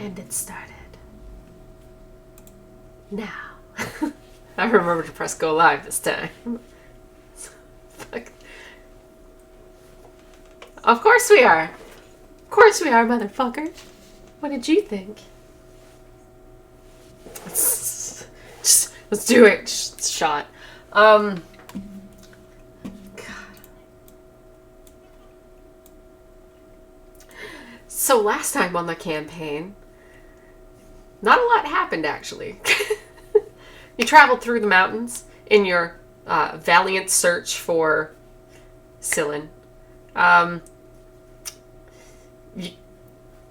And it started. Now. I remember to press go live this time. Fuck. Of course we are. Of course we are, motherfucker. What did you think? Let's do it. Just shot. God. So last time on the campaign, not a lot happened actually. You traveled through the mountains in your valiant search for Cylin. You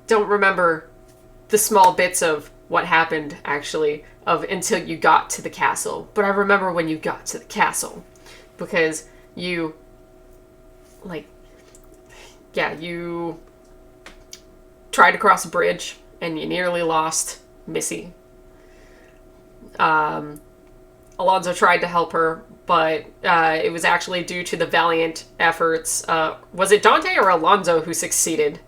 don't remember the small bits of what happened actually until you got to the castle, but I remember when you got to the castle because you tried to cross a bridge and you nearly lost Missy. Alonzo tried to help her, but it was actually due to the valiant efforts. Was it Dante or Alonzo who succeeded?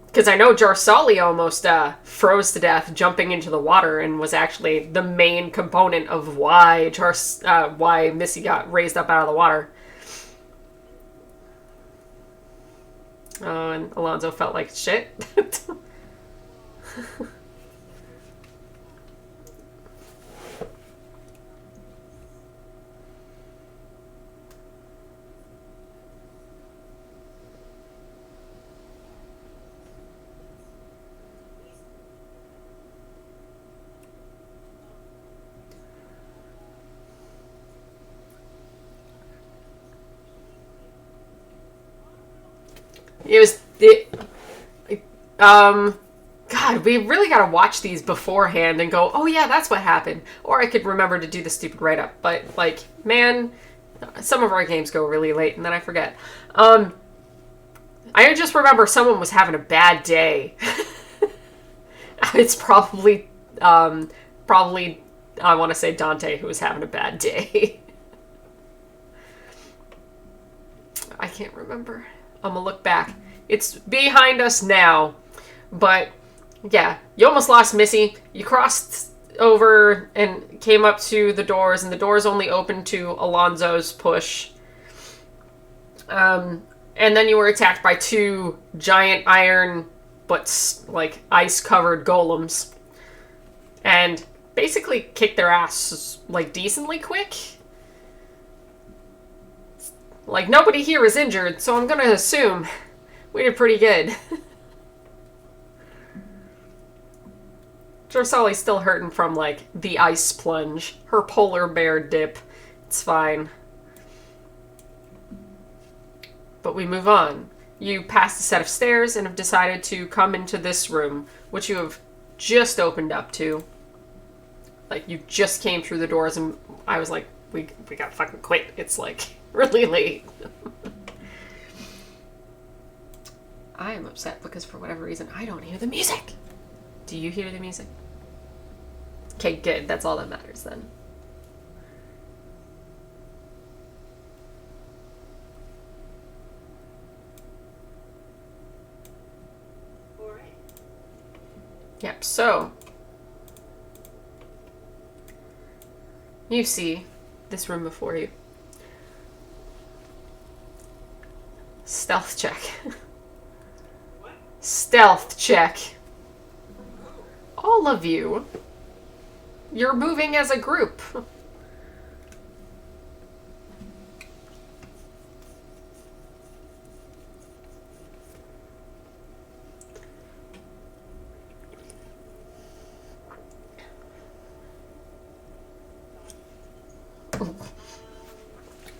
Because I know Jarsali almost froze to death jumping into the water and was actually the main component of why Missy got raised up out of the water. And Alonzo felt like shit. God, we really gotta watch these beforehand and go, oh yeah, that's what happened. Or I could remember to do the stupid write-up. But, like, man, some of our games go really late and then I forget. I just remember someone was having a bad day. It's probably, I want to say Dante who was having a bad day. I can't remember. I'm gonna look back. It's behind us now. But, yeah, you almost lost Missy. You crossed over and came up to the doors, and the doors only opened to Alonzo's push. And then you were attacked by two giant iron, but, like, ice-covered golems. And basically kicked their ass, like, decently quick. Like, nobody here is injured, so I'm gonna assume we did pretty good. Jarsali's still hurting from, like, the ice plunge. Her polar bear dip. It's fine. But we move on. You pass a set of stairs and have decided to come into this room, which you have just opened up to. Like, you just came through the doors and I was like, we gotta fucking quit. It's, like, really late. I am upset because for whatever reason, I don't hear the music. Do you hear the music? Okay, good. That's all that matters then. All right. Yep, so you see this room before you. Stealth check. What? Stealth check. All of you. You're moving as a group.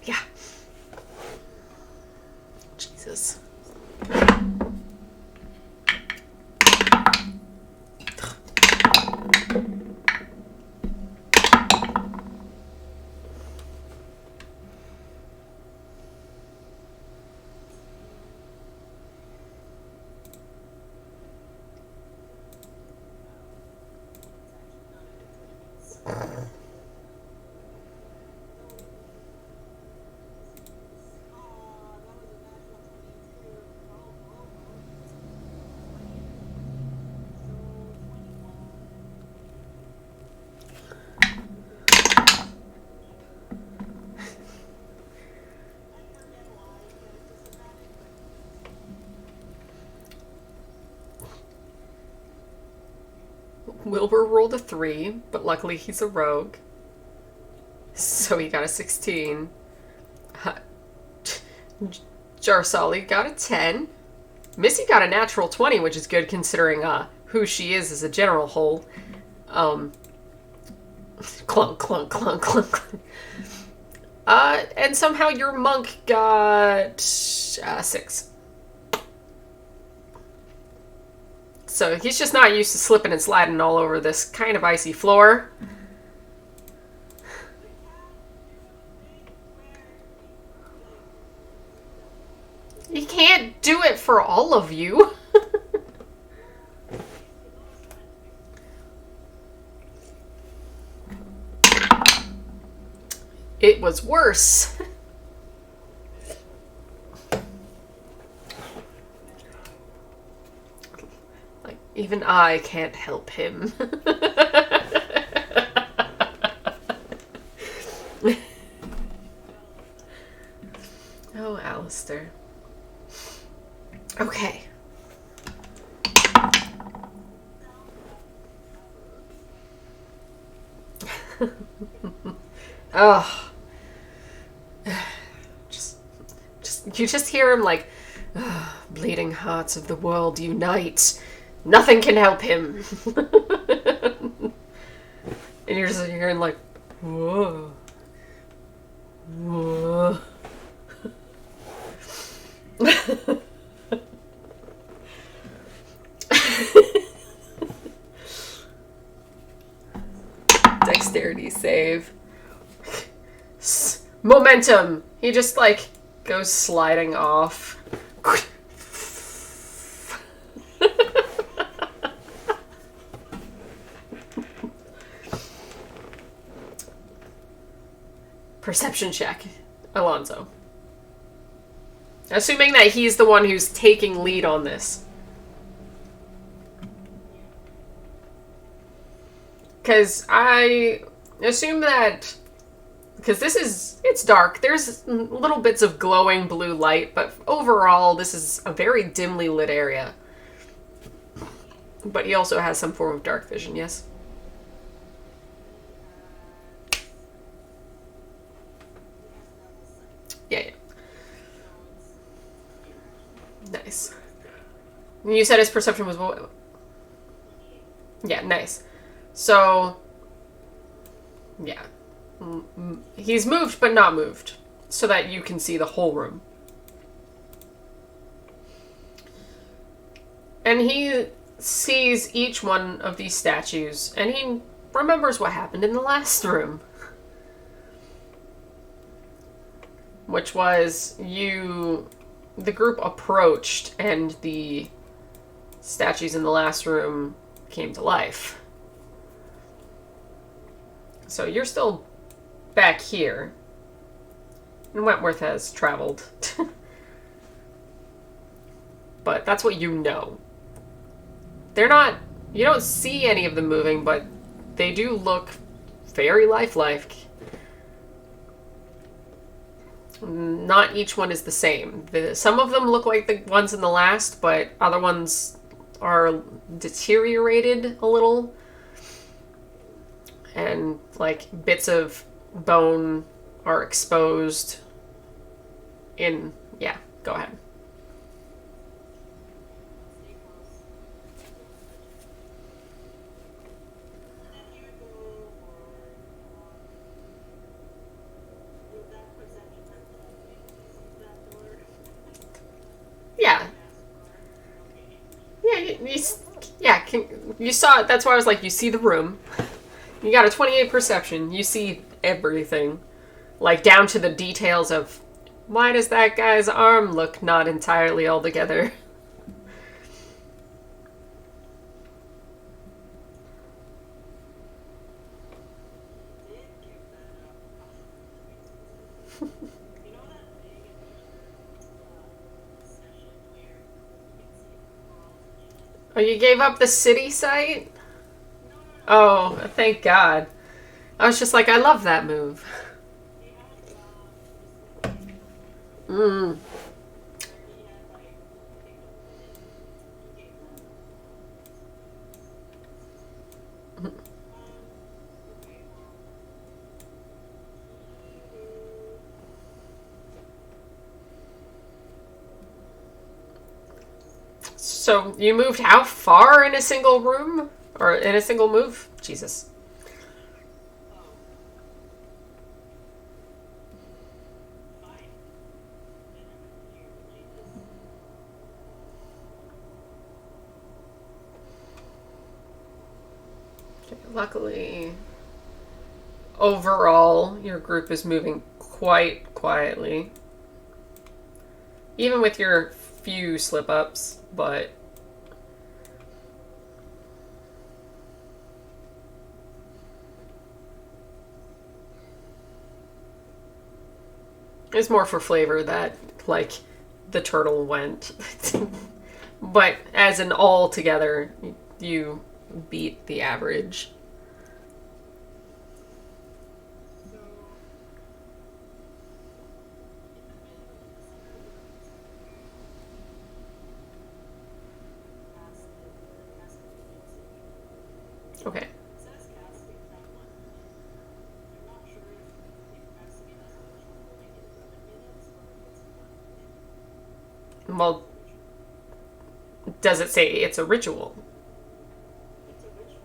Yeah. Jesus. Wilbur rolled a 3, but luckily he's a rogue. So he got a 16. Jarsali got a 10. Missy got a natural 20, which is good considering who she is as a general whole. Clunk, clunk, clunk, clunk, clunk. And somehow your monk got 6. So he's just not used to slipping and sliding all over this kind of icy floor. He can't do it for all of you. It was worse. Like, even I can't help him. Oh, Alistair. Okay. Oh. You just hear him like, bleeding hearts of the world unite. Nothing can help him. And you're just hearing like, whoa. Whoa. Dexterity save. Momentum. He just like goes sliding off. Perception check, Alonzo. Assuming that he's the one who's taking lead on this. Because I assume that... Because it's dark. There's little bits of glowing blue light, but overall, this is a very dimly lit area. But he also has some form of dark vision, yes? Yeah. Nice. You said his perception was what? Yeah, nice. So, yeah. He's moved, but not moved. So that you can see the whole room. And he sees each one of these statues, and he remembers what happened in the last room. Which was the group approached, and the statues in the last room came to life. So you're still back here. And Wentworth has traveled. But that's what you know. You don't see any of them moving, but they do look very lifelike. Not each one is the same. Some of them look like the ones in the last, but other ones are deteriorated a little. And, like, bits of bone are exposed in... Yeah, go ahead. Yeah. Yeah, you saw it. That's why I was like, you see the room. You got a 28 perception. You see everything. Like, down to the details of, why does that guy's arm look not entirely all together? Oh, you gave up the city site? Oh, thank God. I was just like, I love that move. So you moved how far in a single room? Or in a single move? Jesus. Oh, fine. You really just Luckily, overall, your group is moving quite quietly. Even with your few slip ups, but it's more for flavor that, like, the turtle went. But as an all together, you beat the average. so in the middle, in the center of the room is a huge casket music. Okay. It says casting time 1 minute. I'm not sure if casting it as a ritual will make it 11 minutes or if it's 1 minute Well, for ritual. does it say it's a ritual? It's a ritual,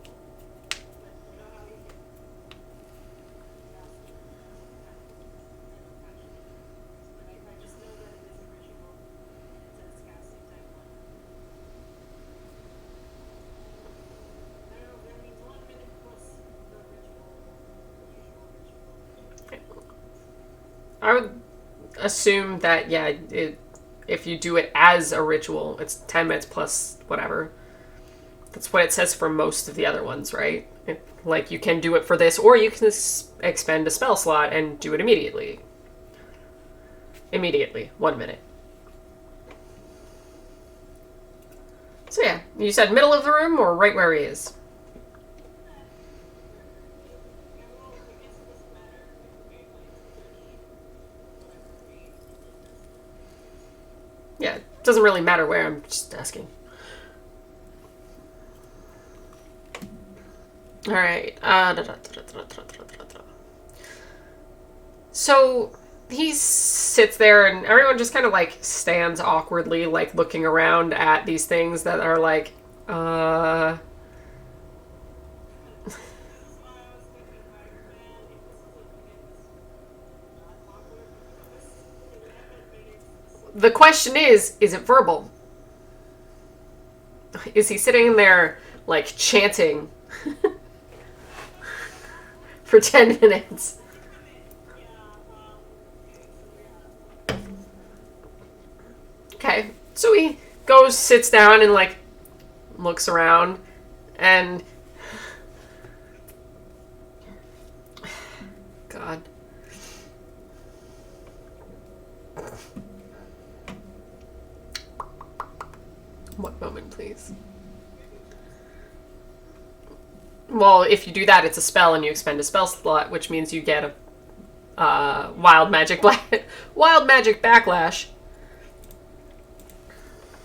but you know how you can cast it sometimes. I don't actually know what it is, but I just know that it is a ritual and it says casting time 1 minute. I don't know if that means 1 minute plus the ritual, the usual ritual. I would assume that, yeah, if you do it as a ritual, it's 10 minutes plus whatever. That's what it says for most of the other ones, right? Like, you can do it for this, or you can expend a spell slot and do it immediately. Immediately. 1 minute. So, yeah, you said middle of the room or right where he is? Yeah, well, I guess it doesn't matter if it's 30, whatever rate it is, that's fine. Yeah, it doesn't really matter where, I'm just asking. Alright. So he sits there, and everyone just kind of like stands awkwardly, like looking around at these things that are like, uh. This is why I was thinking, like, man, if this was a minute, this would not awkward, but because 11 minutes, this The question is it verbal? Is he sitting there, like, chanting for 10 minutes? yeah, okay, so yeah. Okay. So he goes, sits down, and, like, looks around, and. God. One moment, please. Well, if you do that, it's a spell, and you expend a spell slot, which means you get a wild magic wild magic backlash. I'm trying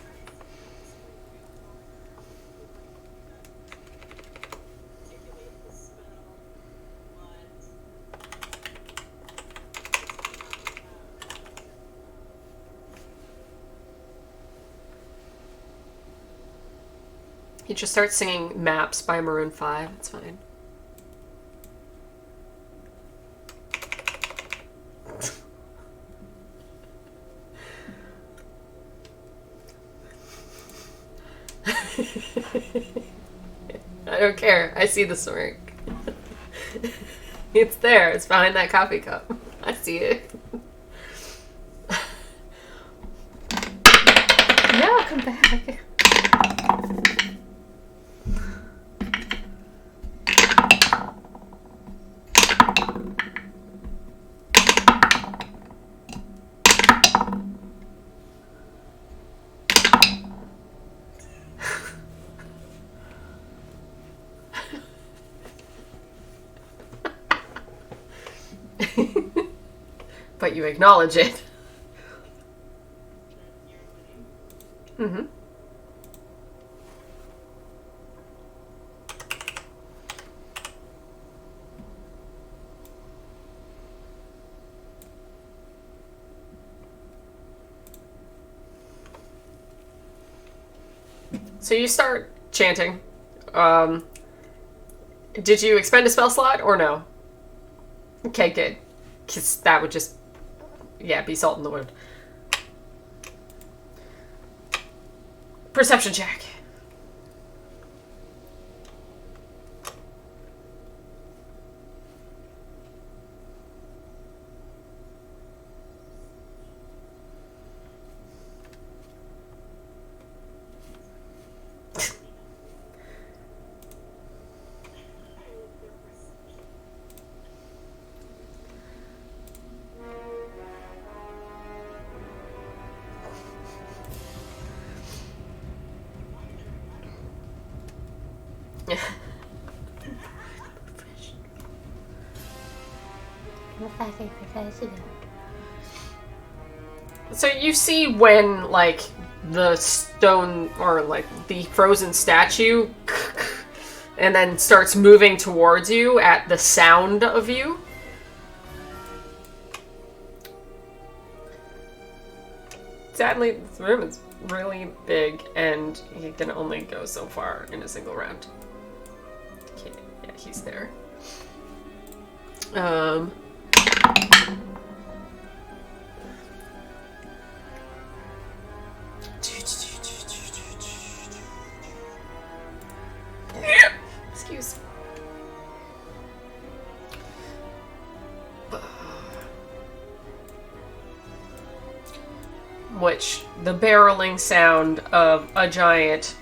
to see if this will help with, like, okay, that articulate the spell, but this may not have He just starts singing Maps by Maroon 5. It's fine. I don't care. I see the smirk. It's there. It's behind that coffee cup. I see it. Yeah, come back. But you acknowledge it. that you're winning. Mm-hmm. So you start chanting. Did you expend a spell slot or no? Okay, good. Because that would just, yeah, be salt in the wound. Perception check. So you see when, like, the stone or, like, the frozen statue and then starts moving towards you at the sound of you. Sadly, this room is really big and he can only go so far in a single round. Okay, yeah, he's there. Excuse. Which, the barreling sound of a giant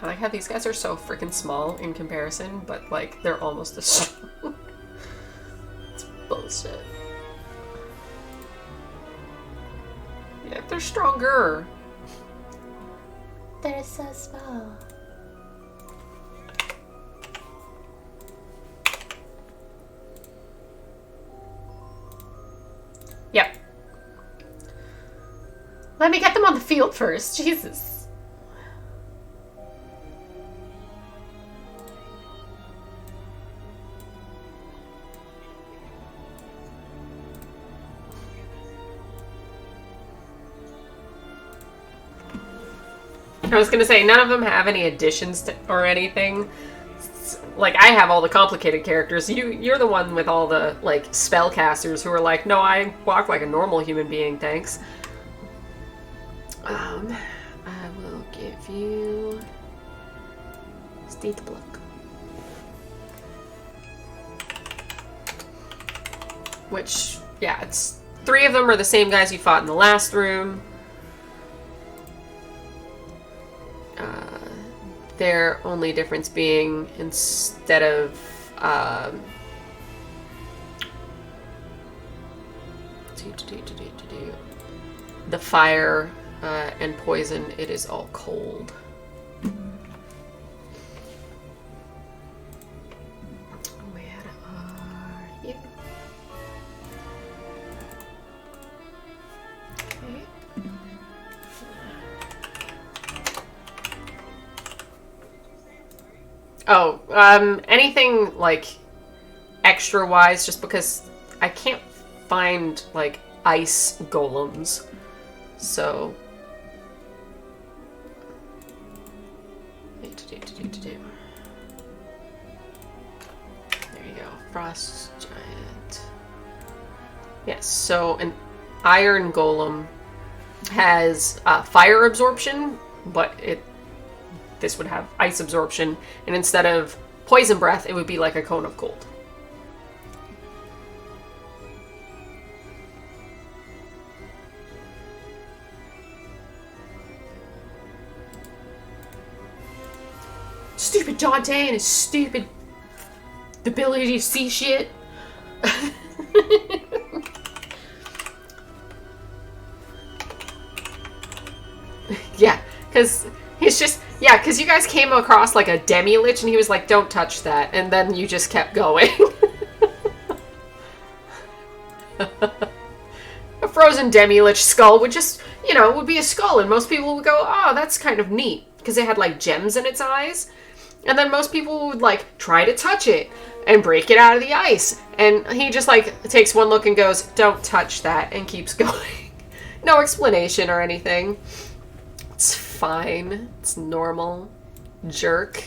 I like how these guys are so freaking small in comparison, but, like, they're almost as strong. It's bullshit. Yeah, they're stronger. They're so small. Yep. Let me get them on the field first. Jesus. I was gonna say, none of them have any additions to, or anything. Like, I have all the complicated characters. You're the one with all the, like, spellcasters who are like, no, I walk like a normal human being, thanks. I will give you State Block. Which, yeah, it's 3 of them are the same guys you fought in the last room. Their only difference being, instead of the fire and poison, it is all cold. Where are you? Okay. Oh, anything, like, extra-wise, just because I can't find, like, ice golems. So... There you go. Frost Giant. Yes, so an iron golem has fire absorption, but this would have ice absorption, and instead of poison breath, it would be like a cone of cold. Stupid Dante and his stupid ability to see shit. Yeah, because he's just... Yeah, because you guys came across, like, a demi-lich, and he was like, don't touch that, and then you just kept going. A frozen demi-lich skull would just, you know, would be a skull, and most people would go, oh, that's kind of neat, because it had, like, gems in its eyes. And then most people would, like, try to touch it and break it out of the ice. And he just, like, takes one look and goes, don't touch that, and keeps going. No explanation or anything. It's fine. It's normal. Jerk.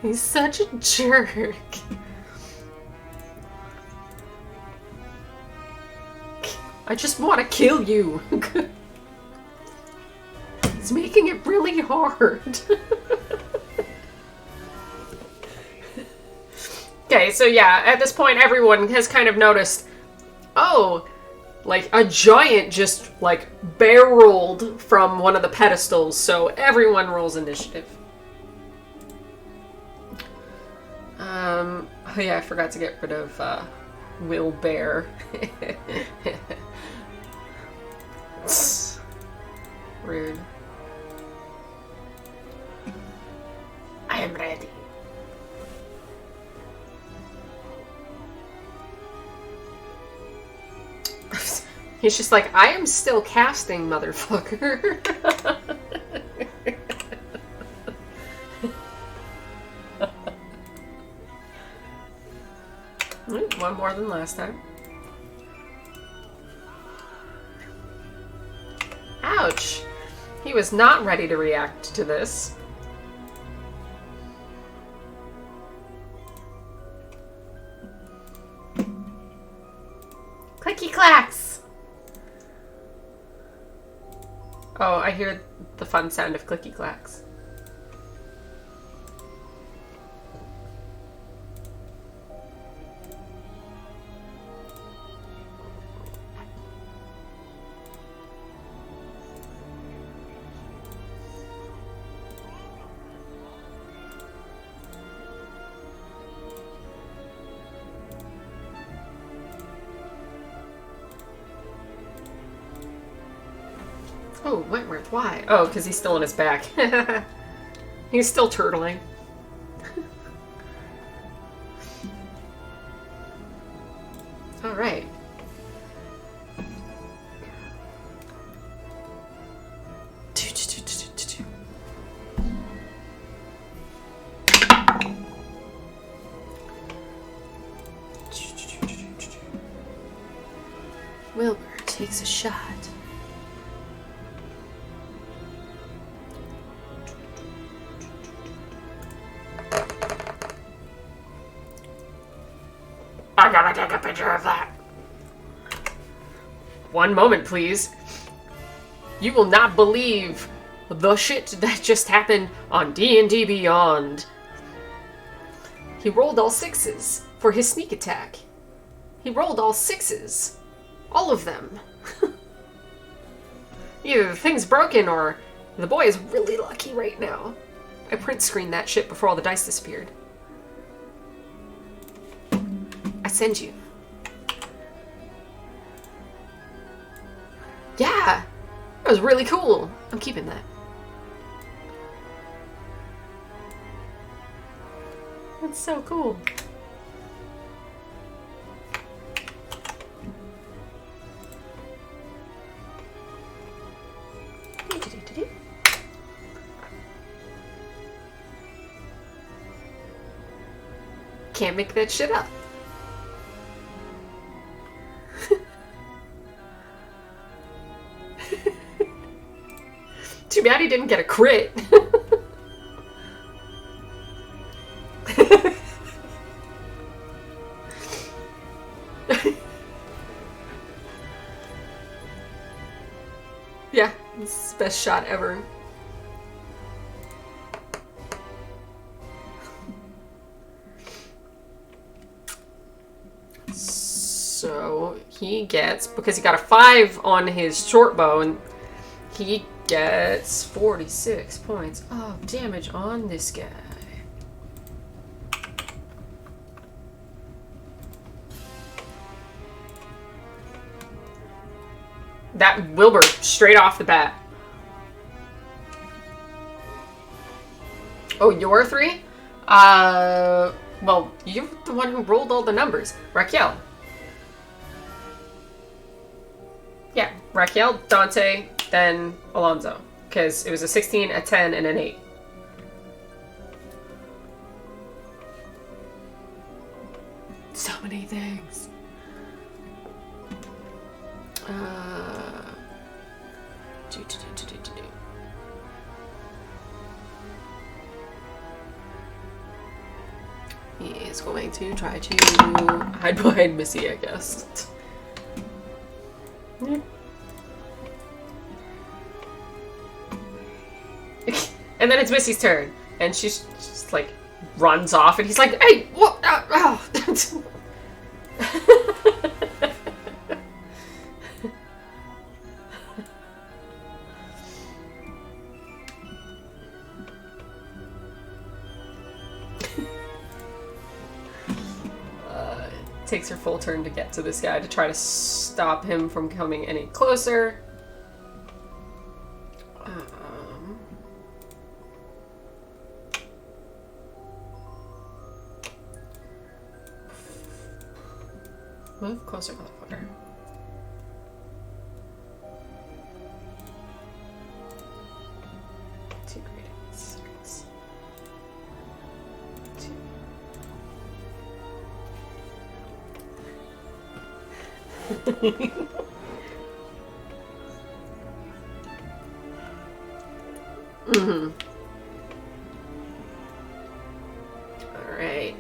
He's such a jerk. I just want to kill you. He's making it really hard. Okay, so yeah, at this point everyone has kind of noticed, oh, like a giant just like barreled from one of the pedestals, so everyone rolls initiative. Oh yeah, I forgot to get rid of Will Bear. Rude. I am ready. He's just like, I am still casting, motherfucker. One more than last time. Ouch. He was not ready to react to this. Clicky clacks. Oh, I hear the fun sound of clicky clacks. Oh, Wentworth, why? Oh, because he's still on his back. He's still turtling. All right. Wilbur takes a shot. I gotta take a picture of that. One moment, please. You will not believe the shit that just happened on D&D Beyond. He rolled all sixes for his sneak attack. He rolled all sixes. All of them. Either the thing's broken or the boy is really lucky right now. I print screened that shit before all the dice disappeared. I send you. Yeah! That was really cool. I'm keeping that. That's so cool. Can't make that shit up. Too bad he didn't get a crit. Yeah, this is the best shot ever. So he gets, because he got a 5 on his short bow, and he gets 46 points of damage on this guy. That Wilbur, straight off the bat. Oh, you're 3? Well, you're the one who rolled all the numbers. Raquel. Yeah, Raquel, Dante, then Alonzo. Because it was a 16, a 10, and an 8. many things. He is going to try to hide behind Missy, I guess. And then it's Missy's turn, and she's just like runs off, and he's like, "Hey, what?" Takes her full turn to get to this guy to try to stop him from coming any closer. Move closer, motherfucker. Two greetings. Alright.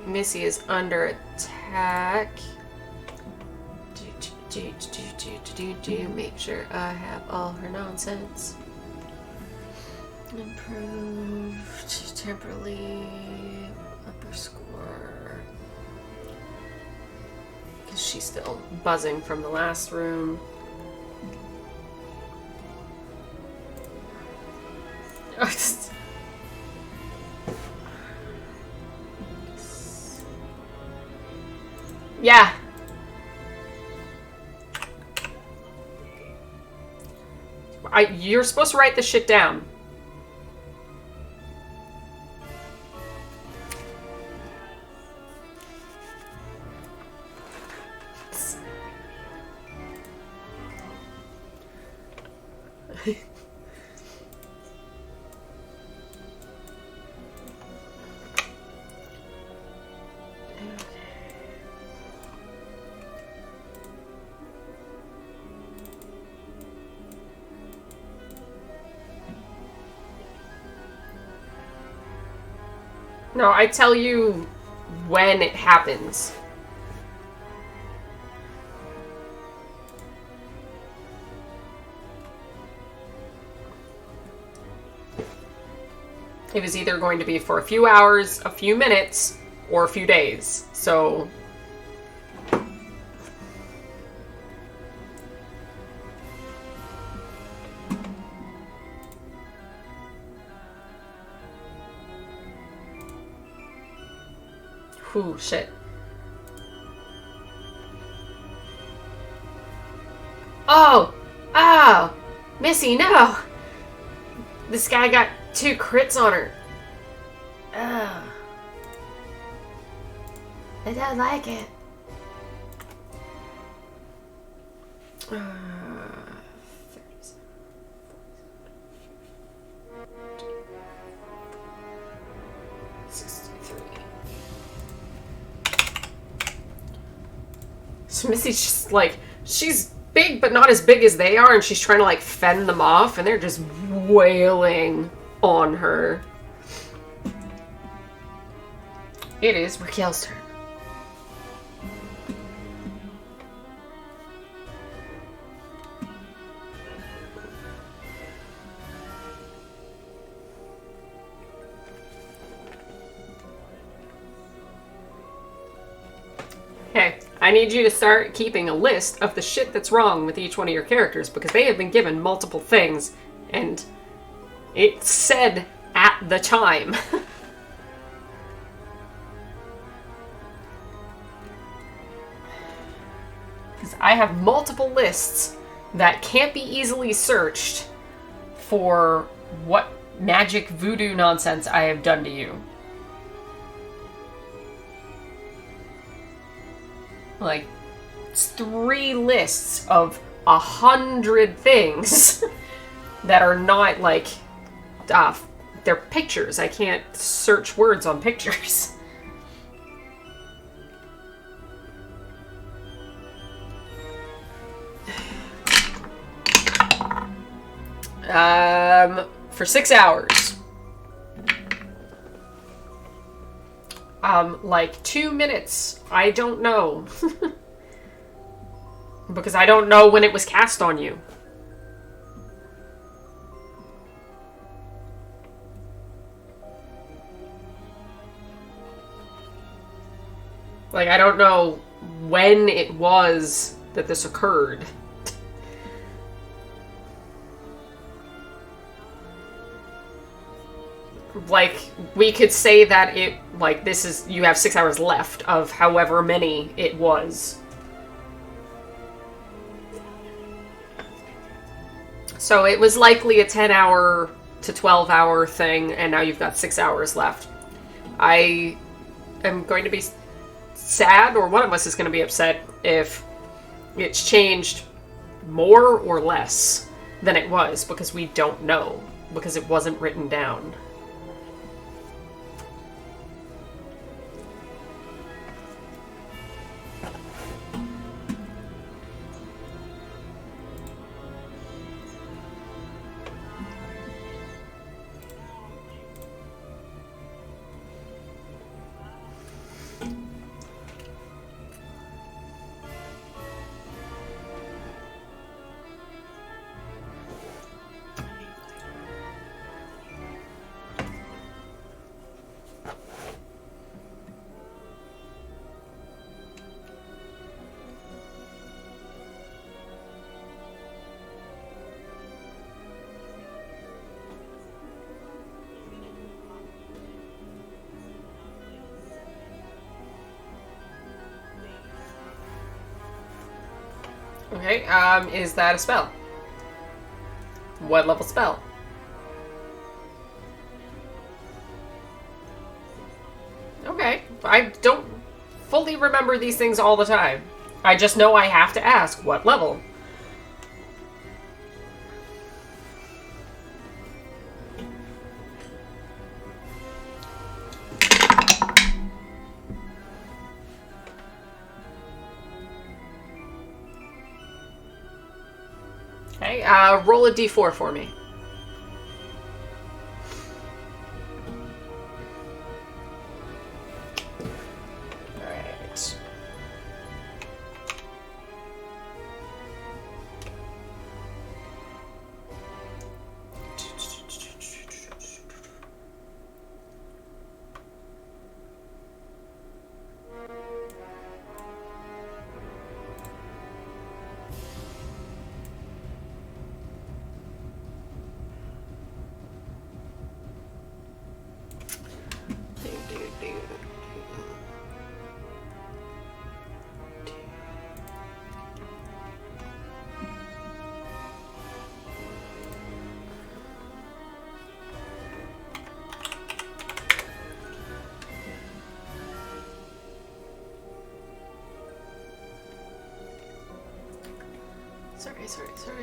Missy is under attack. Make sure I have all her nonsense. Improved temporarily upper score. Because she's still buzzing from the last room. Yeah. You're supposed to write this shit down. No, I tell you when it happens. It was either going to be for a few hours, a few minutes, or a few days. So... Whew, shit. Oh! Oh! Missy, no! This guy got 2 crits on her. Oh. I don't like it. So Missy's just like, she's big but not as big as they are, and she's trying to like fend them off, and they're just wailing on her. It is Raquel's turn. Okay, I need you to start keeping a list of the shit that's wrong with each one of your characters, because they have been given multiple things, and it's said at the time. Because I have multiple lists that can't be easily searched for what magic voodoo nonsense I have done to you. Like, it's 3 lists of 100 things that are not, like, they're pictures. I can't search words on pictures. For 6 hours. Like 2 minutes. I don't know. Because I don't know when it was cast on you. Like, I don't know when it was that this occurred. Like, we could say that it, like, this is, you have 6 hours left of however many it was. So it was likely a 10-hour to 12-hour thing, and now you've got 6 hours left. I am going to be sad, or one of us is going to be upset, if it's changed more or less than it was, because we don't know, because it wasn't written down. Okay, is that a spell? What level spell? Okay, I don't fully remember these things all the time. I just know I have to ask, what level? Okay, roll a d4 for me. Alright.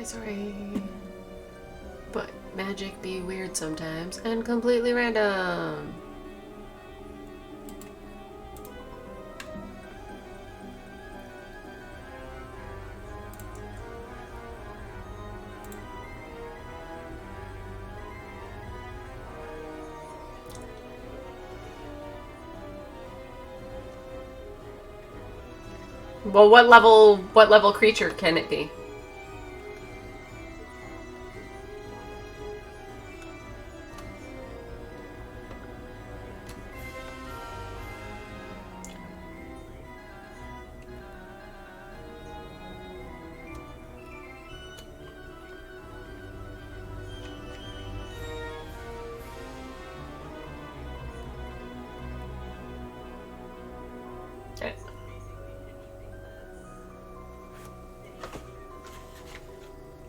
Sorry. But magic be weird sometimes and completely random. Well, what level creature can it be?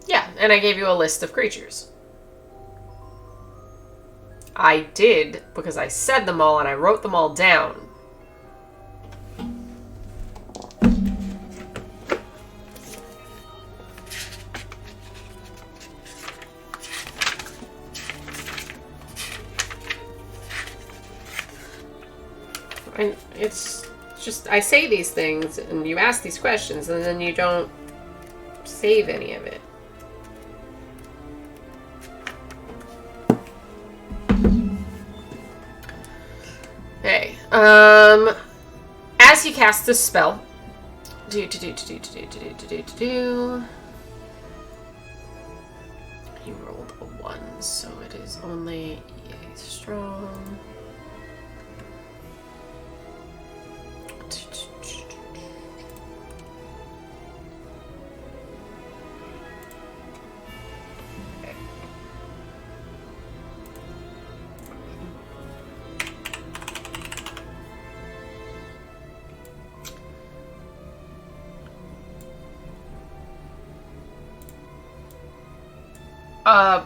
Yeah, and I gave you a list of creatures. I did, because I said them all and I wrote them all down. And it's just, I say these things and you ask these questions and then you don't save any of it. As he casts this spell, he rolled a 1, so it is only yay strong.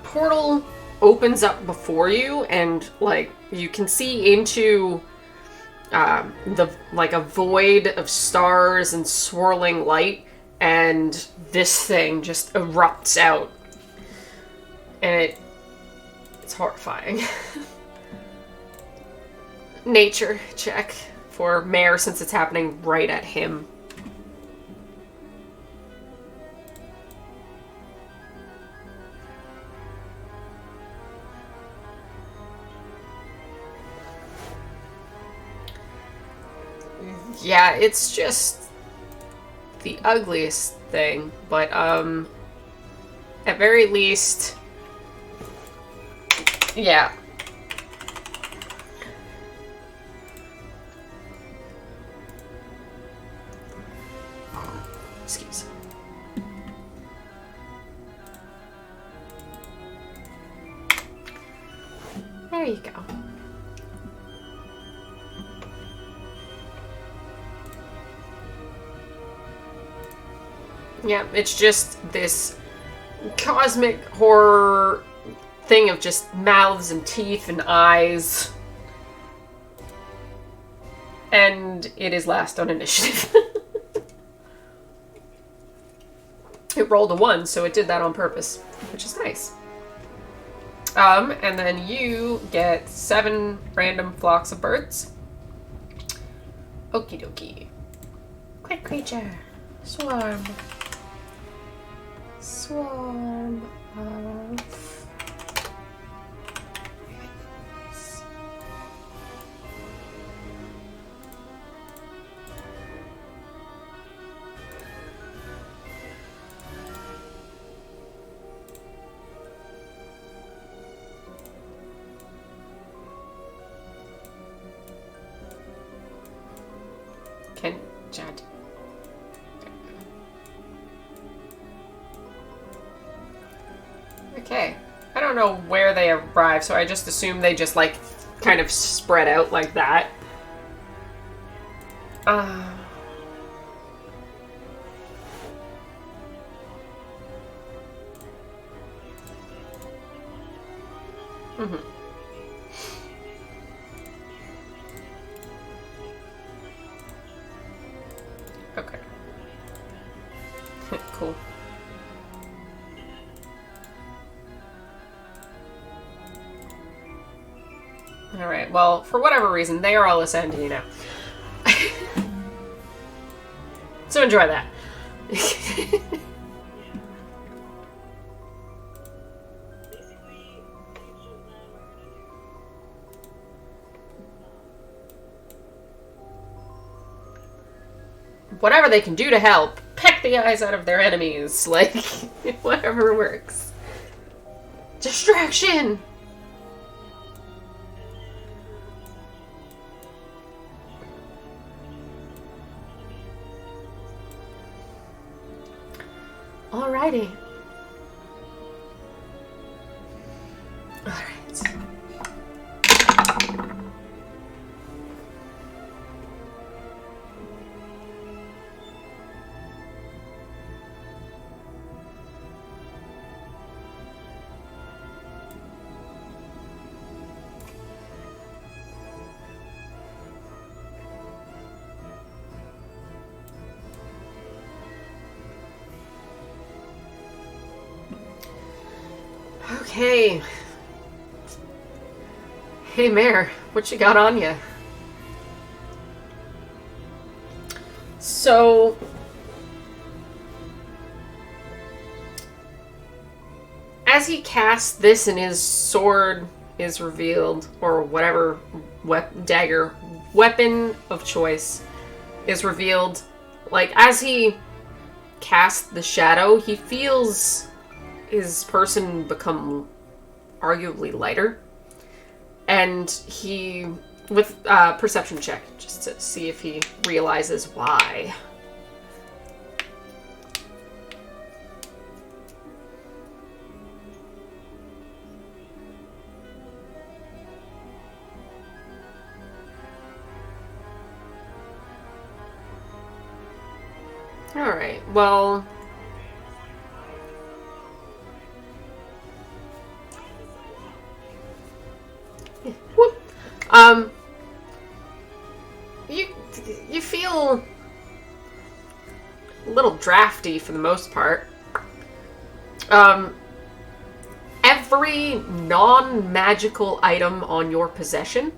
Portal opens up before you, and like you can see into the like a void of stars and swirling light, and this thing just erupts out, and it's horrifying. Nature check for Mare, since it's happening right at him. Yeah, it's just the ugliest thing, but at very least, yeah. Excuse. There you go. Yeah, it's just this cosmic horror thing of just mouths and teeth and eyes. And it is last on initiative. It rolled a 1, so it did that on purpose, which is nice. And then you get 7 random flocks of birds. Okie dokie. Quick creature. Swarm. Swarm of... Can Jad. Okay. I don't know where they arrive, so I just assume they just, like, kind of spread out like that. Mm-hmm. Okay. Cool. Alright, well, for whatever reason, they are all assigned to you now. So enjoy that. Whatever they can do to help, peck the eyes out of their enemies. Like, whatever works. Distraction! Alrighty. Alright. Okay. Hey, Mare, what you got on ya? So, as he casts this and his sword is revealed, or whatever dagger weapon of choice is revealed. Like, as he casts the shadow, he feels his person become arguably lighter. And he, with perception check, just to see if he realizes why. Alright, well... Whoop. You feel a little drafty for the most part. Every non-magical item on your possession,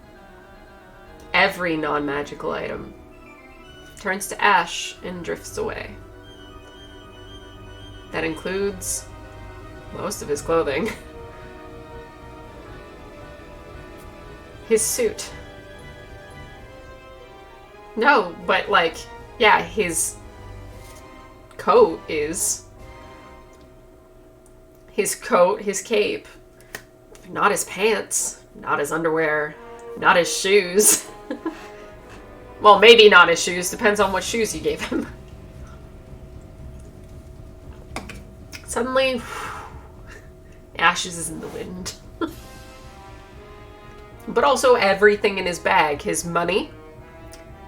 every non-magical item, turns to ash and drifts away. That includes most of his clothing. His suit. No, but like, yeah, his coat is. His coat, his cape. Not his pants, not his underwear, not his shoes. Well, maybe not his shoes, depends on what shoes you gave him. Suddenly, ashes is in the wind. But also everything in his bag. His money,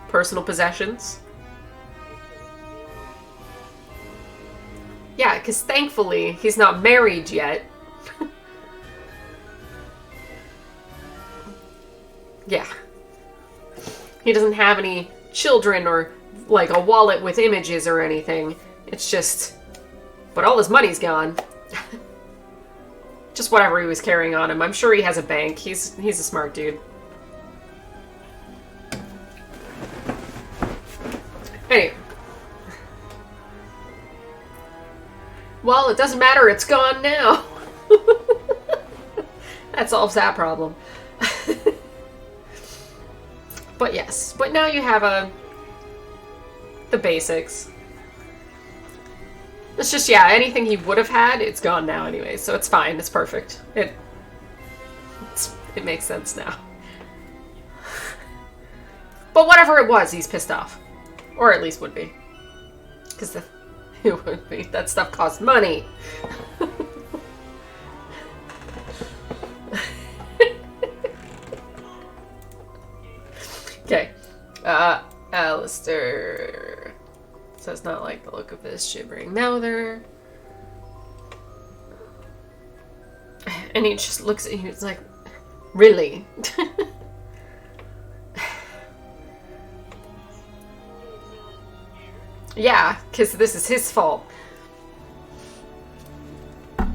personal possessions. Yeah, because thankfully, he's not married yet. Yeah. He doesn't have any children or, like, a wallet with images or anything. It's just... But all his money's gone. Just whatever he was carrying on him. I'm sure he has a bank. He's a smart dude. Anyway. Well, it doesn't matter. It's gone now. That solves that problem. But yes. But now you have the basics. It's just, yeah, anything he would have had, it's gone now anyway, so it's fine. It's perfect. It makes sense now. But whatever it was, he's pissed off. Or at least would be. Because it would be. That stuff costs money. Okay. Alistair does not like the look of this shivering mouther. And he just looks at you, he's like, really? Yeah, because this is his fault. I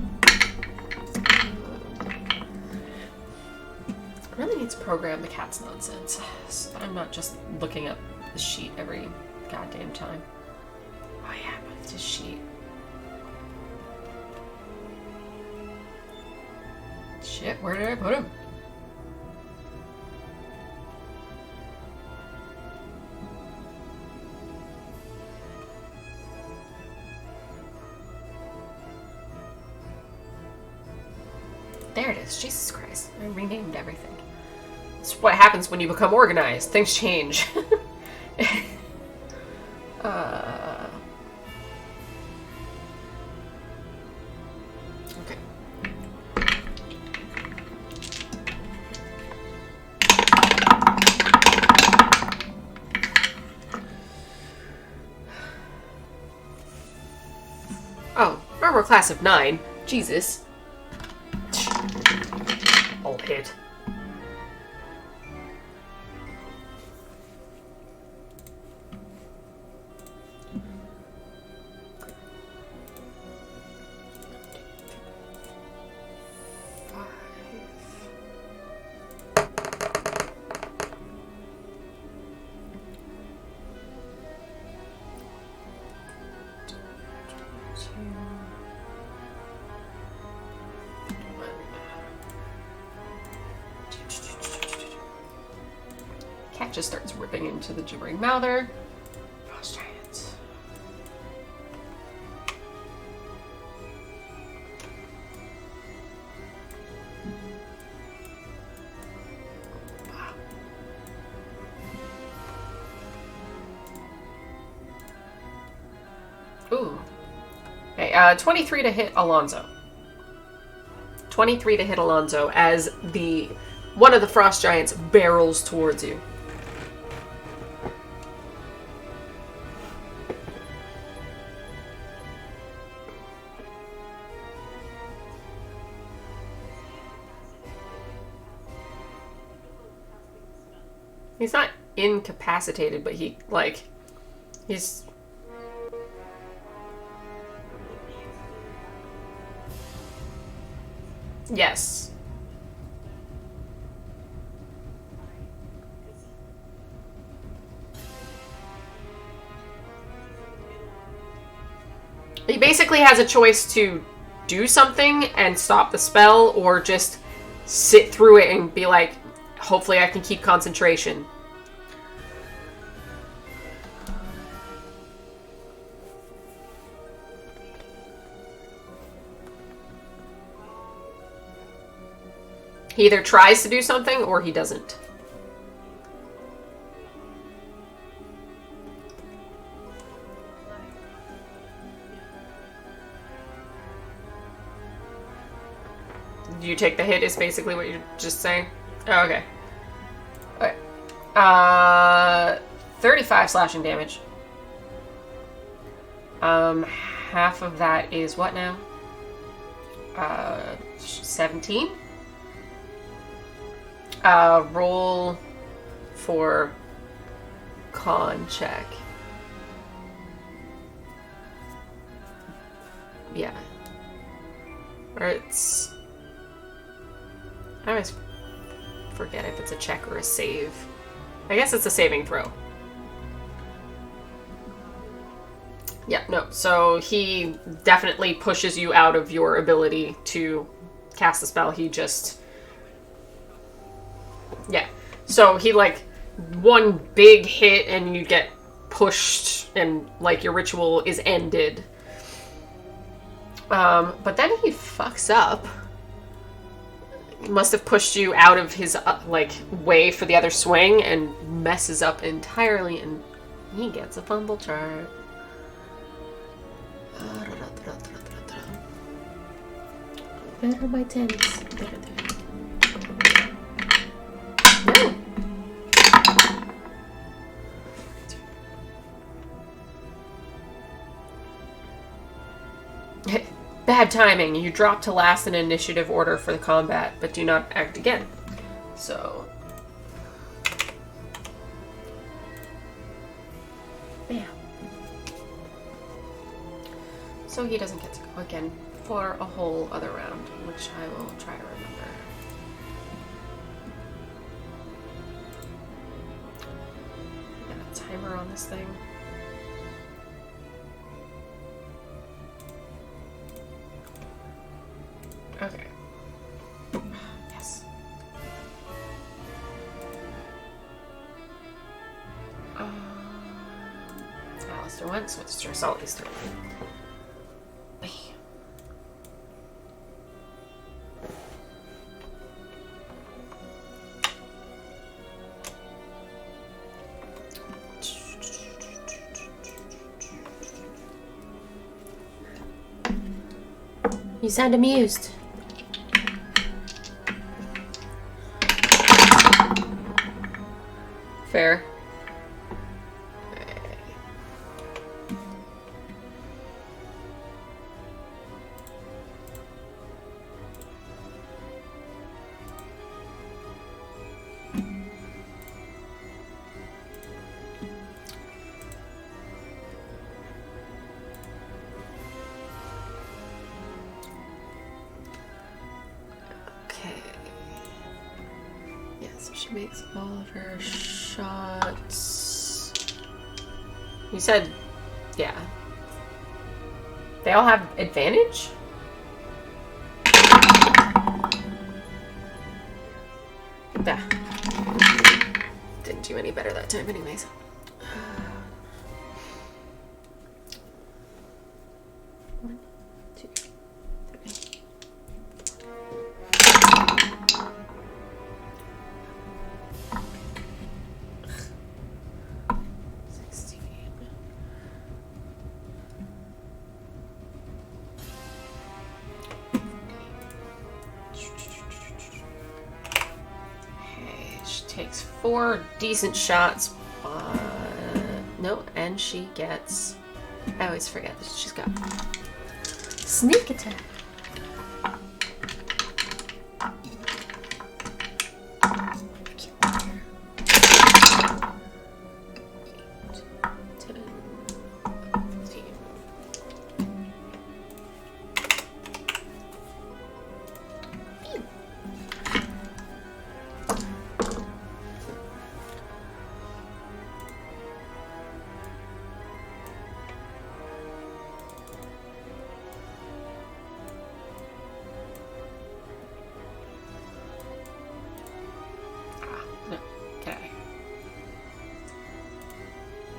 really need to program the cat's nonsense, so I'm not just looking up the sheet every goddamn time. Oh yeah, but this sheet. Shit, where did I put him? There it is. Jesus Christ. I renamed everything. It's what happens when you become organized. Things change. Okay. Oh, armor class of 9. Jesus. Old hit. just starts ripping into the gibbering mouther. Frost giant. Ooh. Okay, 23 to hit Alonzo. 23 to hit Alonzo as one of the frost giants barrels towards you. He's not incapacitated, but he's yes. He basically has a choice to do something and stop the spell, or just sit through it and be like, hopefully I can keep concentration. He either tries to do something or he doesn't. You take the hit is basically what you're just saying? Oh, okay. Okay. 35 slashing damage. Half of that is what now? 17? Roll for con check. Yeah. Or it's... I always forget if it's a check or a save. I guess it's a saving throw. Yeah, no. So he definitely pushes you out of your ability to cast the spell. He just... Yeah. So he, like, one big hit and you get pushed and, like, your ritual is ended. But then he fucks up. He must have pushed you out of his, way for the other swing and messes up entirely, and he gets a fumble chart. Better my tens. Better there. No. Bad timing. You drop to last in initiative order for the combat, but do not act again. So... yeah. So he doesn't get to go again for a whole other round, which I will try to remember. Got a timer on this thing. Okay. Yes. Alistair went, so it's Sully's turn. Bam. You sound amused. Fair. Makes all of her shots. You said, yeah. They all have advantage? Didn't you any better that time anyways. One, two, three. 16. Okay, she takes 4 decent shots. No, and she gets... I always forget that she's got sneak attack.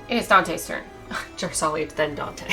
It is Dante's turn. Jersolid, then Dante.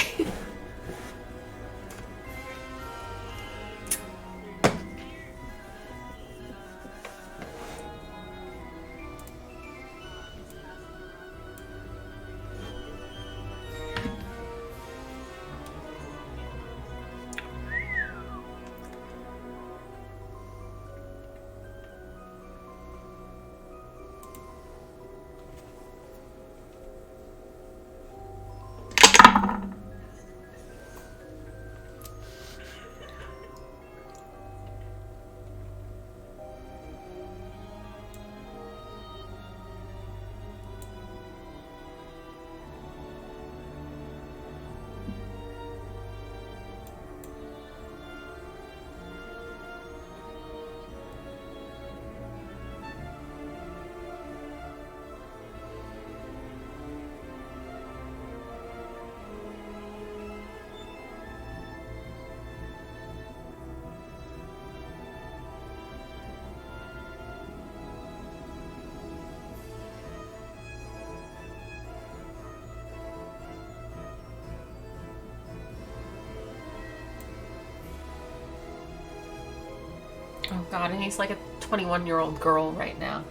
Oh god, and he's like a 21-year-old girl right now.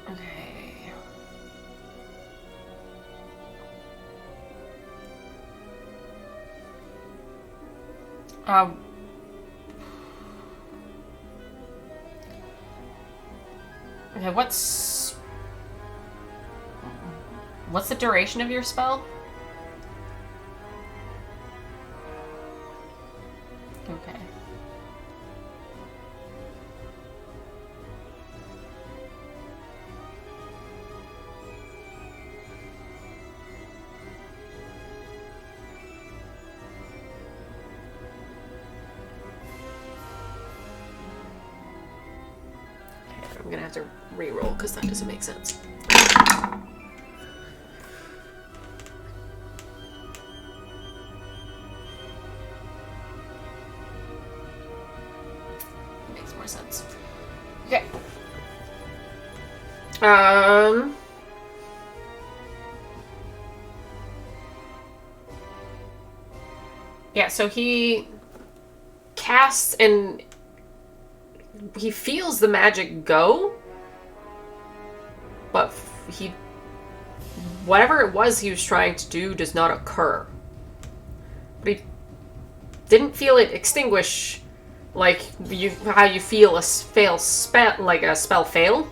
Okay. Okay, what's the duration of your spell? Okay. I'm gonna have to re-roll because that doesn't make sense. Makes more sense. Okay. Yeah, so he casts and he feels the magic go, but whatever it was he was trying to do does not occur. But he didn't feel it extinguish like how you feel a fail spell, like a spell fail.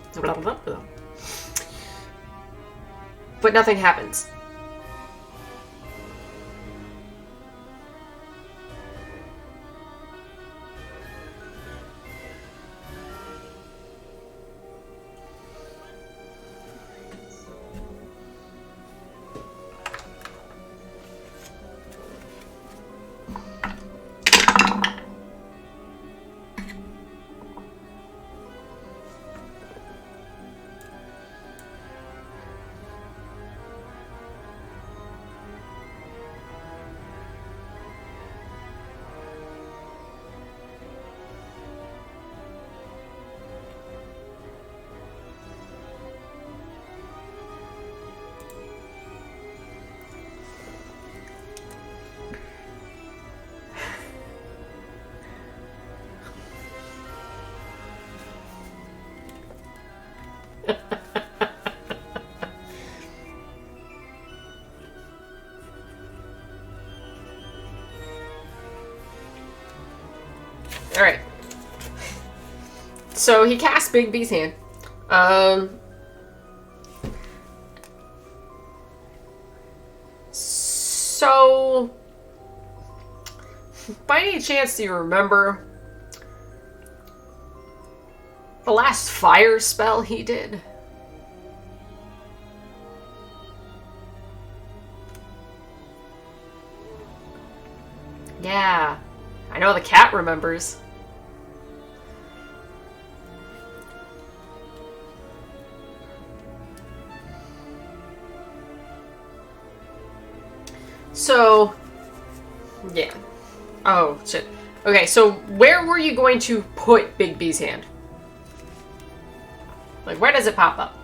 But nothing happens. Alright. So he casts Big B's hand. So, by any chance do you remember the last fire spell he did? Yeah, I know the cat remembers. So, yeah. Oh, shit. Okay, so where were you going to put Big B's hand? Like, where does it pop up?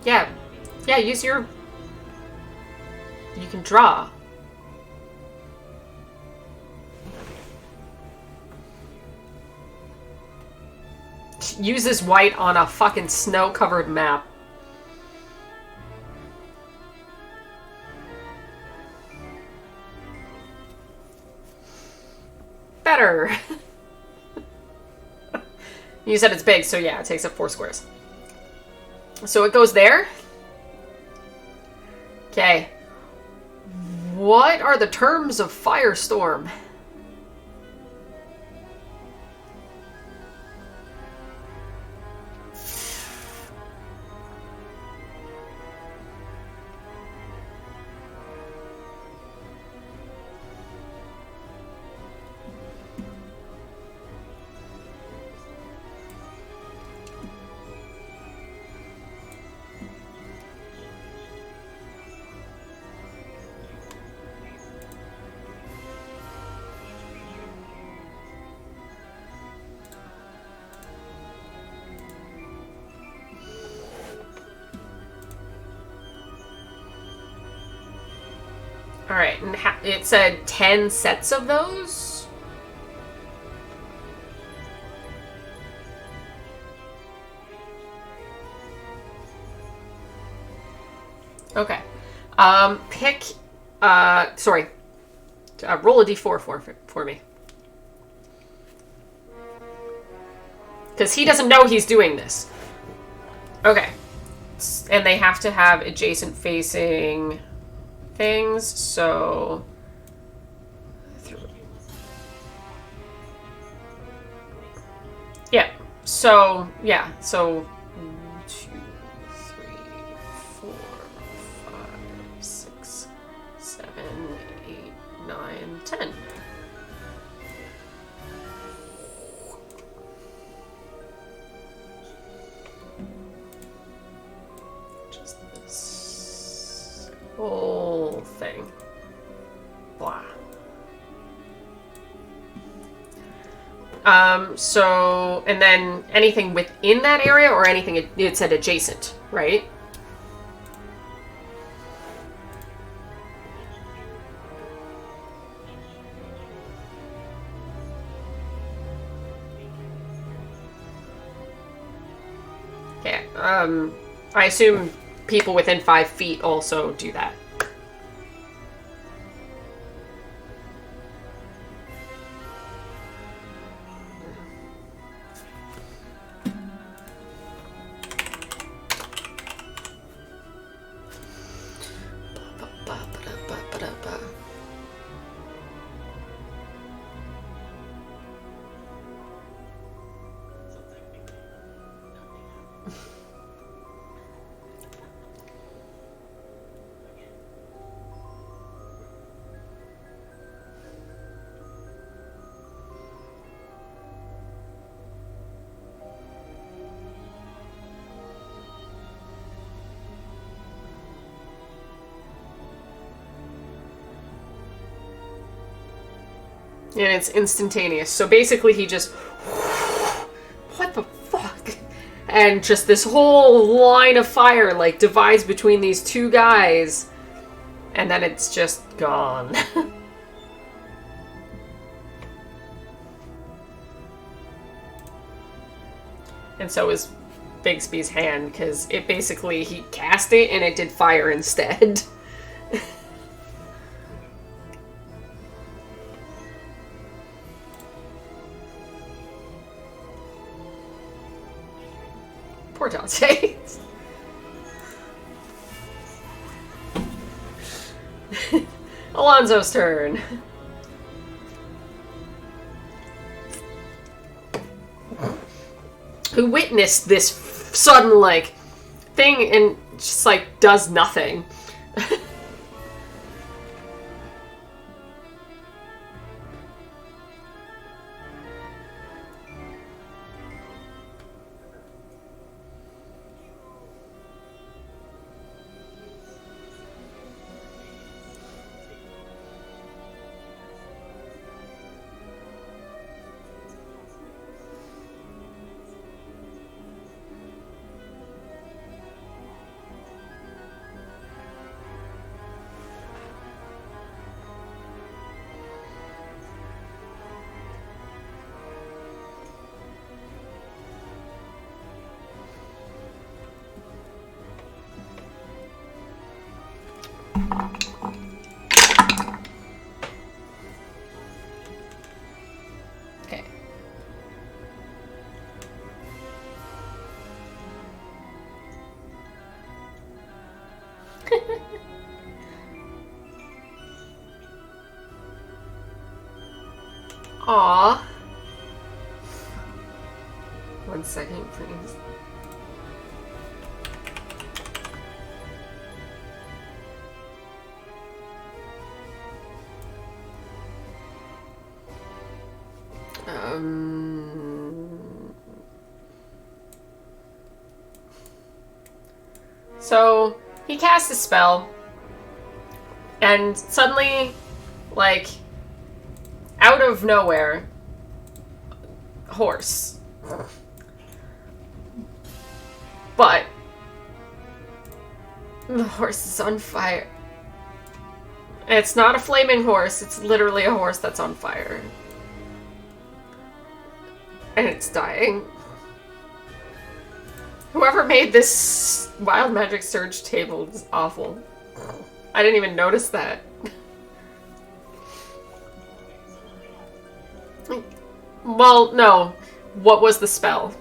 Yeah. Yeah, use your... You can draw. Use this white on a fucking snow-covered map. Better. You said it's big, so yeah, it takes up 4 squares. So it goes there. Okay. What are the terms of Firestorm? Alright, and it said 10 sets of those? Okay. Pick, sorry. Roll a d4 for me. Because he doesn't know he's doing this. Okay. And they have to have adjacent facing things, so... Yeah. So, yeah. So, 1, 2, 3, 4, 5, 6, 7, 8, 9, 10. Just this whole thing. Blah. So, and then anything within that area or anything, it said adjacent, right? Okay, I assume people within 5 feet also do that. And it's instantaneous. So basically he just... What the fuck? And just this whole line of fire, like, divides between these two guys. And then it's just gone. And so is Bigsby's hand, because it basically, he cast it and it did fire instead. Poor Dante. Alonzo's turn. Who witnessed this sudden, like, thing and just, like, does nothing. Okay. Aw. 1 second, please. So, he casts a spell, and suddenly, like, out of nowhere, horse. But the horse is on fire. It's not a flaming horse, it's literally a horse that's on fire. And it's dying. Whoever made this Wild Magic Surge table is awful. I didn't even notice that. Well, no. What was the spell?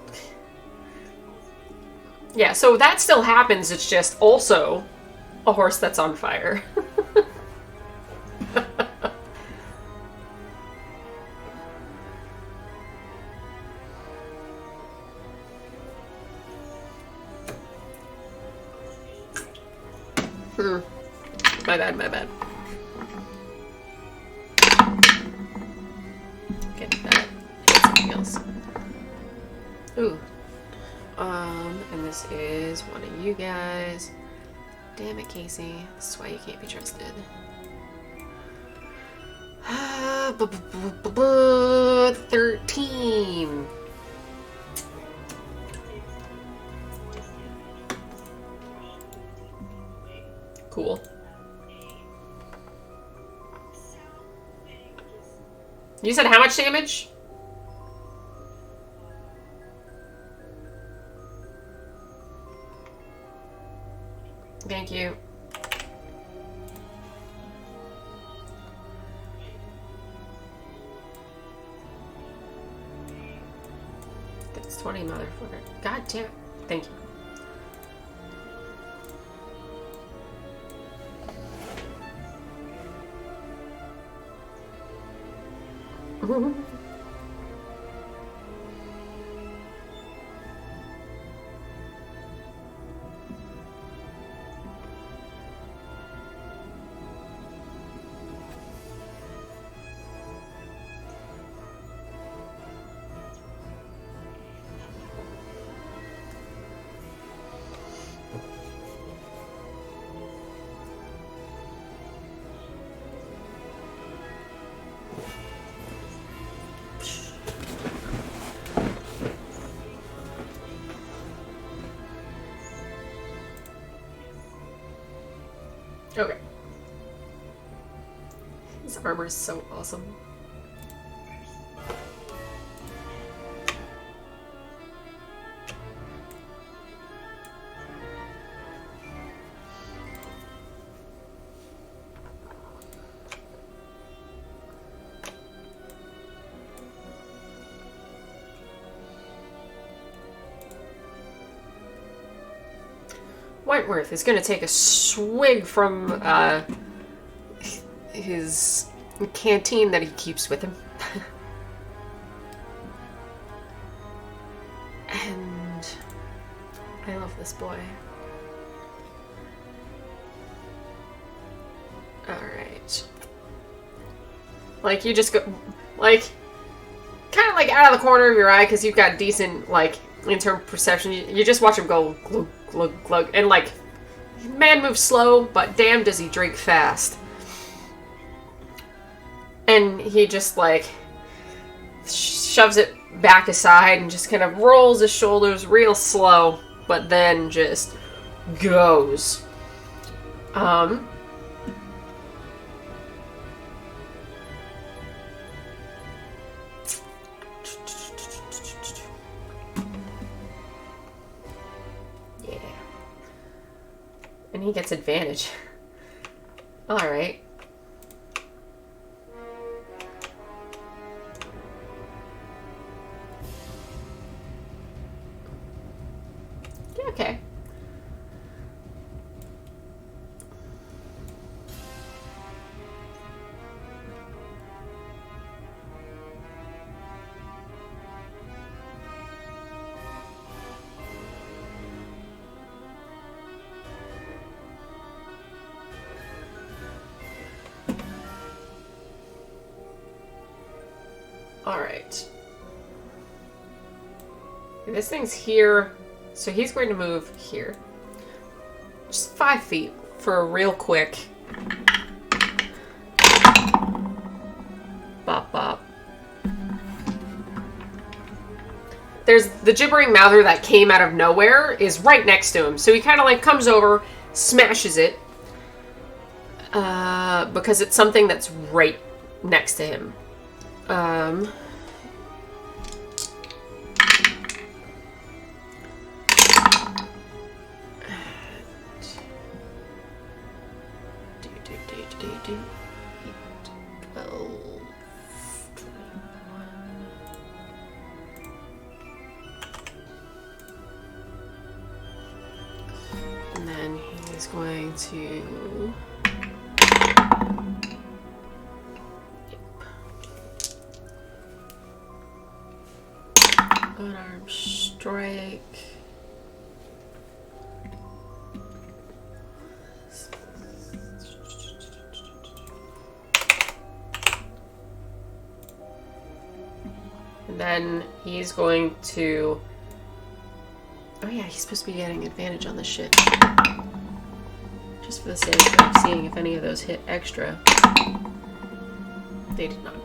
Yeah, so that still happens, it's just also a horse that's on fire. My bad, my bad. Okay, that hit something else. Ooh. And this is one of you guys. Damn it, Casey. This is why you can't be trusted. 13. Cool. You said how much damage? Thank you. That's 20, motherfucker. God damn it. Thank you. armor is so awesome. Wentworth is going to take a swig from his canteen that he keeps with him. And I love this boy. Alright. Like, you just go, like, kind of like out of the corner of your eye because you've got decent, like, internal perception. You just watch him go glug, glug, glug. And, like, man moves slow, but damn does he drink fast. And he just, like, shoves it back aside and just kind of rolls his shoulders real slow, but then just goes. Yeah. And he gets advantage. Alright. Okay. Alright. This thing's here. So he's going to move here. Just 5 feet for a real quick. Bop, bop. There's the gibbering mouther that came out of nowhere is right next to him. So he kind of like comes over, smashes it. Because it's something that's right next to him. And then he's going to... Unarmed strike. And then he's going to... Oh yeah, he's supposed to be getting advantage on this shit. Just for the sake of seeing if any of those hit extra. They did not.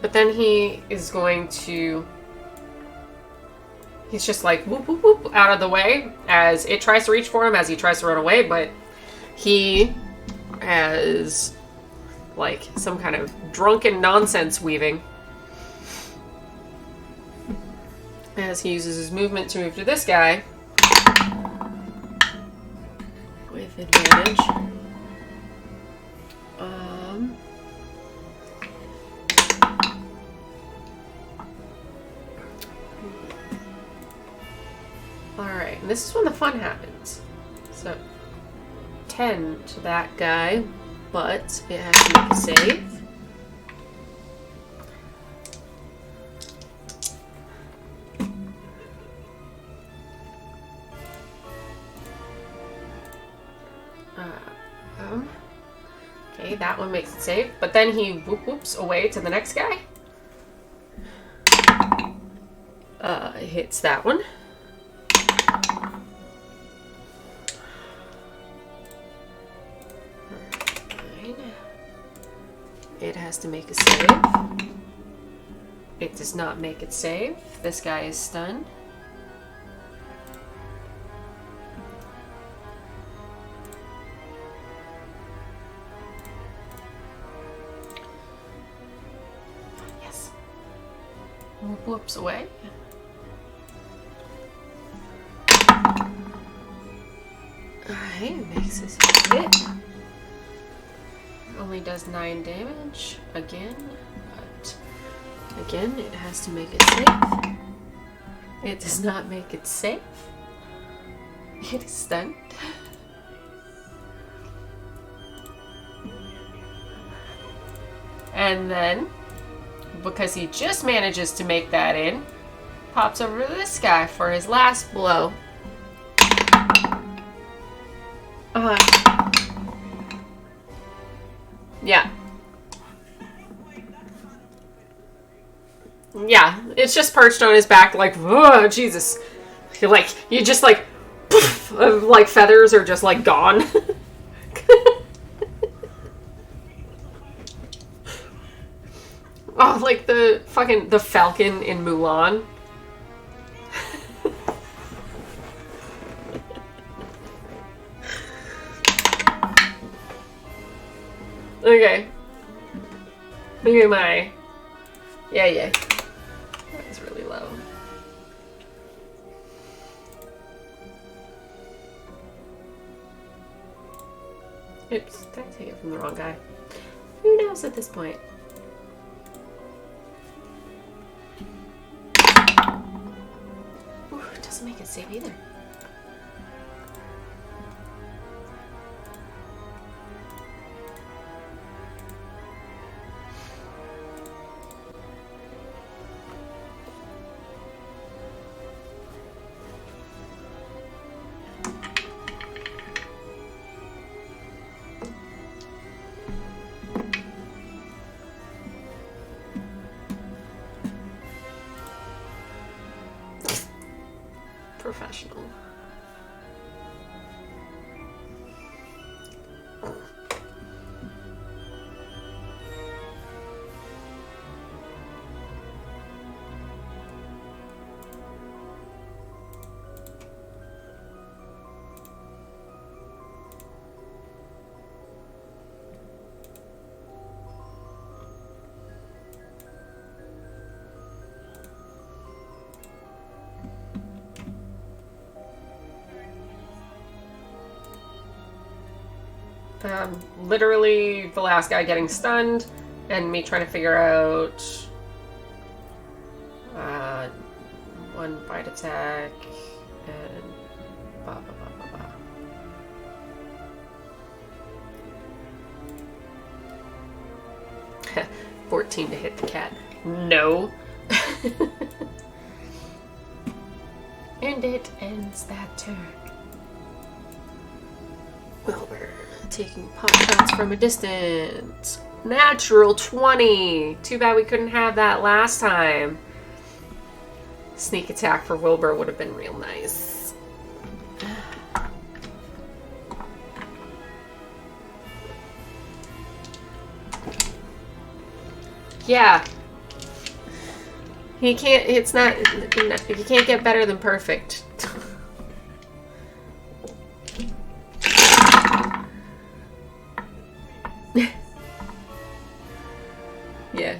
But then he is going to... He's just like, whoop, whoop, whoop, out of the way as it tries to reach for him, as he tries to run away, but he has, like, some kind of drunken nonsense weaving. As he uses his movement to move to this guy. With advantage. Alright, and this is when the fun happens. So, 10 to that guy, but it has to make a save. Okay, that one makes it safe, but then he whoops away to the next guy. Hits that one. It has to make a save. It does not make it save. This guy is stunned. Whoops away. Alright, makes his hit. Only does 9 damage again, but again, it has to make it safe. It does not make it safe. It is stunned. And then, because he just manages to make that in, pops over to this guy for his last blow. Yeah. Yeah, it's just perched on his back like, oh, Jesus. You just like, poof, like feathers are just like gone. Oh, like the falcon in Mulan. Okay. Okay, my... Yeah. That was really low. Oops, did I take it from the wrong guy? Who knows at this point? Ooh, it doesn't make it safe either. Professional. Literally the last guy getting stunned, and me trying to figure out one bite attack, and ba ba ba ba ba. 14 to hit the cat. No. And it ends that turn. Wilbur taking pot shots from a distance. Natural 20. Too bad we couldn't have that last time. Sneak attack for Wilbur would have been real nice. Yeah. You can't, it's not, you can't get better than perfect. Yeah.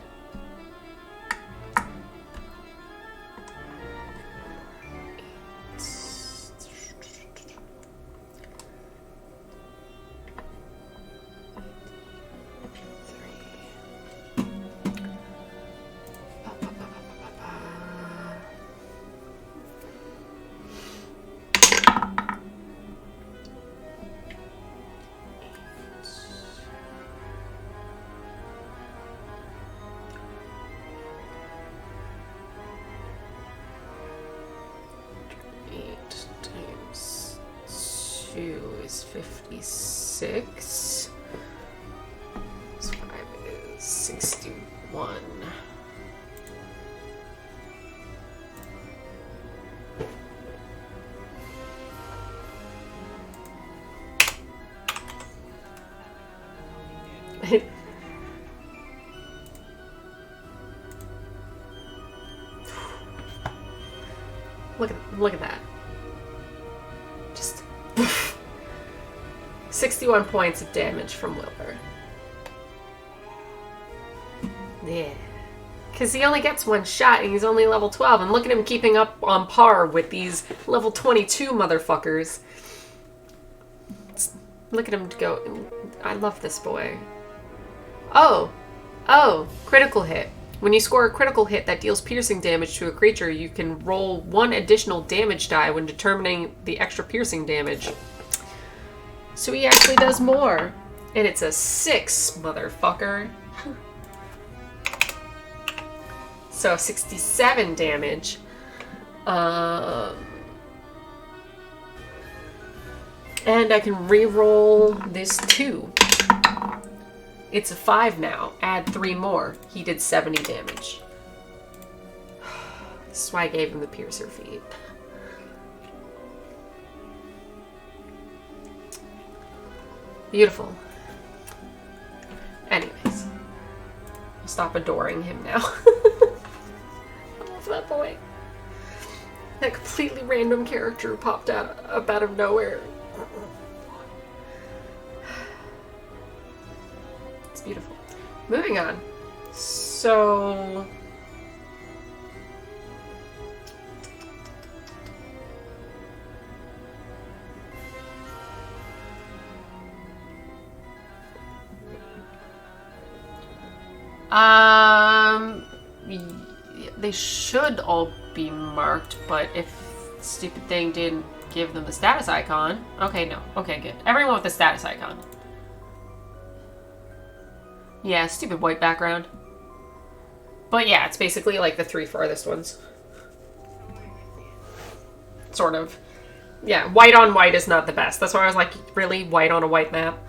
Is 56. This 5 is 61. Look at that. Just 61 points of damage from Wilbur. Yeah. Because he only gets one shot and he's only level 12. And look at him keeping up on par with these level 22 motherfuckers. Look at him go. I love this boy. Oh, critical hit. When you score a critical hit that deals piercing damage to a creature, you can roll 1 additional damage die when determining the extra piercing damage. So he actually does more. And it's a 6, motherfucker. So 67 damage. And I can re-roll this 2. It's a 5 now. Add 3 more. He did 70 damage. This is why I gave him the piercer feat. Beautiful. Anyways. I'll stop adoring him now. I love that boy. That completely random character popped out of nowhere. It's beautiful. Moving on. So... they should all be marked, but if the stupid thing didn't give them the status icon... Okay, no. Okay, good. Everyone with the status icon. Yeah, stupid white background. But yeah, it's basically like the 3 farthest ones. Sort of. Yeah, white on white is not the best. That's why I was like, really? White on a white map?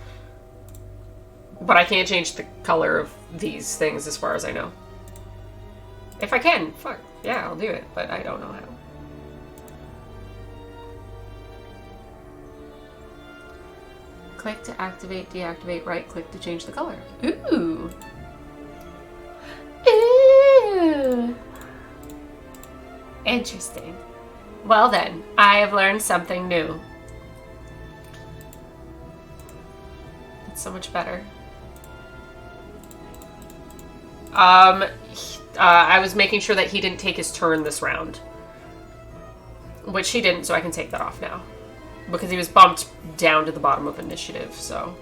But I can't change the color of these things as far as I know. If I can, fuck. Yeah, I'll do it, but I don't know how. Click to activate, deactivate, right click to change the color. Ooh. Ooh. Interesting. Well then, I have learned something new. That's so much better. I was making sure that he didn't take his turn this round. Which he didn't, so I can take that off now. Because he was bumped down to the bottom of initiative, so...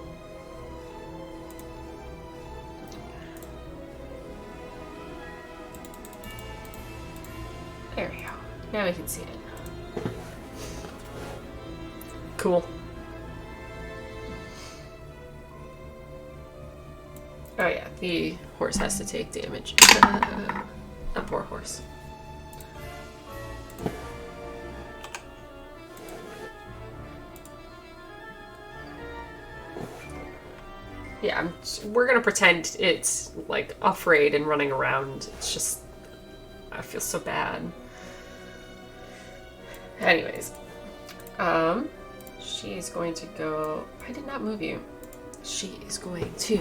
There we go. Now we can see it. Cool. Oh yeah, the horse has to take damage. A poor horse. Yeah, we're gonna pretend it's like afraid and running around. It's just, I feel so bad. Anyways, she is going to go. I did not move you. She is going to.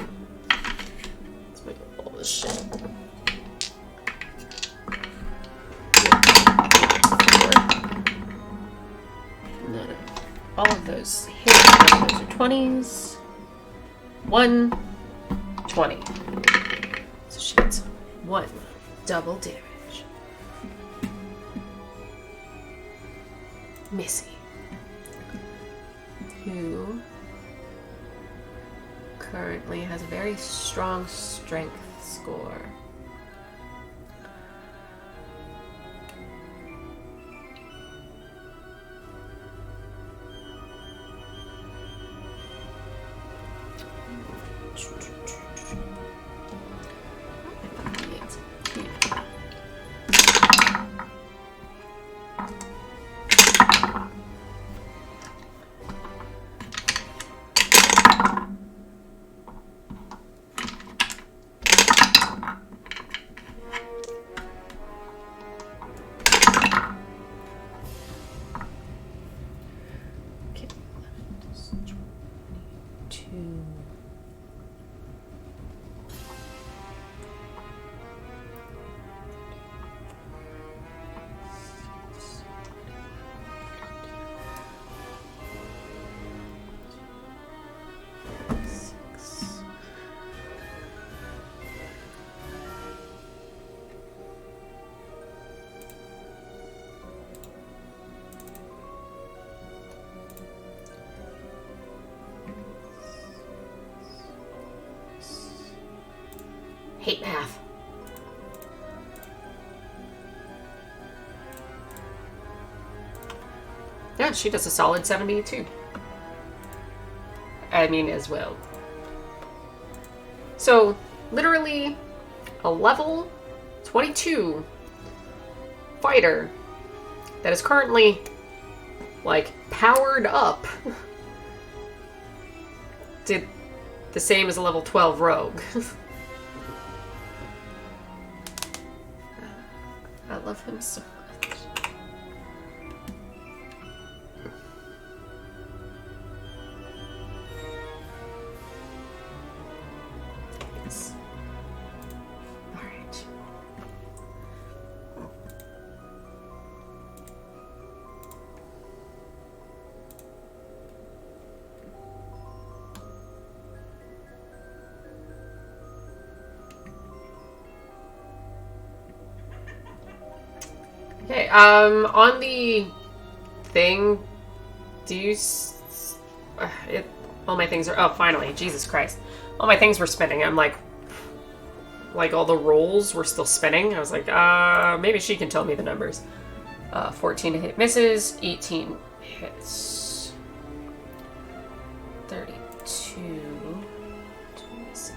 Let's move all this shit. No. All of those hit. All of those are 20s. 120. So she gets 1 double damage. Missy, who currently has a very strong strength score. hate math. Yeah, she does a solid 72. I mean, as well. So, literally, a level 22 fighter that is currently, like, powered up did the same as a level 12 rogue. I love him so much. Yes. All right. Okay, on the thing, do you... all my things are... Oh, finally. Jesus Christ. All my things were spinning. I'm like all the rolls were still spinning. I was like, maybe she can tell me the numbers. 14 to hit misses, 18 hits. 32. Let me see.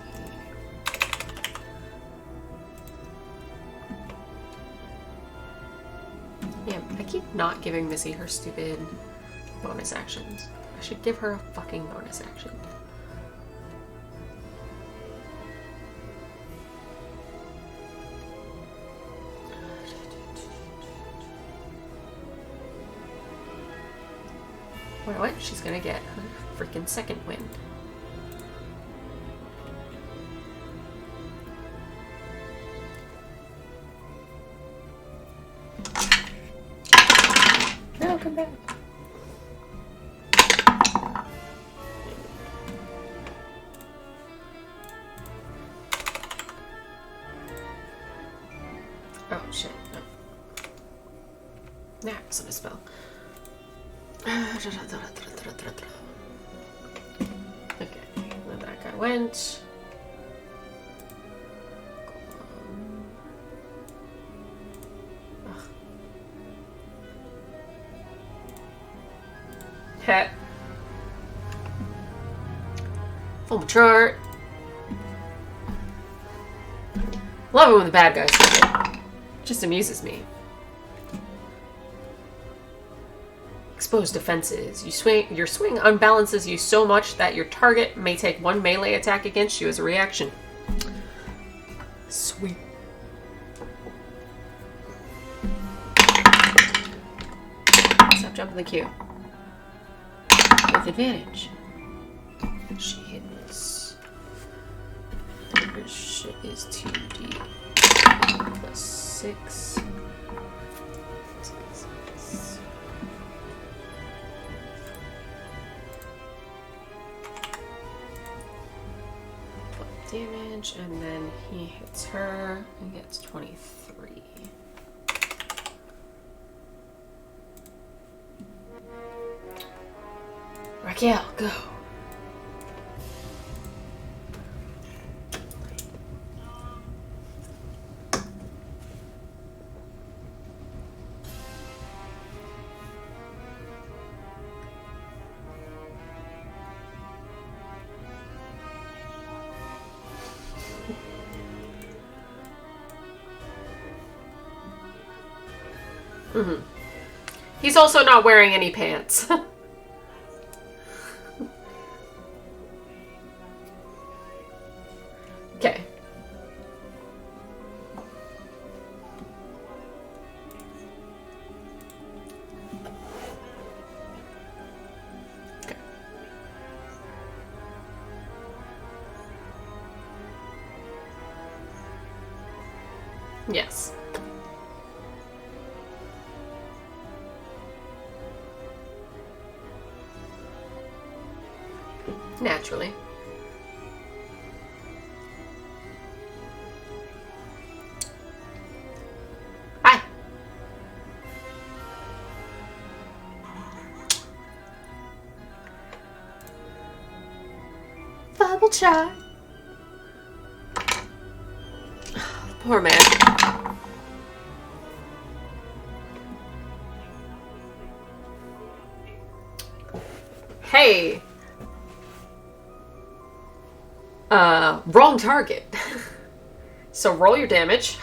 Yeah, I keep not giving Missy her stupid bonus actions. I should give her a fucking bonus action. You know what? She's gonna get her freaking second wind. No, come back. Oh shit, no. Nah, it wasn't a spell. Okay, then that guy went. Hit. Full chart. Love it when the bad guys do it. Just amuses me. Exposed defenses. Your swing unbalances you so much that your target may take one melee attack against you as a reaction. Sweet. Stop jumping the queue. With advantage. She hits. Her shit is 2d plus 6. Damage, and then he hits her and gets 23. Raquel, go. Mm-hmm. He's also not wearing any pants. Okay. Okay. Yes. Naturally. Hi. Bubble chart. Poor man. Hey! Wrong target. So roll your damage.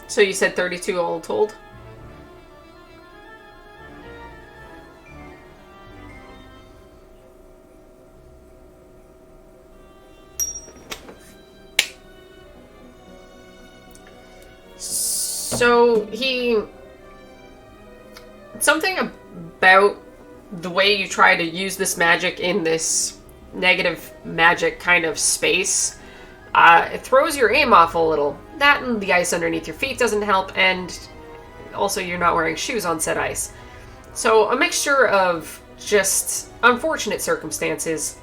So you said 32 all told? So something about the way you try to use this magic in this negative magic kind of space, it throws your aim off a little. That and the ice underneath your feet doesn't help, and also you're not wearing shoes on said ice. So a mixture of just unfortunate circumstances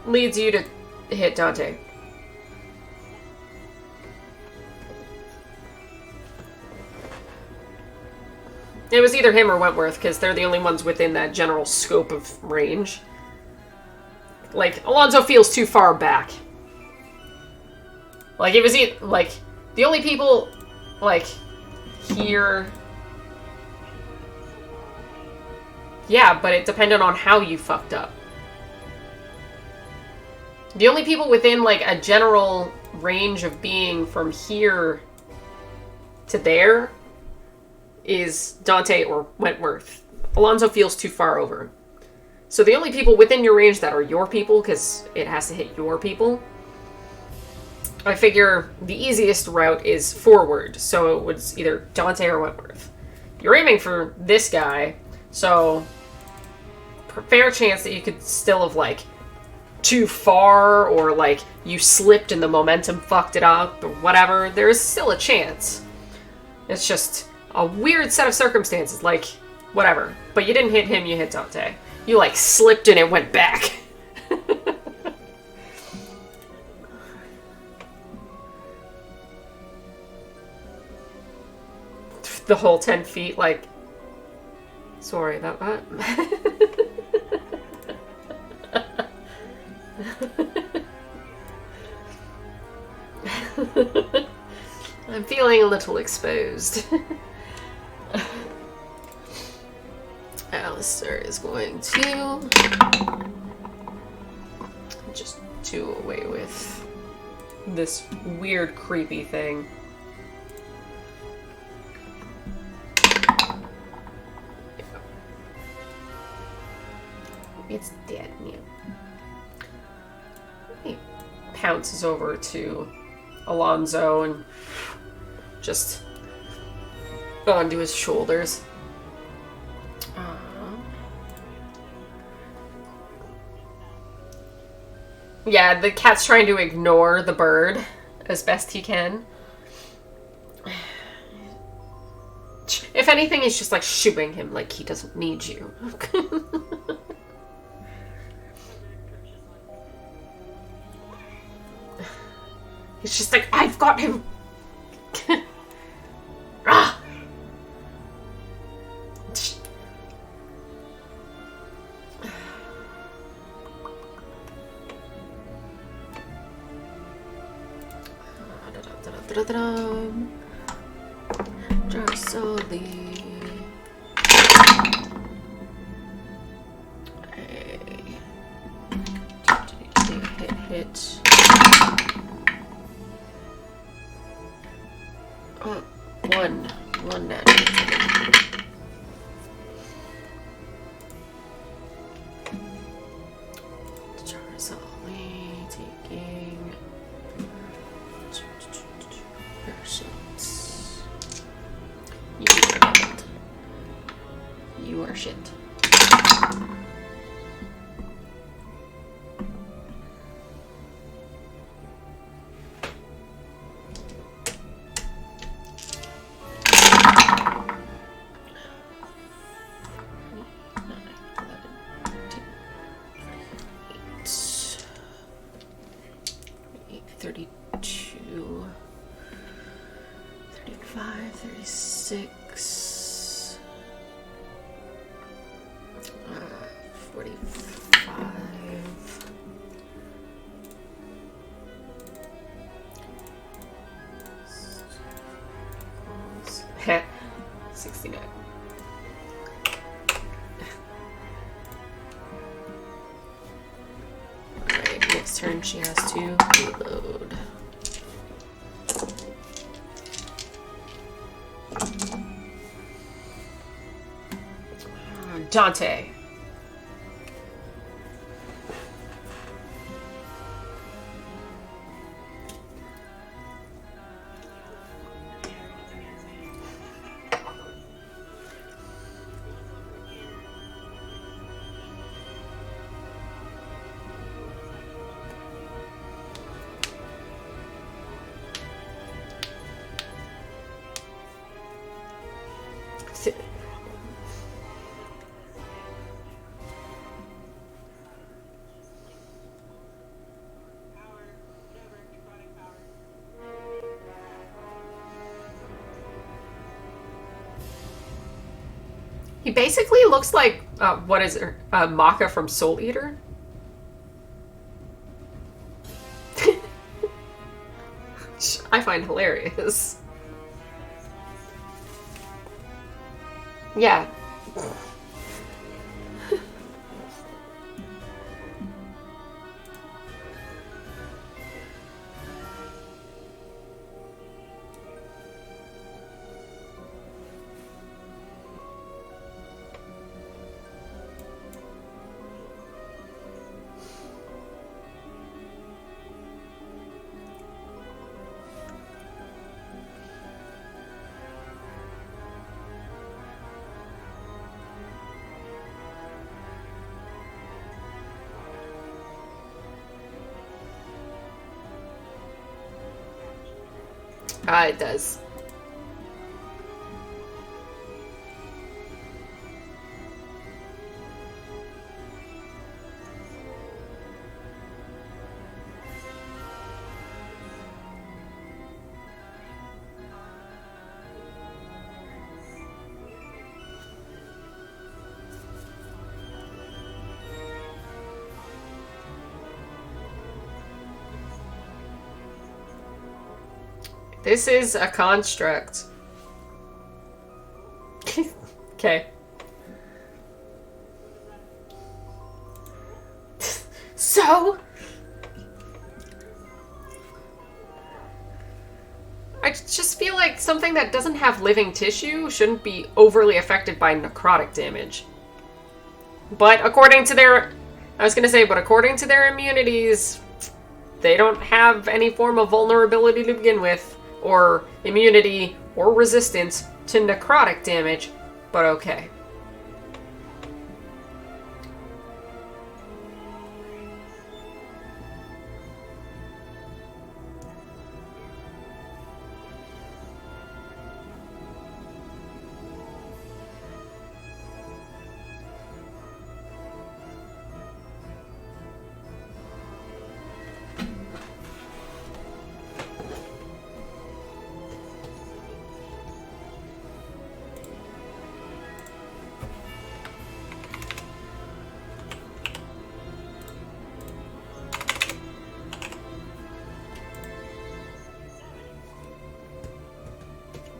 leads you to hit Dante. It was either him or Wentworth, because they're the only ones within that general scope of range. Like, Alonzo feels too far back. Like, it was like, the only people, like, here... Yeah, but it depended on how you fucked up. The only people within, like, a general range of being from here to there is Dante or Wentworth. Alonzo feels too far over. So the only people within your range that are your people, because it has to hit your people, I figure the easiest route is forward. So it was either Dante or Wentworth. You're aiming for this guy, so fair chance that you could still have, like, too far, or, like, you slipped and the momentum fucked it up, or whatever. There is still a chance. It's just a weird set of circumstances, like, whatever. But you didn't hit him, you hit Dante. You, like, slipped and it went back. The whole 10 feet, like... Sorry about that. I'm feeling a little exposed. Alistair is going to just do away with this weird, creepy thing. It's dead, yeah. He pounces over to Alonzo and just onto his shoulders. Yeah, the cat's trying to ignore the bird as best he can. If anything, he's just like shooing him like he doesn't need you. He's just like, I've got him. Ah! Da-da-da-da-dum. Drosoli. Hit. Oh, one damage. Drosoli taking shots. You are shit. Heh. 69. Alright, next turn she has to reload. Dante. He basically looks like, what is it? Maka from Soul Eater? I find hilarious. Yeah. It does. This is a construct. Okay. So? I just feel like something that doesn't have living tissue shouldn't be overly affected by necrotic damage. But according to their... I was gonna say, but according to their immunities, they don't have any form of vulnerability to begin with, or immunity, or resistance to necrotic damage, but okay.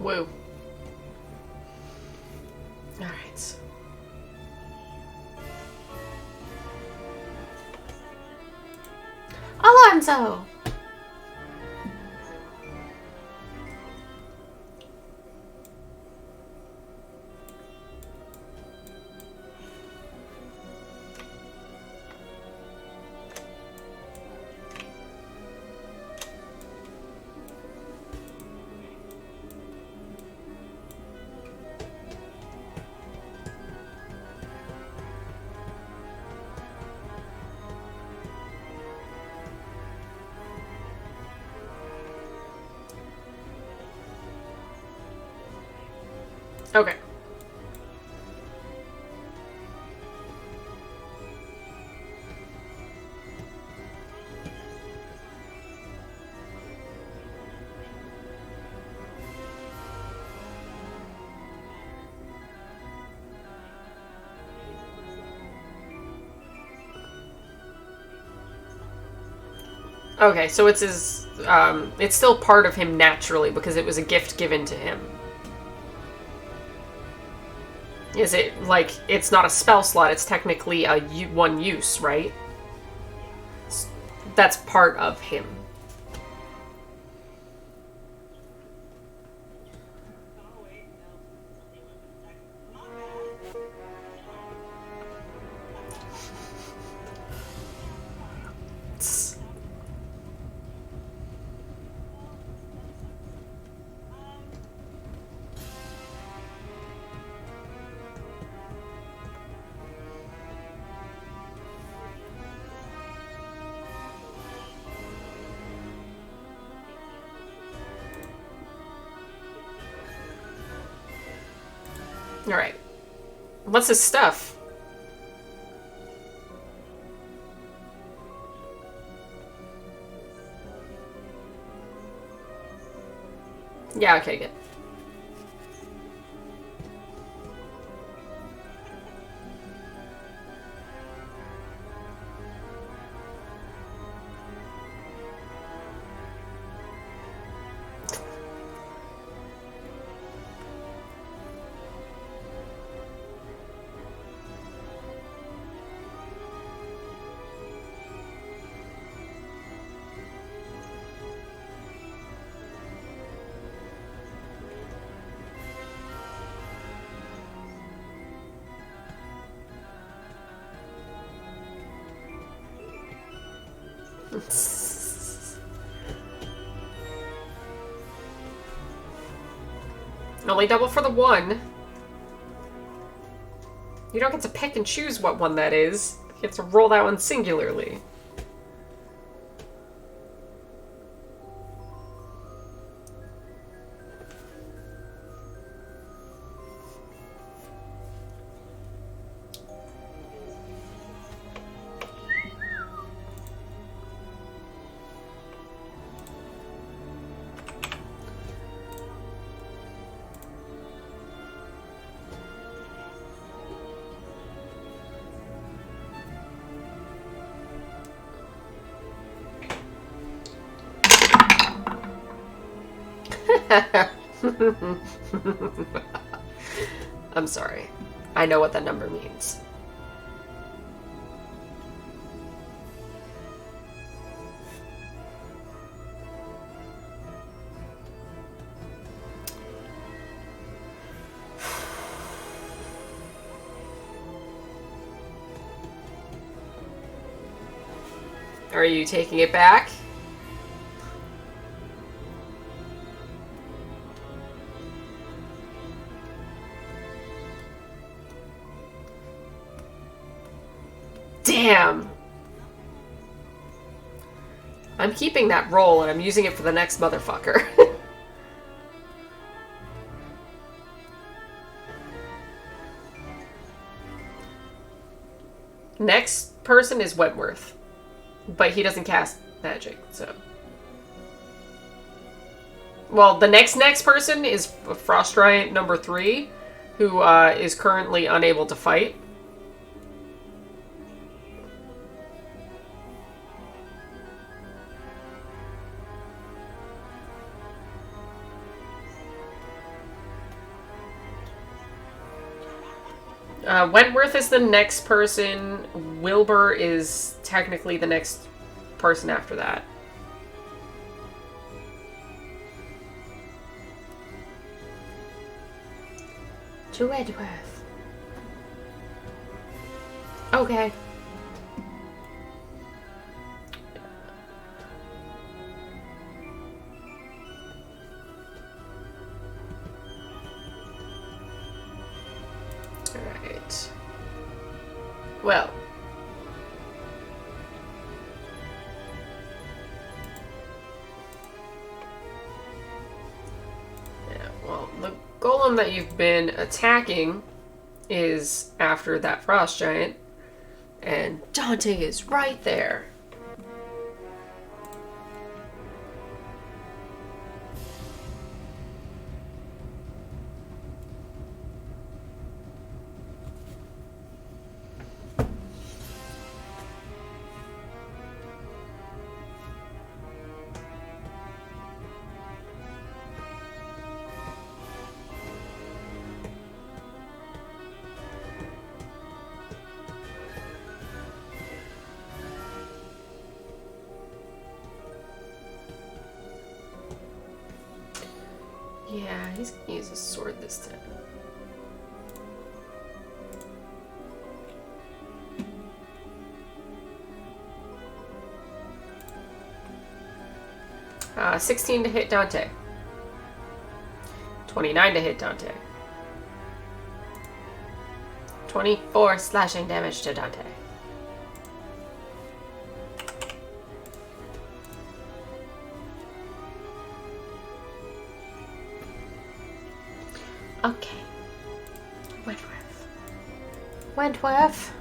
Woo. Alright. Alonzo! Okay. Okay, so it's his, it's still part of him naturally because it was a gift given to him. Is it, like, it's not a spell slot, it's technically a one use, right? That's part of him. Oh wait, no. Something went Alright. What's his stuff? Yeah, okay, good. Only double for the one. You don't get to pick and choose what one that is. You have to roll that one singularly. I'm sorry. I know what that number means. Are you taking it back? Damn! I'm keeping that roll and I'm using it for the next motherfucker. Next person is Wentworth. But he doesn't cast magic, so... Well, the next person is Frost Giant number 3, who is currently unable to fight. Wentworth is the next person. Wilbur is technically the next person after that. To Wentworth. Okay. Alright. Well. Yeah, well, the golem that you've been attacking is after that frost giant. And Dante is right there. Yeah, he's gonna use his sword this time. Uh, 16 to hit Dante. 29 to hit Dante. 24 slashing damage to Dante. Okay. Wentworth. Wentworth.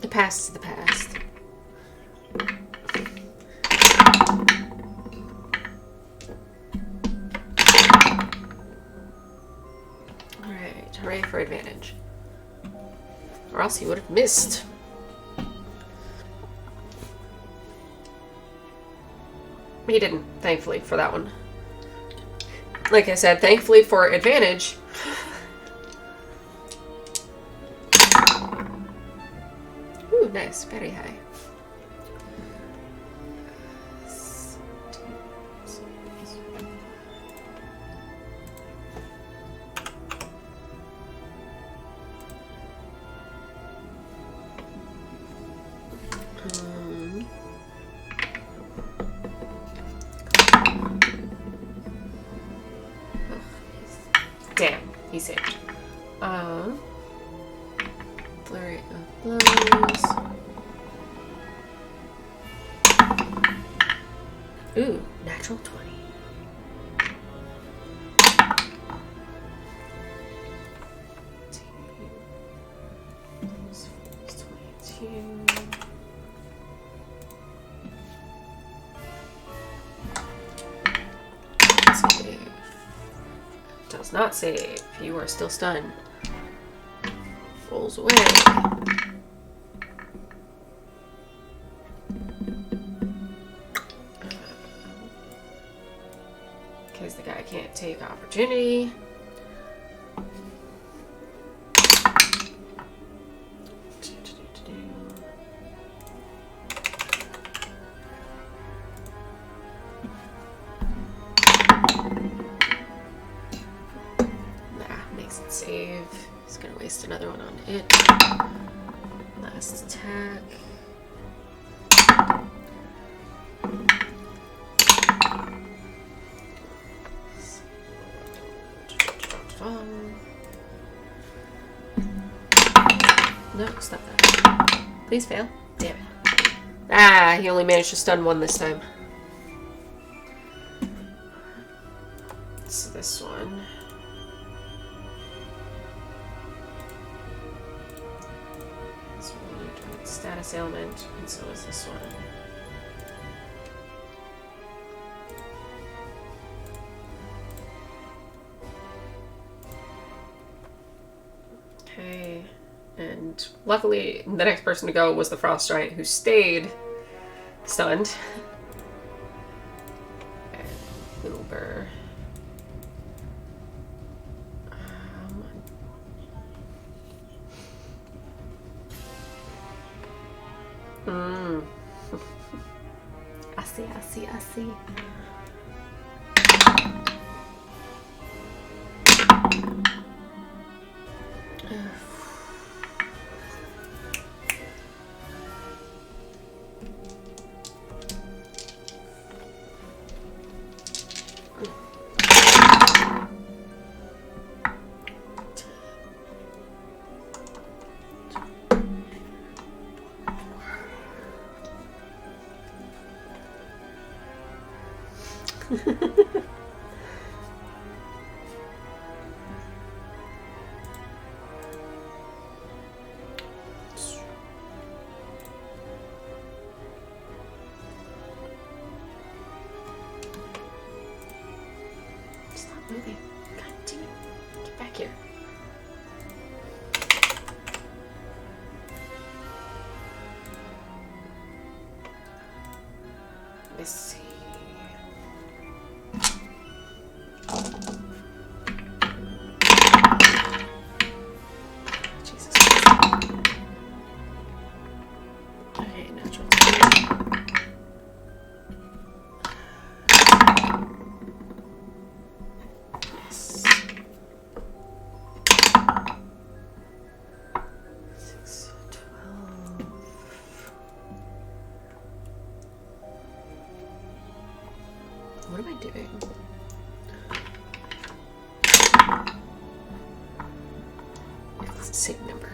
The past is the past. Alright, hooray for advantage. Or else he would have missed. He didn't, thankfully, for that one. Like I said, thankfully for advantage. Ooh, nice. Very high. Damn, he saved. Flurry of blows. Ooh, natural 20. Does not save. You are still stunned. Rolls away. Because the guy can't take opportunity. Save. He's gonna waste another one on it. Last attack. No, stop that. Please fail. Damn it. Ah, he only managed to stun one this time. It's this one. Status ailment, and so is this one. And luckily, the next person to go was the frost giant, who stayed stunned. And Wilbur. I see, I see, I see. Stop moving. God damn it. Get back here. Let's see. Jesus Christ. Okay, natural 20. Yes. 6, 12. What am I doing? It's the same number.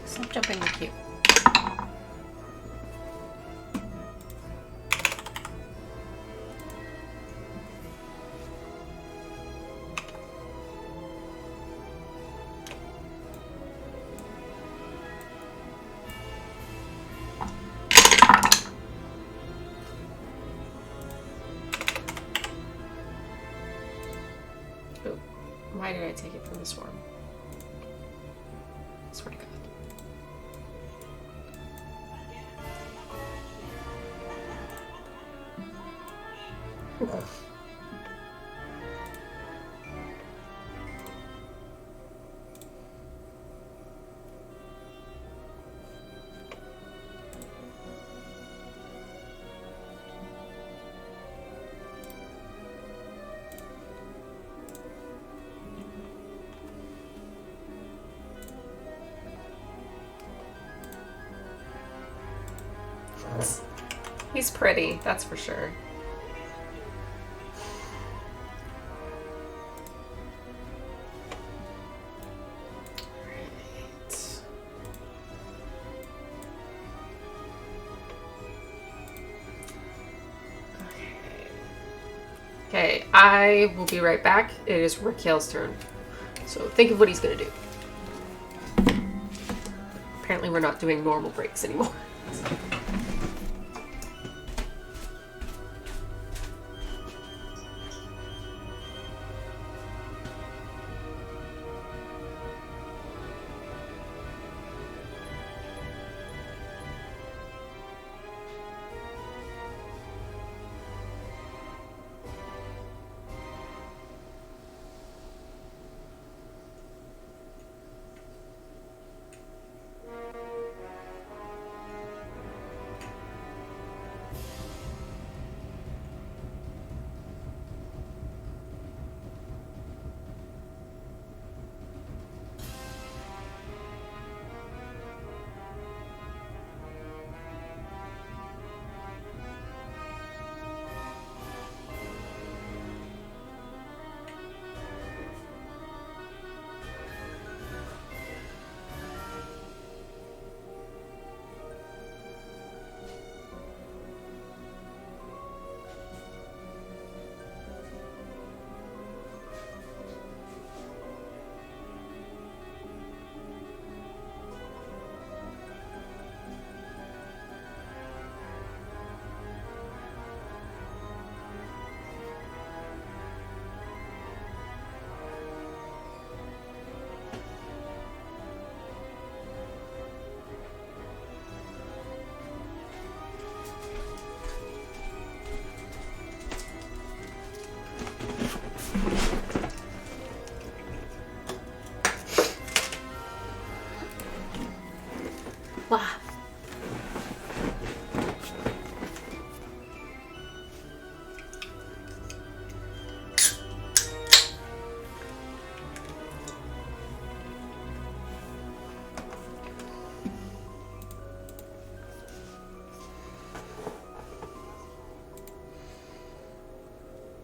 Stop jumping the queue. Oh, why did I take it from this form? I swear to God. He's pretty, that's for sure. Right. Okay, I will be right back. It is Raquel's turn. So think of what he's gonna do. Apparently we're not doing normal breaks anymore.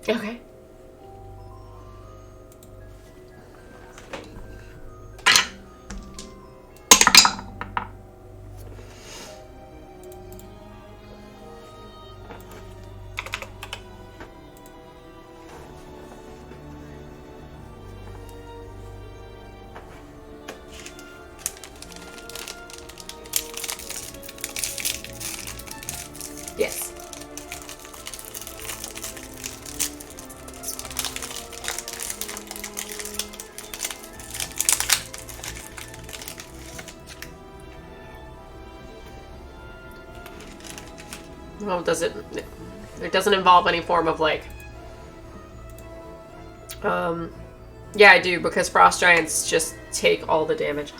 Okay. Yes. Well, does it? It doesn't involve any form of like. Yeah, I do because frost giants just take all the damage.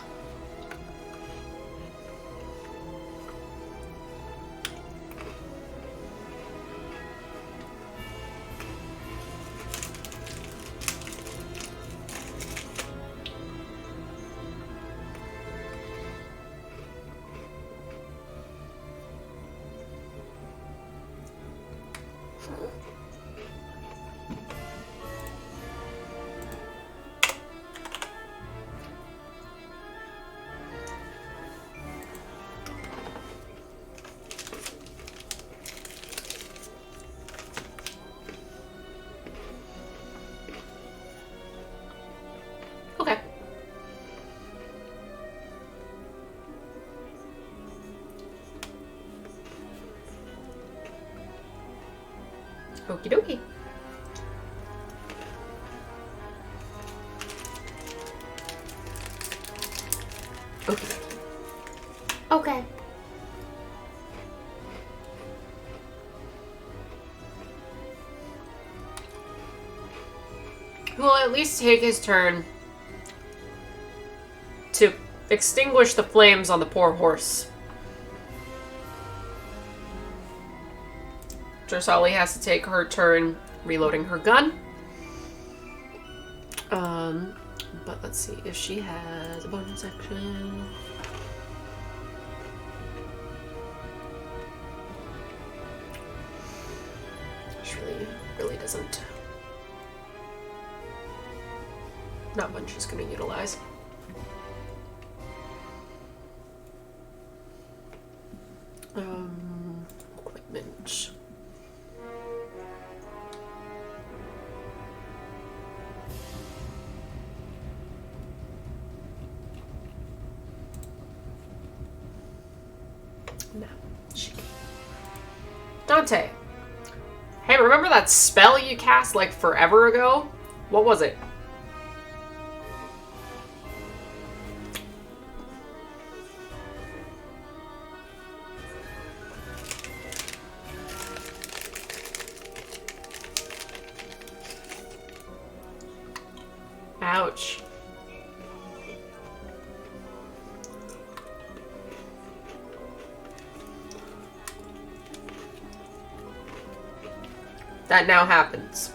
Okay. Okie dokie. Okay. Okay. We'll at least take his turn to extinguish the flames on the poor horse. Dressali has to take her turn reloading her gun. But let's see if she has a bonus action. She really doesn't. Not one she's going to utilize. Equipment. No. Dante. Hey, remember that spell you cast like forever ago? What was it? Ouch. That now happens.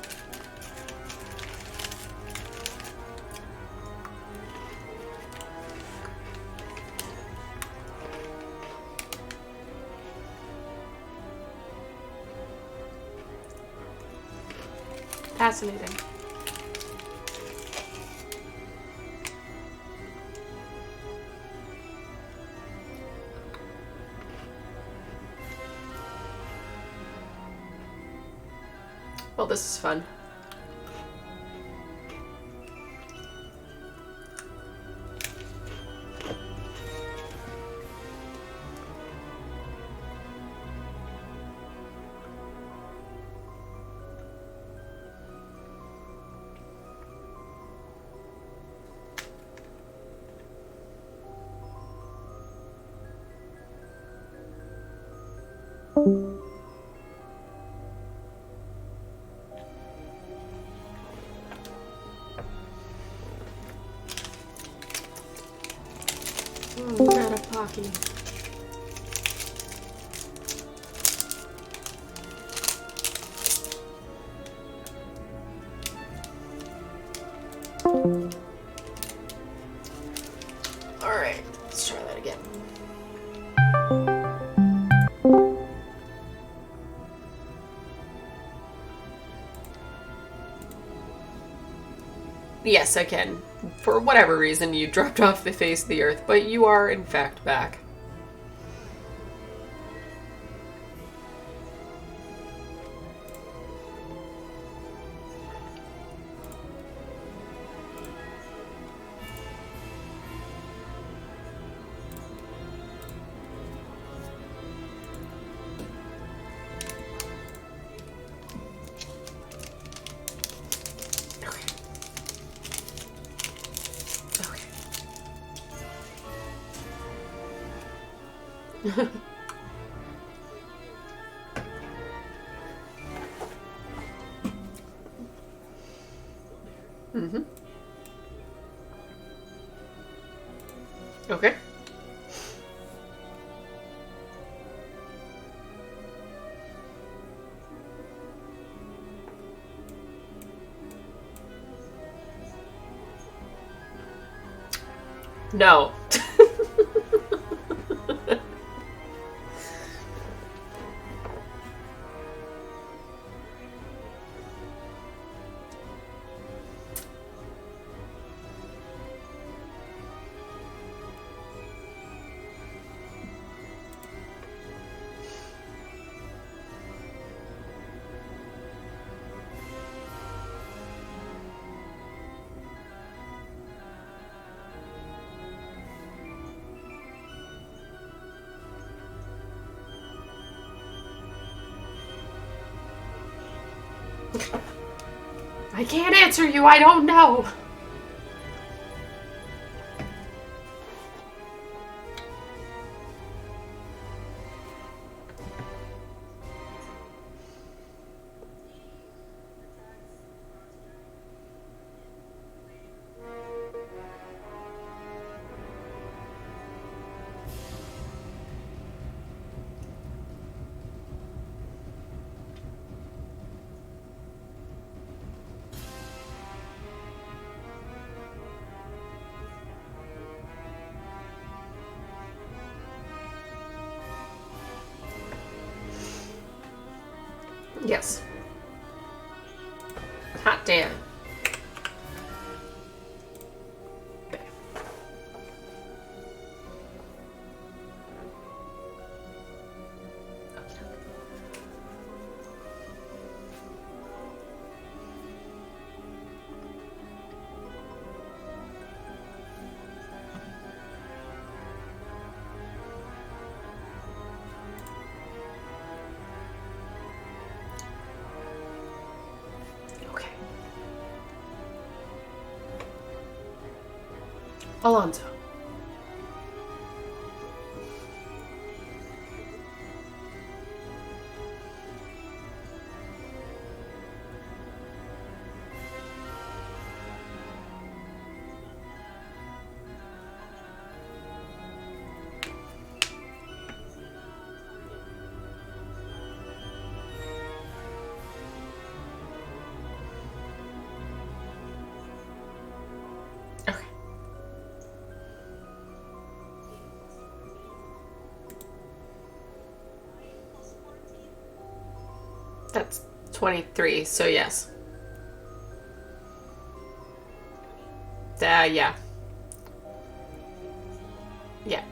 Fascinating. Well, this is fun. Not a pocky. Alright, let's try that again. Yes, I can. For whatever reason, you dropped off the face of the earth, but you are, in fact, back. Mm-hmm. Okay. No. I can't answer you. I don't know. Yes. Hot damn. Okay. Alonzo. Okay. That's 23, so yes. Yeah. Yeah.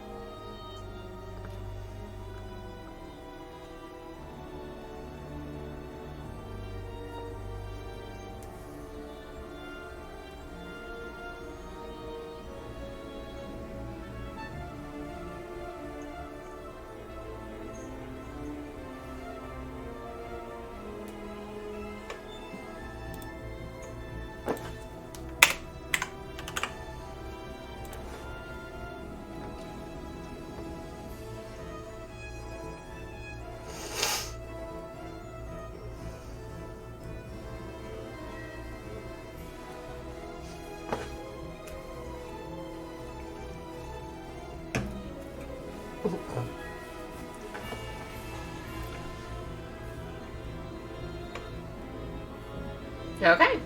Okay.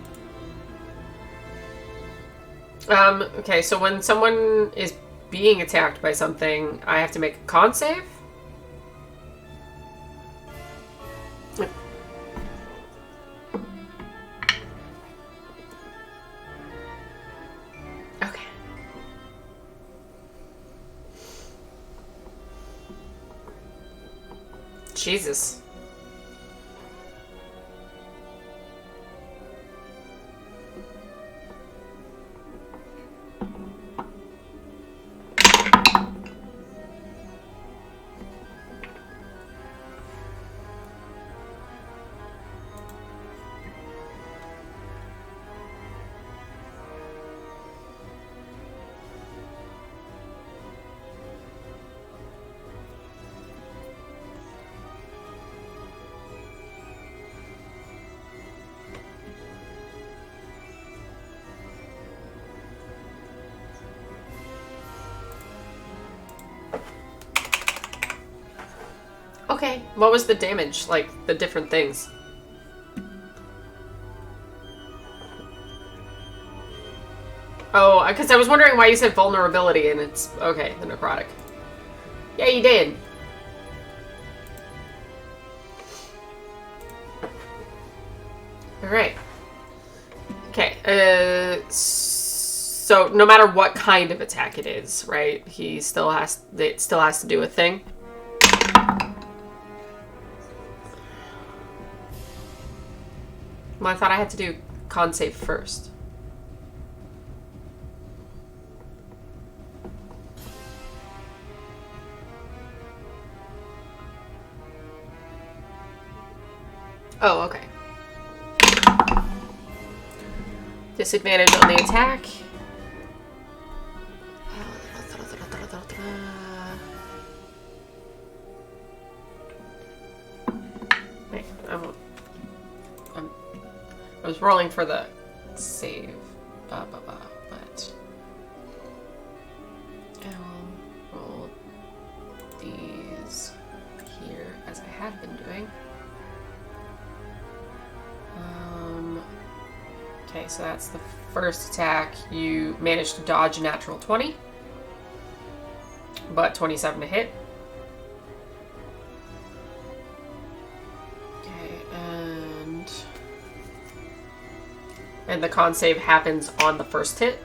Okay, so when someone is being attacked by something, I have to make a con save? Jesus. Okay, what was the damage? Like, the different things? Oh, because I was wondering why you said vulnerability and it's... Okay, the necrotic. Yeah, you did. Alright. Okay, so no matter what kind of attack it is, right? It still has to do a thing. Well, I thought I had to do con save first. Oh, okay. Disadvantage on the attack. Wait, I was rolling for the save, but I'll roll these here as I had been doing. Okay, so that's the first attack. You managed to dodge a natural 20, but 27 to hit. Okay, and the con save happens on the first hit,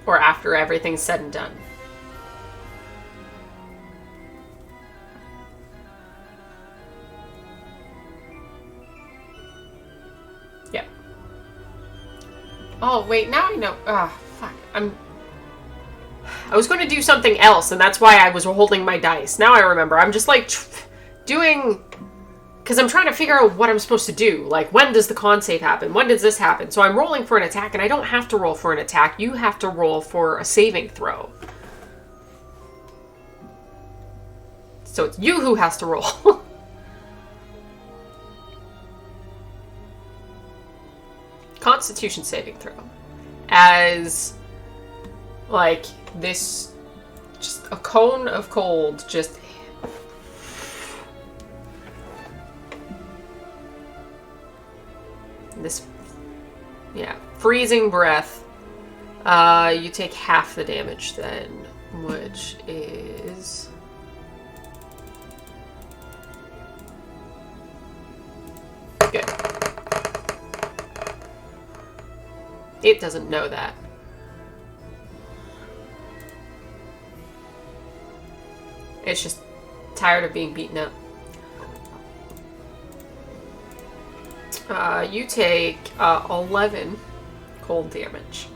or after everything's said and done. Yeah. Oh, wait, now I know. Ah, fuck. I was going to do something else, and that's why I was holding my dice. Now I remember. I'm just, like, doing... Because I'm trying to figure out what I'm supposed to do. Like, when does the con save happen? When does this happen? So I'm rolling for an attack, and I don't have to roll for an attack. You have to roll for a saving throw. So it's you who has to roll. Constitution saving throw. As, like, this... Just a cone of cold just... This, yeah, freezing breath. You take half the damage then, which is... Good. It doesn't know that. It's just tired of being beaten up. You take 11 cold damage.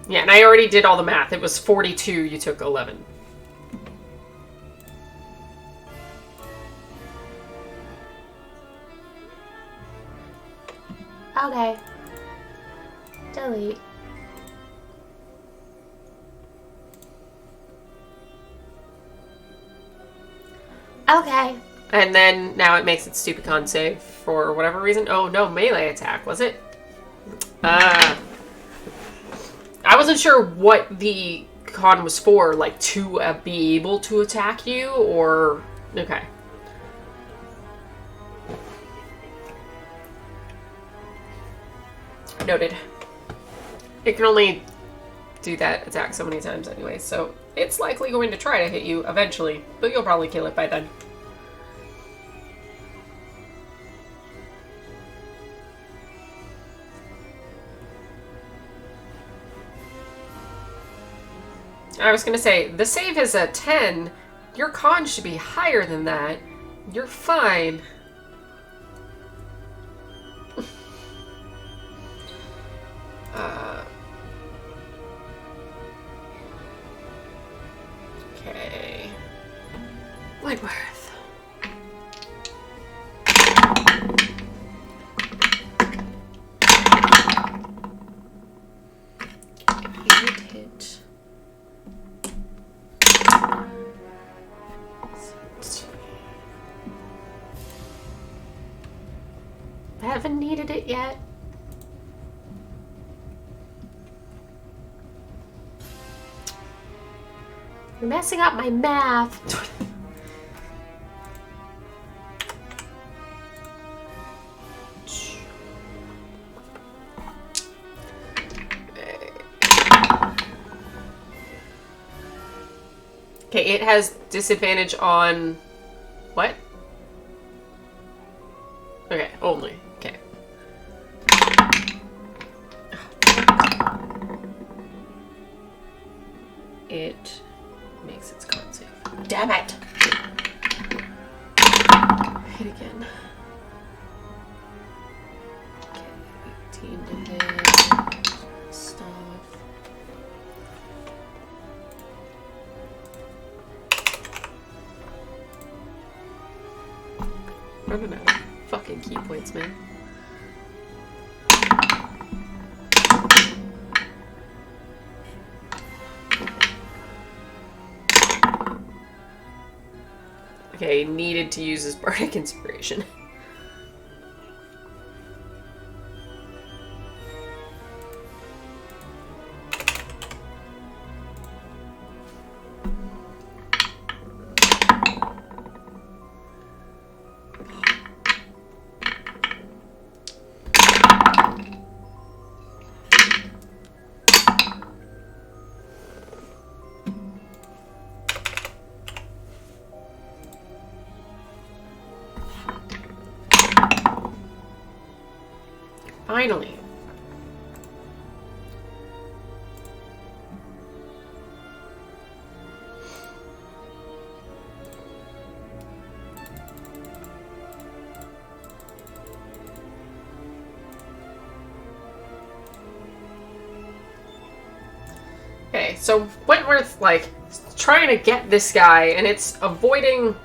Yeah, and I already did all the math. It was 42, you took 11. Okay. Delete. Okay. And then now it makes its stupid con save for whatever reason. Oh, no, melee attack, was it? I wasn't sure what the con was for, like, to be able to attack you, or... Okay. Noted. It can only do that attack so many times anyway, so it's likely going to try to hit you eventually, but you'll probably kill it by then. I was gonna say, the save is a 10. Your con should be higher than that. You're fine. Okay. Wentworth. Hit. I haven't needed it yet. You're messing up my math. Okay, it has disadvantage on what? Okay, only. Okay. It makes its con save. Damn it! Hit again. Okay, 18 to hit. Stuff. Running out of fucking key points, man. Okay, needed to use his bardic inspiration. Finally. Okay, so Wentworth, like, trying to get this guy, and it's avoiding,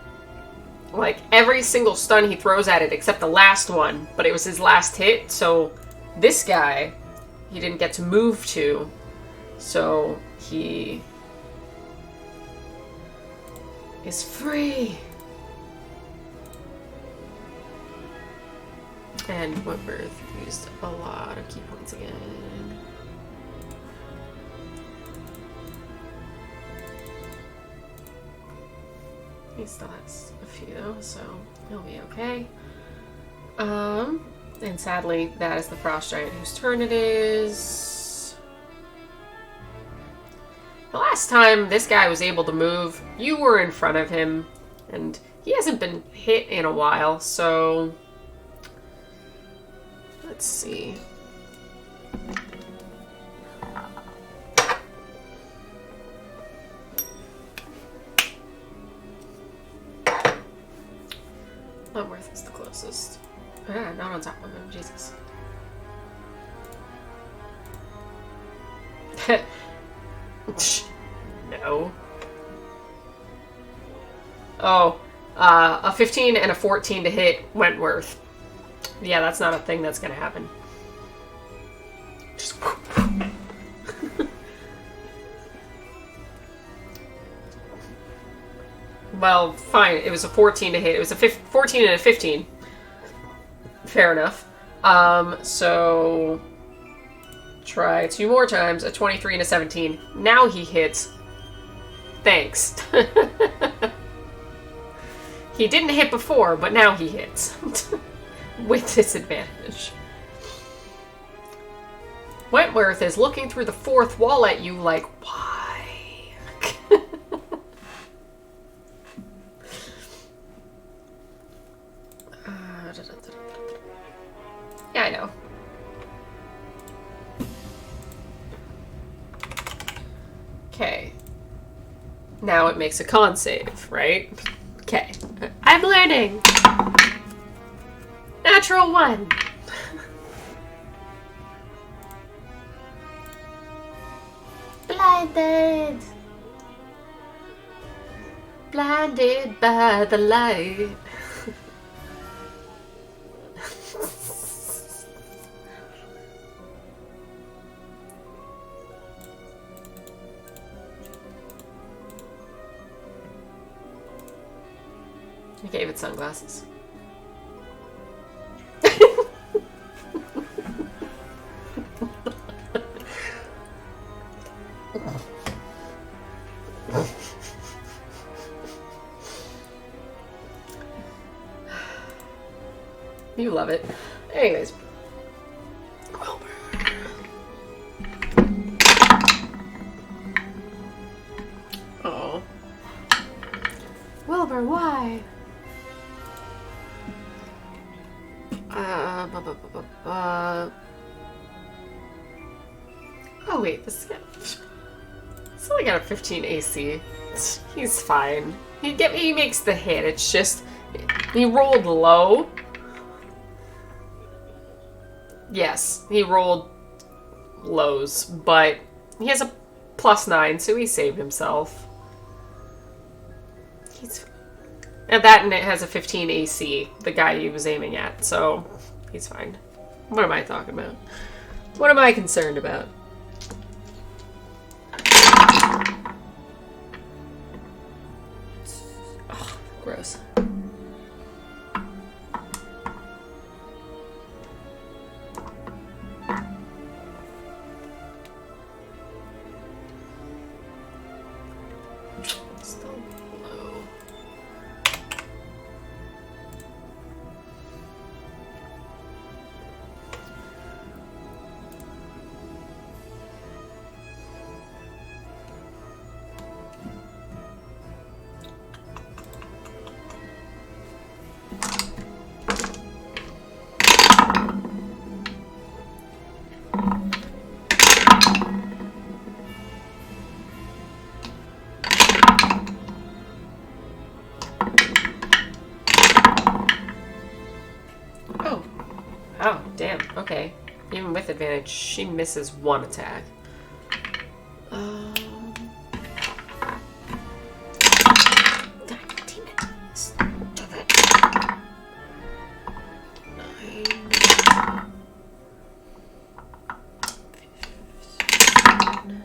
like, every single stun he throws at it except the last one, but it was his last hit, so this guy, he didn't get to move to, so he is free. And Wentworth used a lot of key points again. He still has a few, so he'll be okay. And sadly, that is the Frost Giant whose turn it is. The last time this guy was able to move, you were in front of him, and he hasn't been hit in a while, so let's see. Wentworth is the closest. Ah, not on top of him, Jesus. No. Oh, a 15 and a 14 to hit Wentworth. Yeah, that's not a thing that's gonna happen. Just well, fine. It was a 14 to hit. It was a 14 and a 15. Fair enough. So try 2 more times. A 23 and a 17. Now he hits. Thanks. He didn't hit before, but now he hits. With disadvantage. Wentworth is looking through the 4th wall at you like, why? Yeah, I know. Okay. Now it makes a con save, right? Okay. I'm learning. Natural 1. Blinded. Blinded by the light. I gave it sunglasses. You love it. Anyways. Oh. Wilbur, why? Oh wait, this guy. It's only got a 15 AC. He's fine. He makes the hit. It's just he rolled low. Yes, he rolled lows, but he has a +9, so he saved himself. And it has a 15 AC, the guy he was aiming at, so he's fine. What am I talking about? What am I concerned about? Ugh, gross. Still low. Oh. Oh, damn. Okay. Even with advantage, she misses 1 attack. God damn it. Stop it. 9. 15.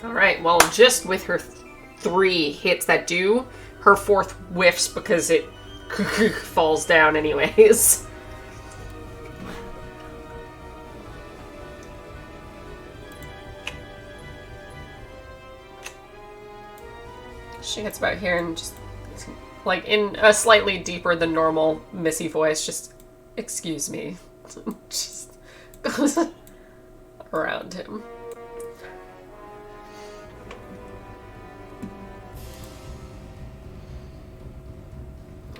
Alright, well, just with her 3 hits that do, her 4th whiffs because it falls down anyways. She gets about here and just, like, in a slightly deeper than normal Missy voice, just, excuse me. Just goes around him.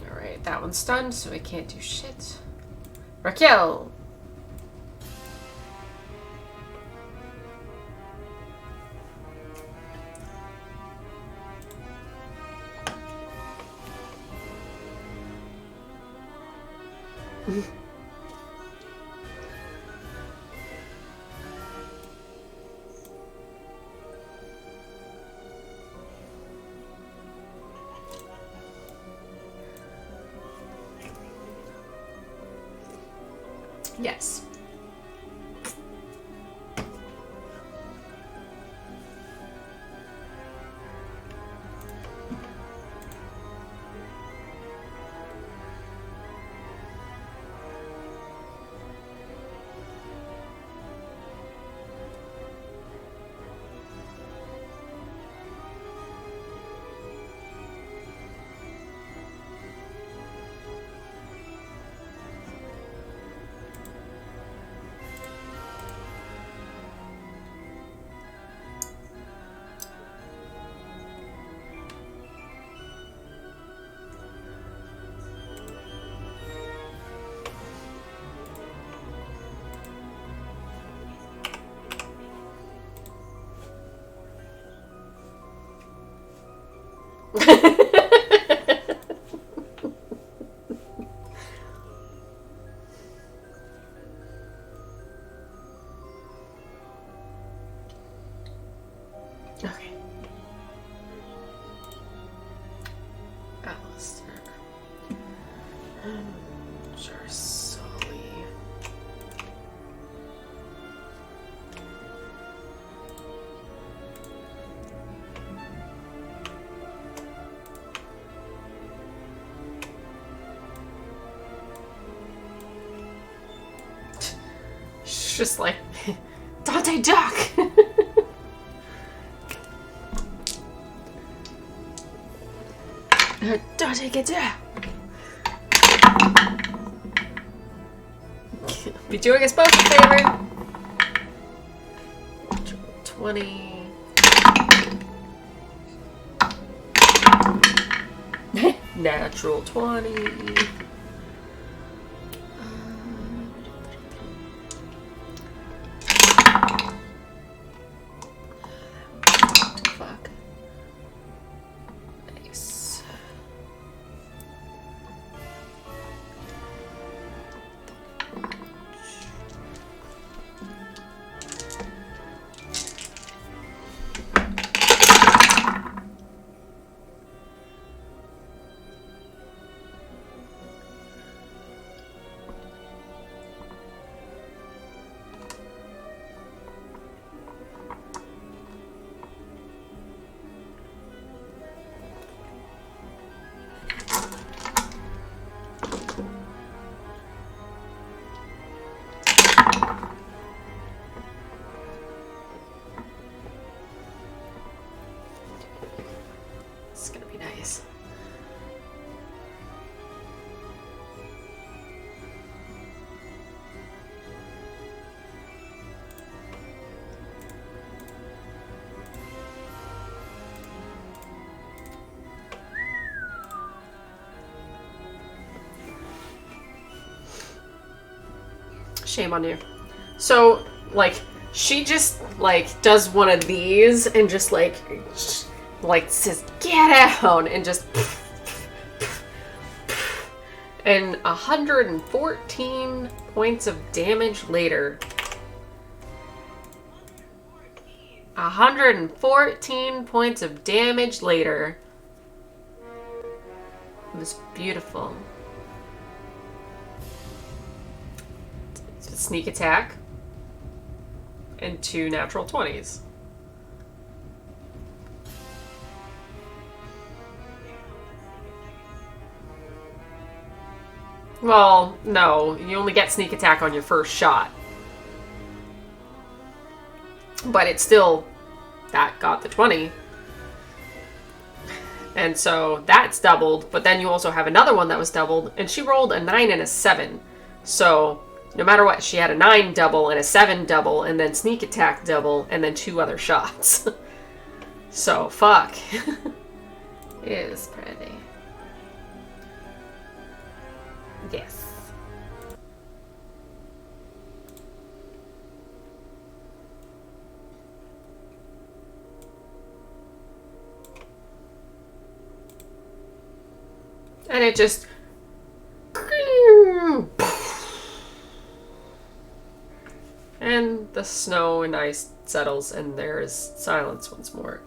Alright, that one's stunned, so I can't do shit. Raquel! Yes. Okay. Alistair. Sure, Sully. She's just like, Dante Duck! Dante, get down! Be doing us both a favor. 20. Natural 20. Fuck. Nice. It's gonna be nice. Shame on you. So, like, she just, like, does one of these and just, like says, get out, and just, and 114 points of damage later. 114 points of damage later. It was beautiful. Sneak attack and 2 natural 20s. Well, no, you only get sneak attack on your first shot. But it's still, that got the 20. And so that's doubled, but then you also have another one that was doubled, and she rolled a 9 and a 7. So no matter what, she had a 9 double and a 7 double, and then sneak attack double, and then 2 other shots. So, fuck. It is pretty. Yes. And it just... And the snow and ice settles, and there is silence once more.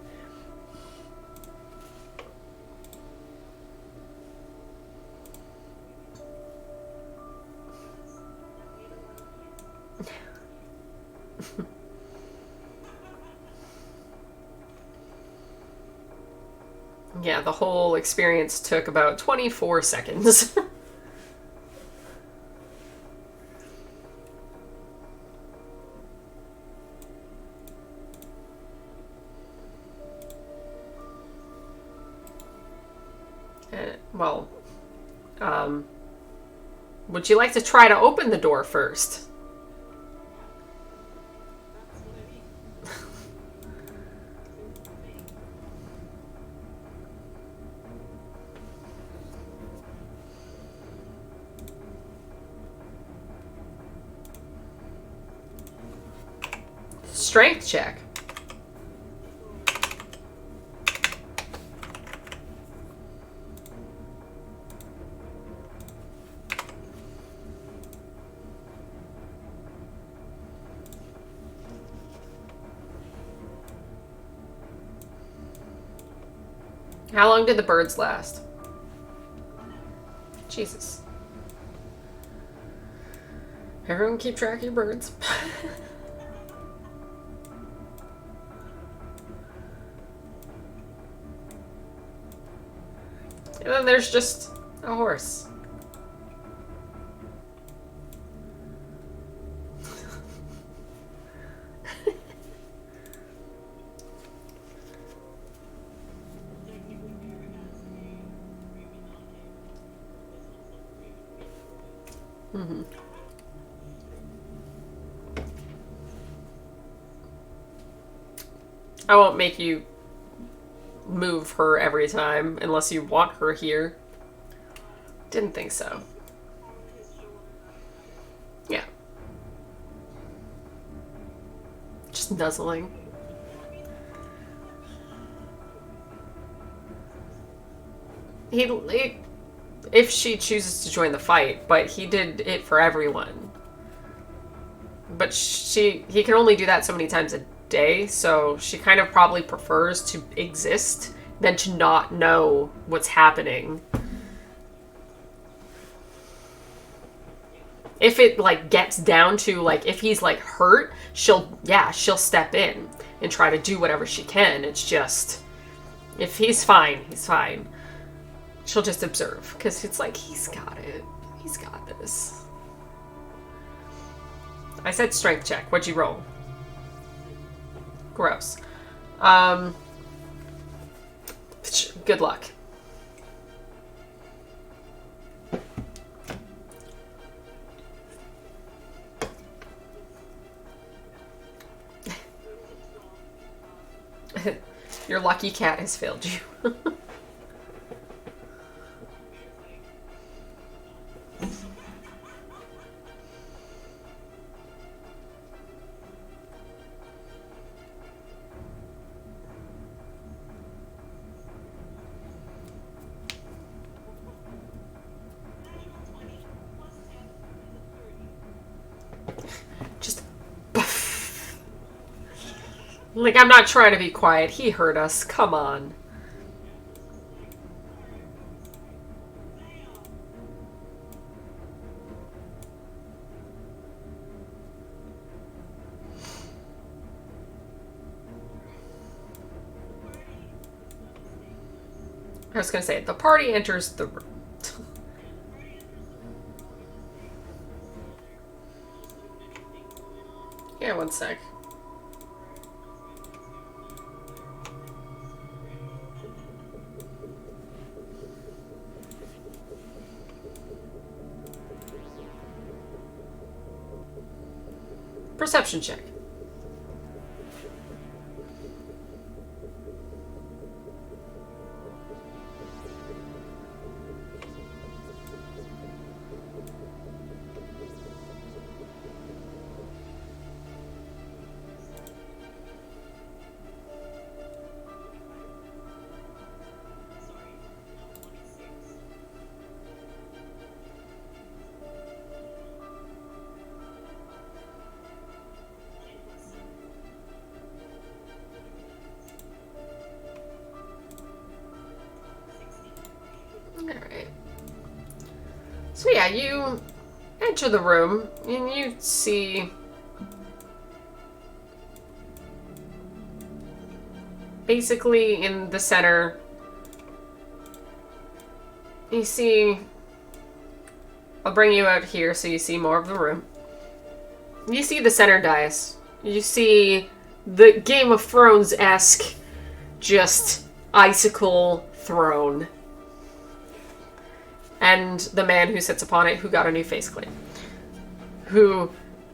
Yeah, the whole experience took about 24 seconds. Well, would you like to try to open the door first? Strength check. How long did the birds last? Jesus. Everyone keep track of your birds. And then there's just a horse. Mm-hmm. I won't make you move her every time unless you want her here. Didn't think so. Yeah. Just nuzzling. He if she chooses to join the fight, but he did it for everyone. But he can only do that so many times a day, so she kind of probably prefers to exist than to not know what's happening. If it, like, gets down to, like, if he's, like, hurt, she'll step in and try to do whatever she can. It's just, if he's fine, he's fine. She'll just observe, because it's like, he's got it. He's got this. I said strength check. What'd you roll? Gross. Good luck. Your lucky cat has failed you. Just... Like, I'm not trying to be quiet. He heard us. Come on. I was gonna say, the party enters the room. Yeah, one sec. Perception check. Alright. So yeah, you enter the room and you see basically in the center you see, I'll bring you out here so you see more of the room. You see the center dais. You see the Game of Thrones-esque just icicle throne. And the man who sits upon it, who got a new faceplate. Who,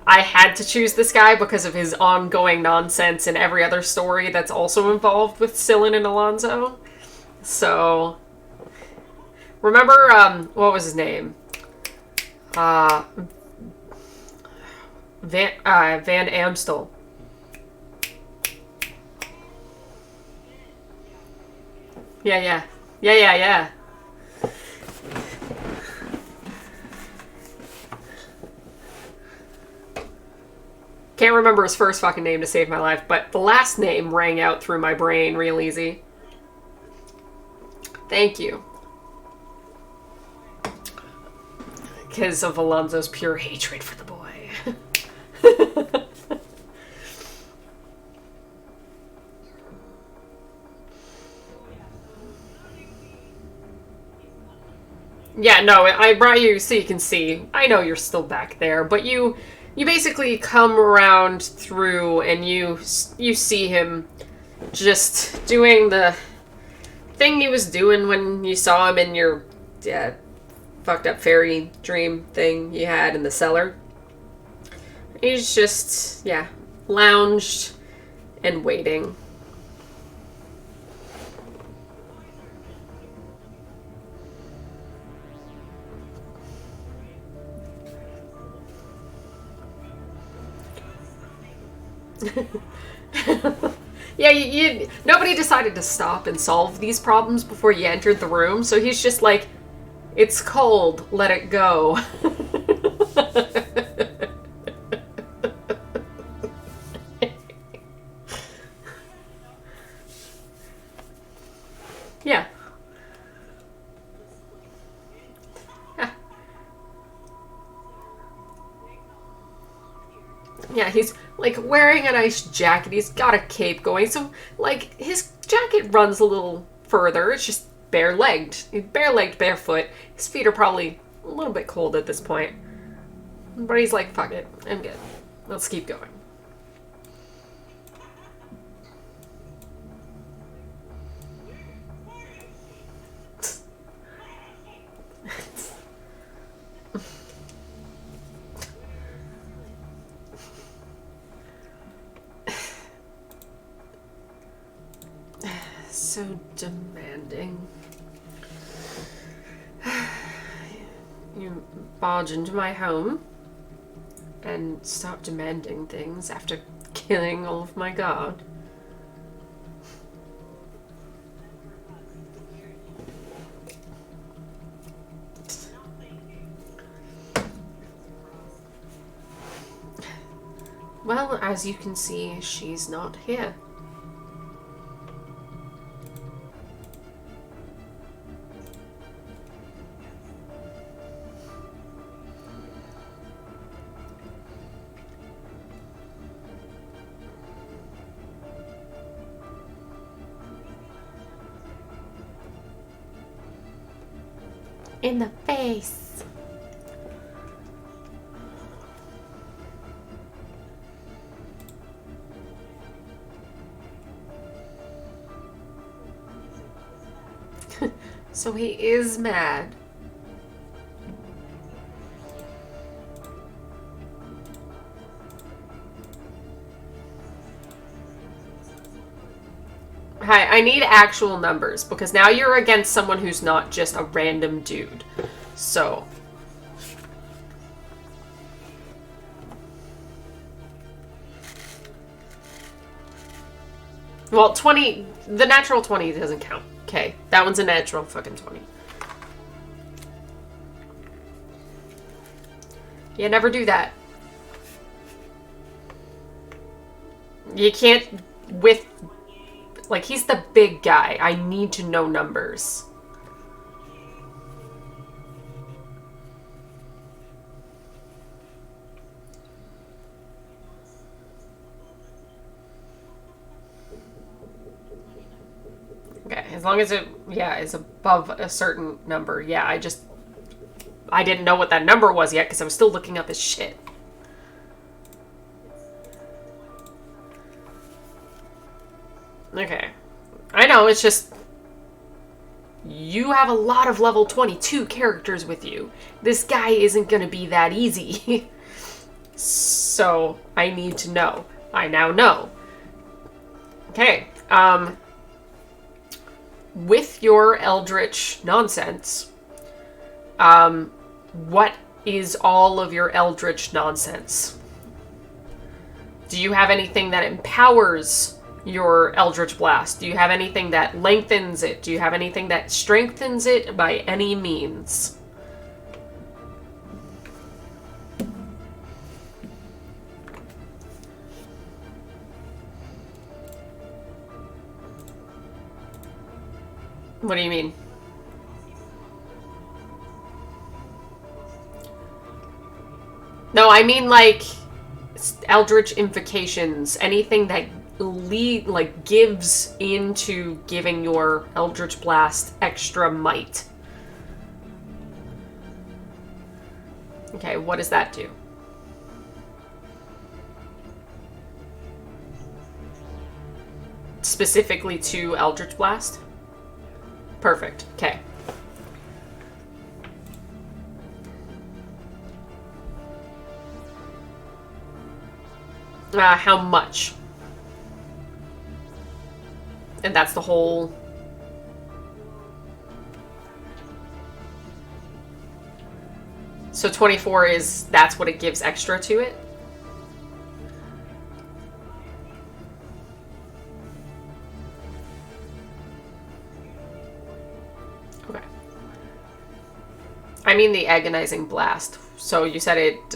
I had to choose this guy because of his ongoing nonsense in every other story that's also involved with Scylla and Alonzo. So, remember, what was his name? Van Amstel. Yeah. Can't remember his first fucking name to save my life, but the last name rang out through my brain real easy. Thank you. Because of Alonzo's pure hatred for the boy. Yeah, no, I brought you so you can see. I know you're still back there, but you basically come around through and you see him just doing the thing he was doing when you saw him in your fucked up fairy dream thing you had in the cellar. He's just, lounged and waiting. Yeah, nobody decided to stop and solve these problems before you entered the room, so he's just like, it's cold, let it go. Yeah. Yeah, he's like wearing a nice jacket. He's got a cape going. So, like, his jacket runs a little further. It's just bare-legged. Bare-legged, barefoot. His feet are probably a little bit cold at this point. But he's like, fuck it. I'm good. Let's keep going. So demanding. You barge into my home and start demanding things after killing all of my guard. Well, as you can see, she's not here. In the face. So he is mad. Hi, I need actual numbers because now you're against someone who's not just a random dude. So. Well, 20, the natural 20 doesn't count. Okay, that one's a natural fucking 20. Yeah, never do that. You can't with... Like, he's the big guy. I need to know numbers. Okay, as long as it, is above a certain number. Yeah, I didn't know what that number was yet because I was still looking up his shit. Okay. I know, it's just... You have a lot of level 22 characters with you. This guy isn't gonna be that easy. So, I need to know. I now know. Okay, with your eldritch nonsense, what is all of your eldritch nonsense? Do you have anything that empowers your eldritch blast? Do you have anything that lengthens it? Do you have anything that strengthens it by any means? What do you mean? No, I mean like Eldritch invocations, anything that gives into giving your Eldritch Blast extra might. Okay, what does that do? Specifically to Eldritch Blast? Perfect. Okay. How much? And that's the whole... So 24 is... That's what it gives extra to it? Okay. I mean the agonizing blast. So you said it...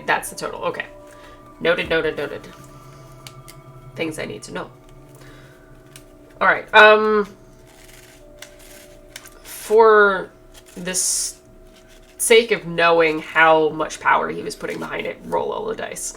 That's the total. Okay. Noted, noted, noted. Things I need to know. Alright, for this sake of knowing how much power he was putting behind it, roll all the dice.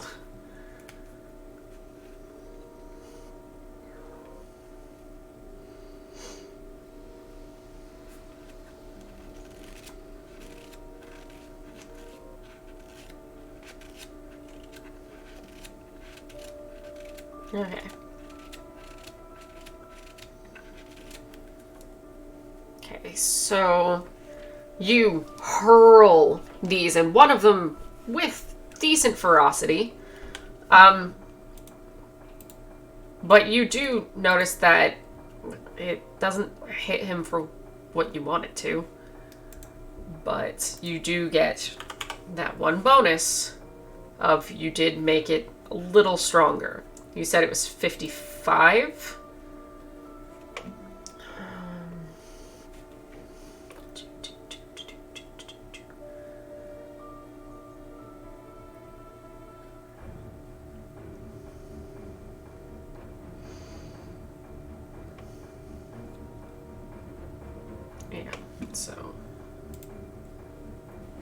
Okay. Okay, so you hurl these, and one of them with decent ferocity. But you do notice that it doesn't hit him for what you want it to. But you do get that one bonus of you did make it a little stronger. You said it was 55? Yeah, so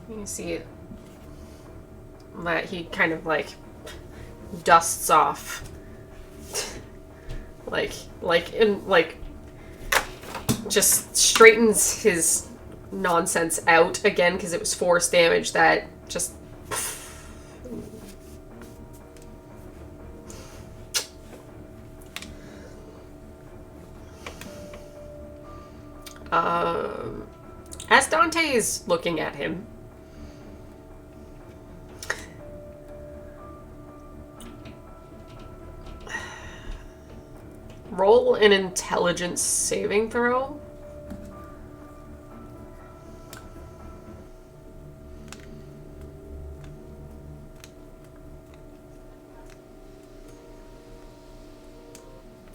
you can see that he kind of like dusts off like just straightens his nonsense out again because it was force damage that just as Dante is looking at him, roll an intelligence saving throw.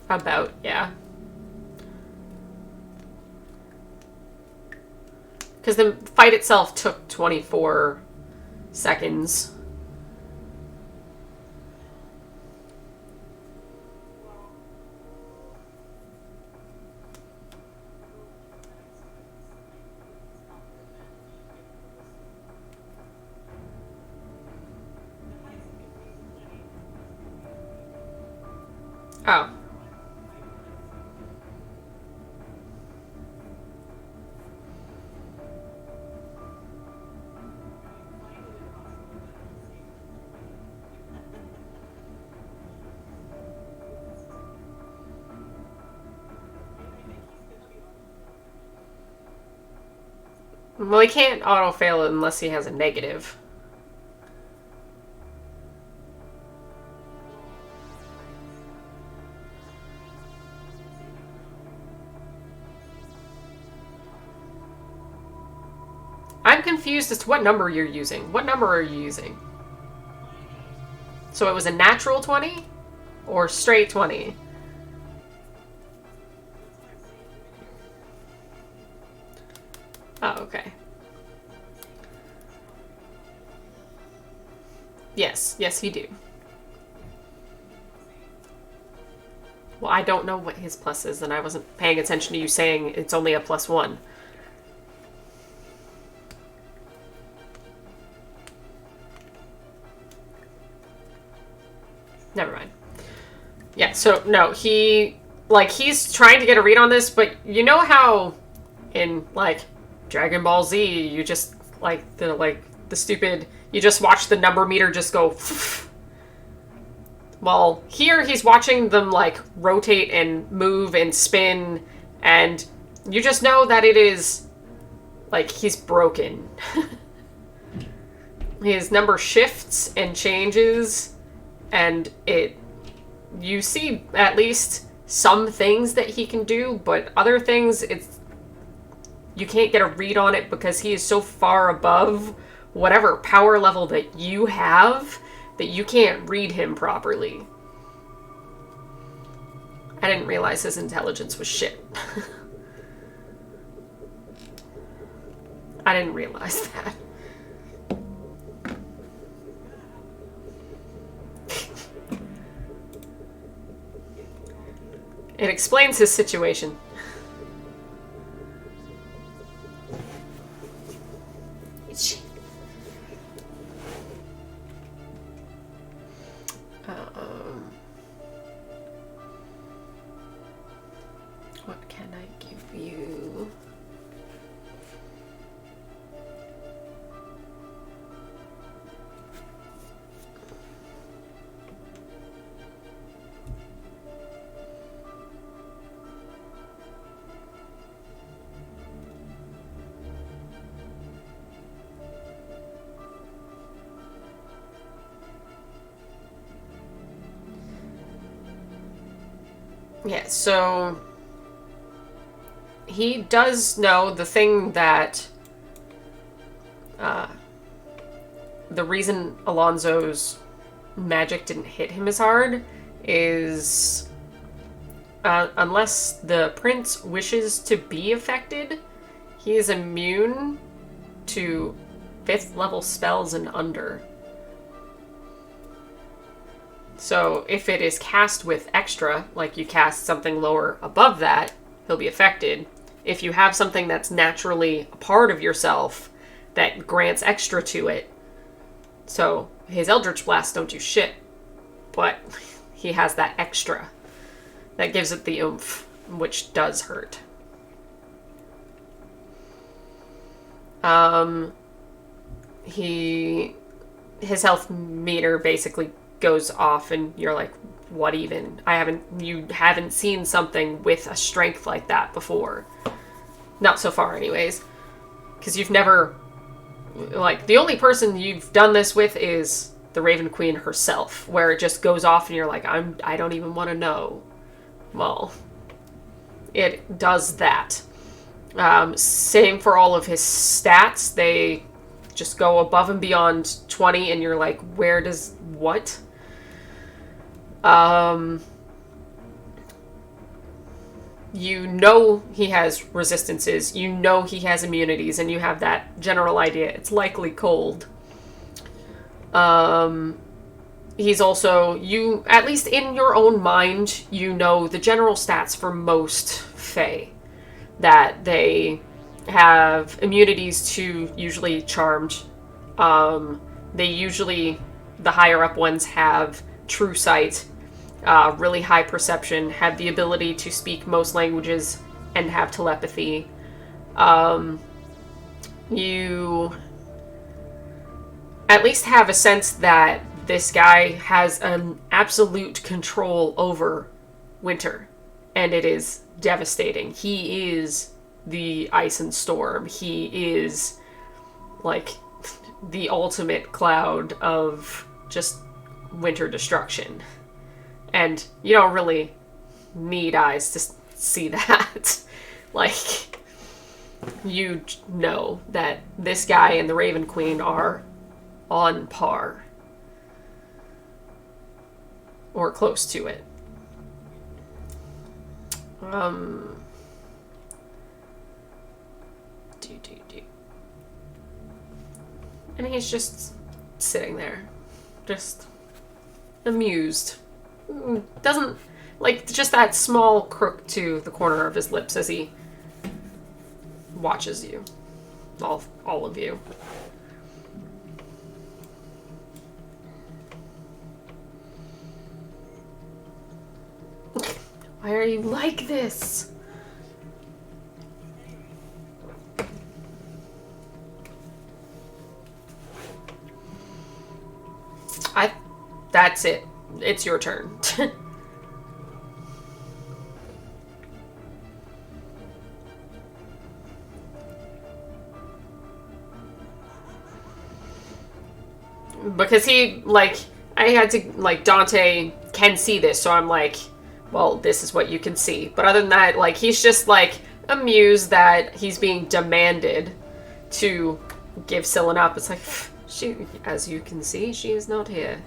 About, yeah. Because the fight itself took 24 seconds. Oh. Well, he can't auto-fail it unless he has a negative. I'm confused as to what number you're using. What number are you using? So it was a natural 20? Or straight 20? Oh, okay. Yes, yes, you do. Well, I don't know what his plus is, and I wasn't paying attention to you saying it's only a +1. so no, he's trying to get a read on this, but you know how in like Dragon Ball Z, you just the stupid, you just watch the number meter just go. Well, here he's watching them like rotate and move and spin, and you just know that it is like he's broken. His number shifts and changes, and you see at least some things that he can do, but other things you can't get a read on it because he is so far above whatever power level that you have that you can't read him properly. I didn't realize his intelligence was shit. I didn't realize that. It explains his situation. What can I give you? Yeah, so he does know the thing that the reason Alonzo's magic didn't hit him as hard is unless the prince wishes to be affected, he is immune to 5th level spells and under. So if it is cast with extra, like you cast something lower above that, he'll be affected. If you have something that's naturally a part of yourself that grants extra to it, so his Eldritch Blasts don't do shit, but he has that extra that gives it the oomph, which does hurt. His health meter basically goes off and you're like, what even? You haven't seen something with a strength like that before. Not so far anyways. Because you've never, like, the only person you've done this with is the Raven Queen herself, where it just goes off and you're like, I don't even want to know. Well, it does that. Same for all of his stats. They just go above and beyond 20 and you're like, where does, what? You know he has resistances, you know he has immunities, and you have that general idea. It's likely cold. He's also, at least in your own mind, you know the general stats for most Fae. That they have immunities to usually charmed. The higher up ones have true sight, really high perception, have the ability to speak most languages, and have telepathy. You at least have a sense that this guy has an absolute control over winter, and it is devastating. He is the ice and storm. He is like the ultimate cloud of just winter destruction. And you don't really need eyes to see that. Like, you know that this guy and the Raven Queen are on par. Or close to it. And he's just sitting there. Just amused. Doesn't, like, just that small crook to the corner of his lips as he watches you. All of you. Why are you like this? That's it. It's your turn. Because he, like, I had to, like, Dante can see this, so I'm like, well, this is what you can see. But other than that, like, he's just, like, amused that he's being demanded to give Scylla up. It's like, she, as you can see, she is not here.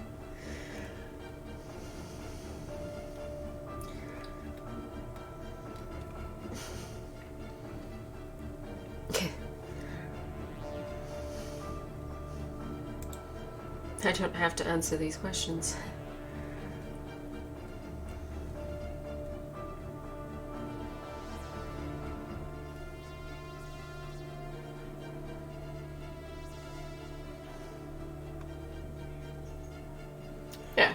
I don't have to answer these questions. Yeah.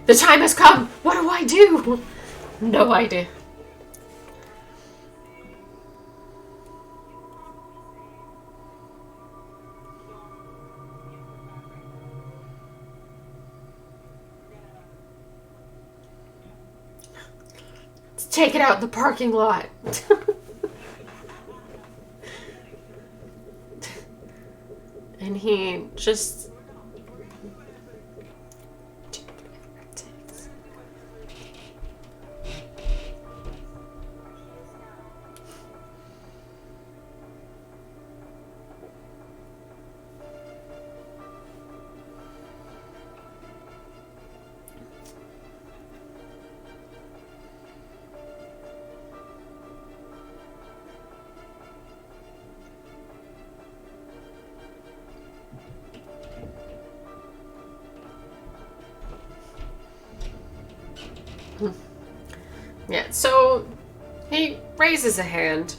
The time has come! What do I do? No idea. Let's take it out in the parking lot. And he just... Yeah, so he raises a hand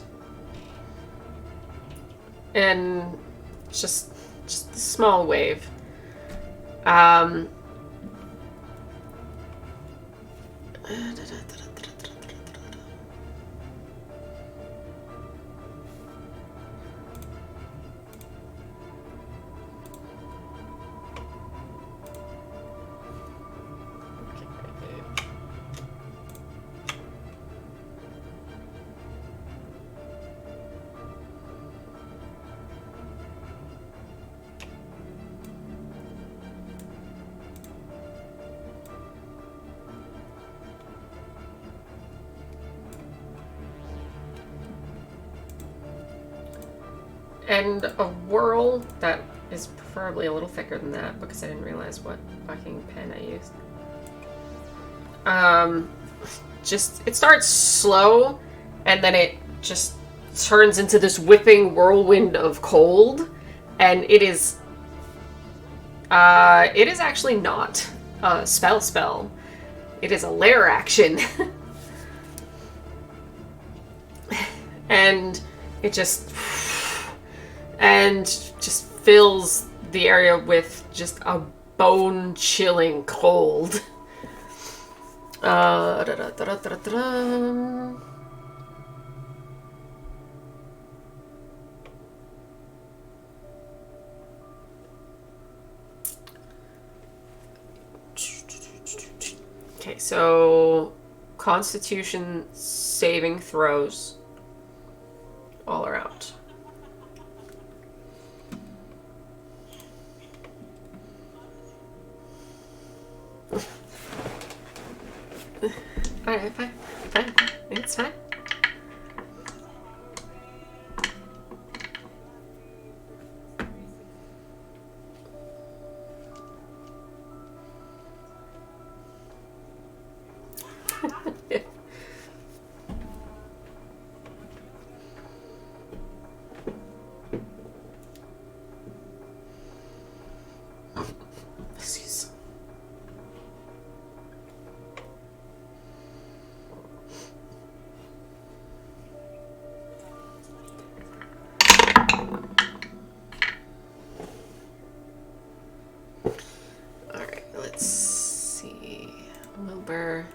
and just a small wave. And a whirl that is preferably a little thicker than that because I didn't realize what fucking pen I used. Just, it starts slow and then it just turns into this whipping whirlwind of cold, and it is actually not a spell. It is a lair action. And it just fills the area with just a bone-chilling cold. Okay, so Constitution saving throws all around. Alright, fine. It's fine. Excuse. Wilbur.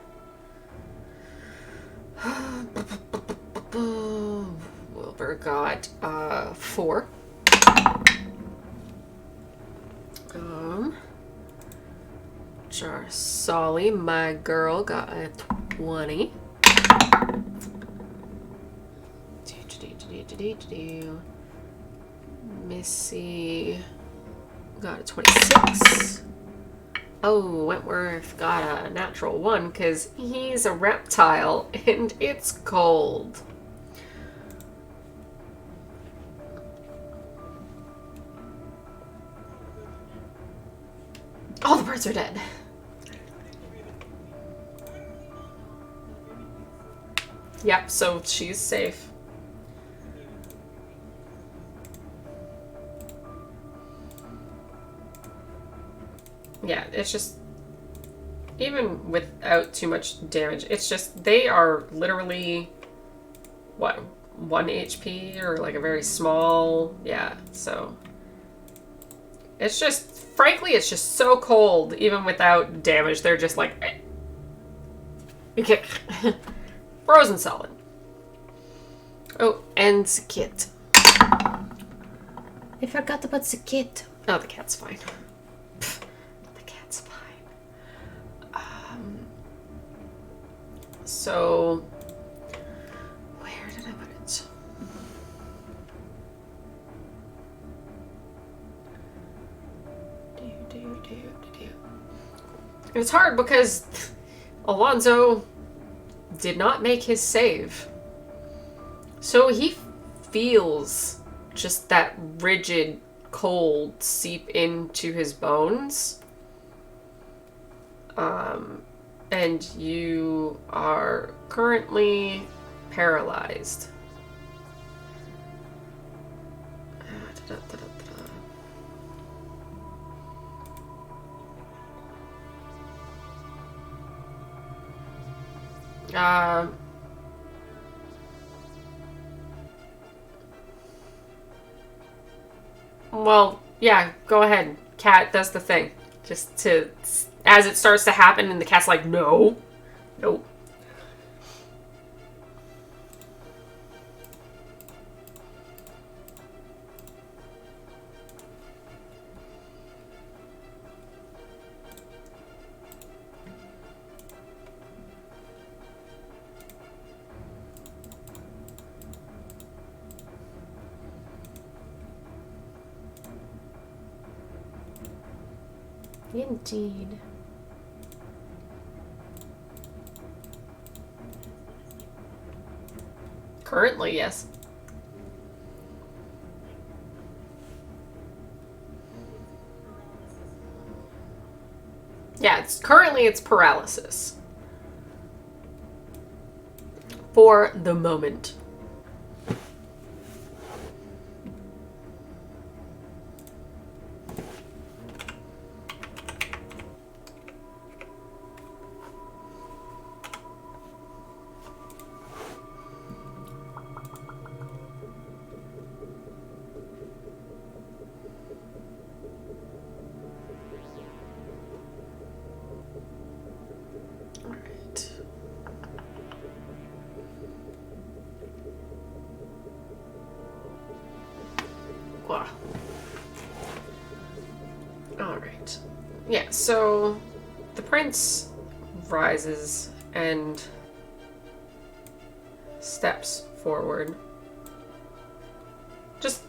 Wilbur got 4. Jarsali, my girl, got a 20. Missy got a 26. Oh, Wentworth got a natural 1 because he's a reptile and it's cold. All the birds are dead. Yep, so she's safe. Yeah, it's just, even without too much damage, it's just, they are literally, what, 1 HP or like a very small, yeah, so. It's just, frankly, it's just so cold, even without damage. They're just like, eh. Okay. Frozen solid. Oh, and the kit. I forgot about the kit. Oh, the cat's fine. The cat's fine. So, where did I put it? It's hard because Alonzo did not make his save. So he feels just that rigid cold seep into his bones. And you are currently paralyzed. Well, yeah, go ahead. Cat does the thing. Just to, as it starts to happen, and the cat's like, no. Nope. Indeed. Currently, yes. Yeah, it's currently it's paralysis. For the moment. Alright. Yeah, so the prince rises and steps forward. Just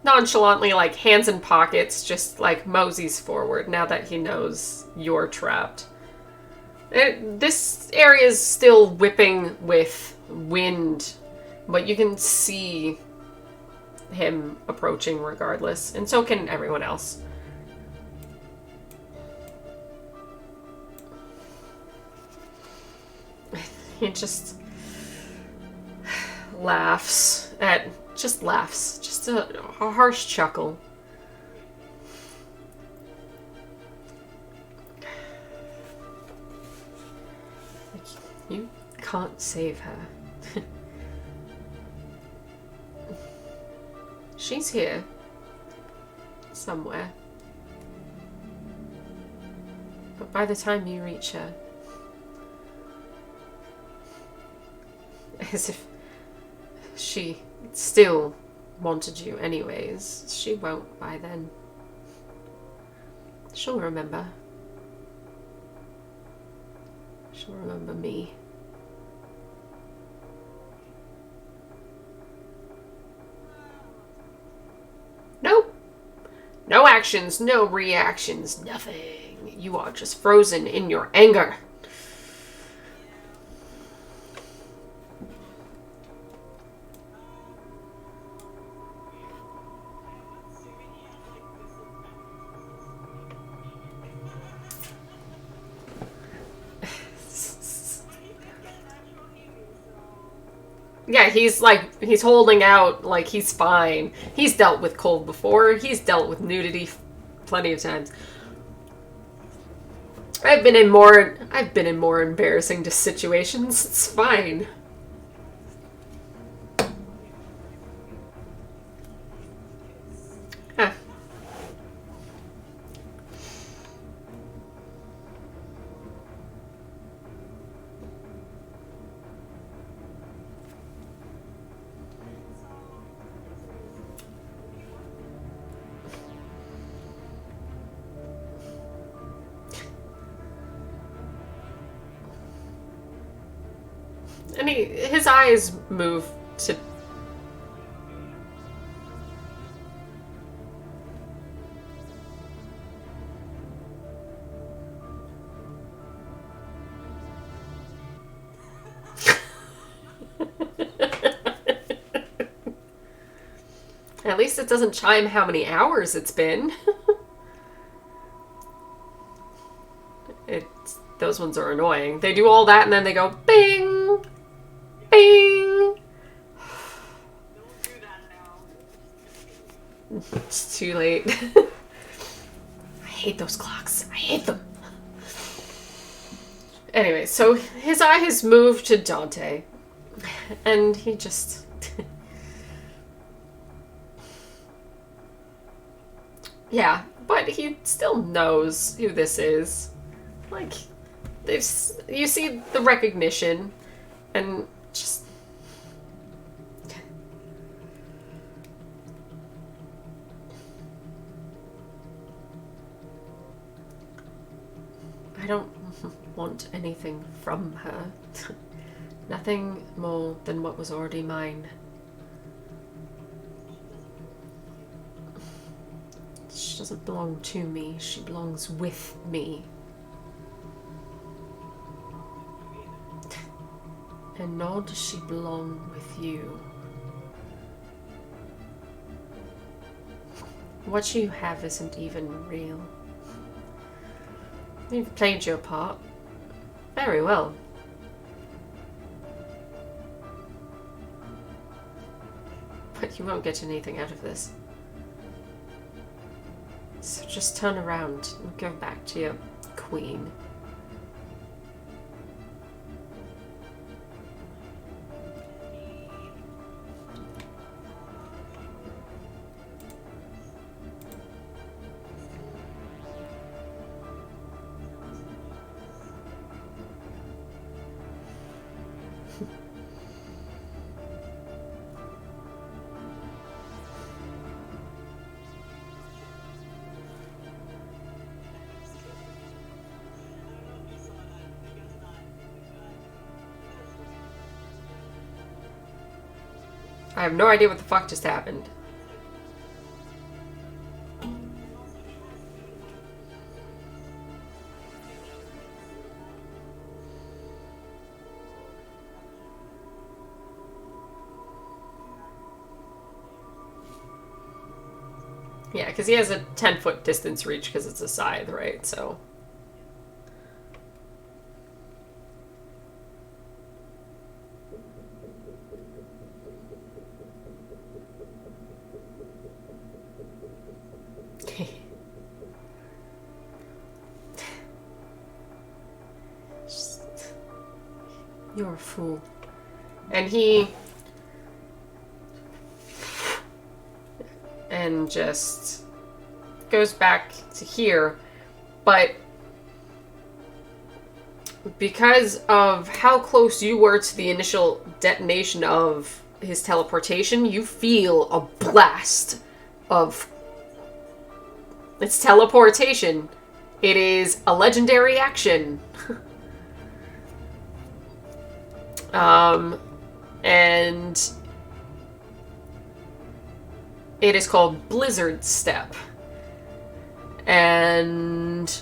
nonchalantly, like hands in pockets, just like moseys forward now that he knows you're trapped. This area is still whipping with wind, but you can see him approaching regardless, and so can everyone else. He just laughs, just a harsh chuckle. You can't save her. She's here. Somewhere. But by the time you reach her, As if she still wanted you anyways. She won't by then. She'll remember. She'll remember me. Nope. No actions, no reactions, nothing. You are just frozen in your anger. Yeah, he's holding out like he's fine. He's dealt with cold before. He's dealt with nudity plenty of times. I've been in more embarrassing situations. It's fine. Ah. And his eyes move to... At least it doesn't chime how many hours it's been. Those ones are annoying. They do all that and then they go bing! Bing! Don't do that now. It's too late. I hate those clocks. I hate them. Anyway, so his eye has moved to Dante. And he just... Yeah, but he still knows who this is. Like, you see the recognition, and just... I don't want anything from her. Nothing more than what was already mine. She doesn't belong to me, she belongs with me. And nor does she belong with you. What you have isn't even real. You've played your part. Very well. But you won't get anything out of this. So just turn around and go back to your queen. I have no idea what the fuck just happened. Yeah, because he has a 10-foot distance reach because it's a scythe, right? So... You're a fool. And he... And just goes back to here, but because of how close you were to the initial detonation of his teleportation, you feel a blast of... It's teleportation. It is a legendary action. And it is called Blizzard Step. And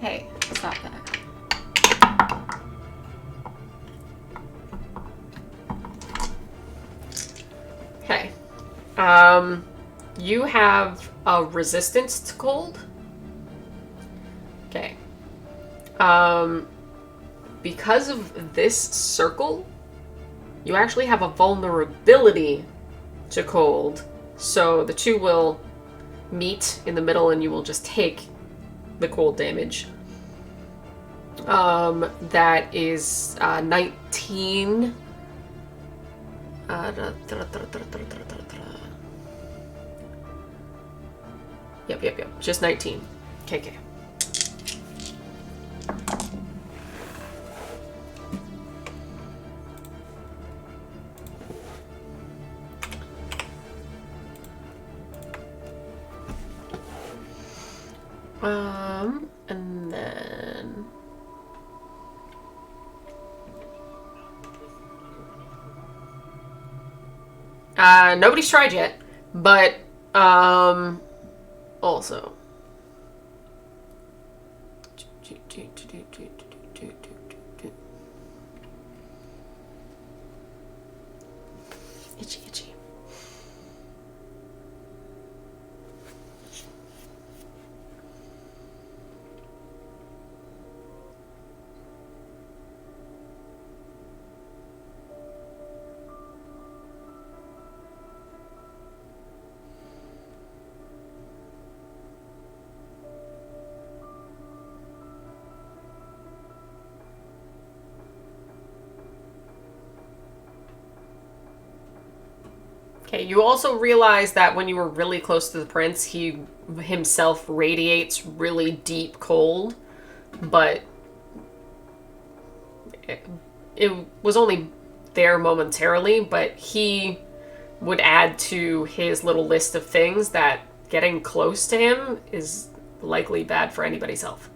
Hey, stop that. okay. You have a resistance to cold. Okay. Because of this circle, you actually have a vulnerability to cold. So the two will meet in the middle and you will just take the cold damage. That is 19. Yep. Just 19. Okay. And then... nobody's tried yet, but, also... Itchy. Okay, you also realize that when you were really close to the prince, he himself radiates really deep cold, but it was only there momentarily, but he would add to his little list of things that getting close to him is likely bad for anybody's health.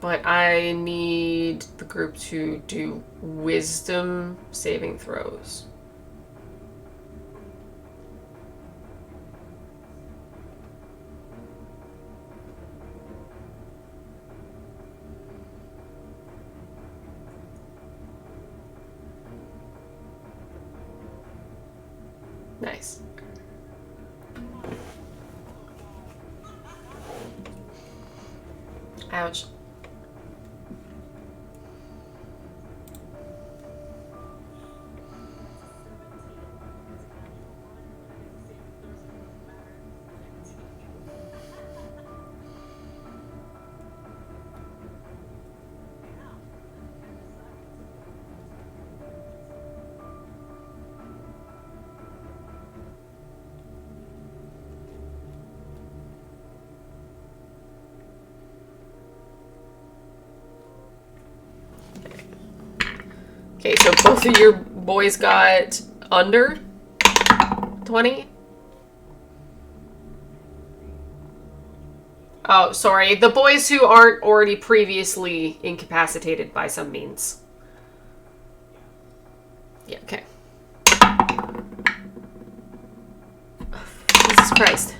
But I need the group to do wisdom saving throws. Nice. Ouch. Okay, so both of your boys got under 20? Oh, sorry. The boys who aren't already previously incapacitated by some means. Yeah, okay. Jesus Christ.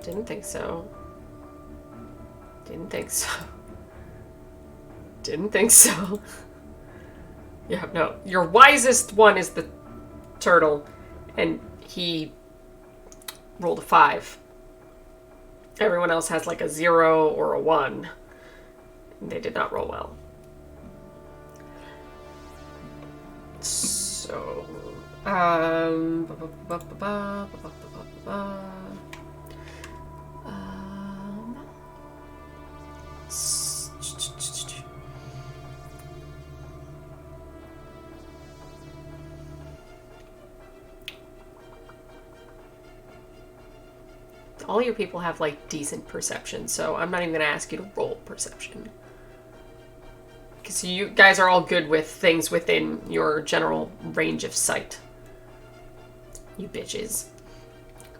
Didn't think so. Didn't think so. Didn't think so. Yeah, no. Your wisest one is the turtle, and he rolled a 5. Everyone else has like a 0 or a 1. And they did not roll well. So, ba, ba, ba, ba, ba, ba, ba. S- All your people have like decent perception, so I'm not even gonna ask you to roll perception. Because you guys are all good with things within your general range of sight. You bitches.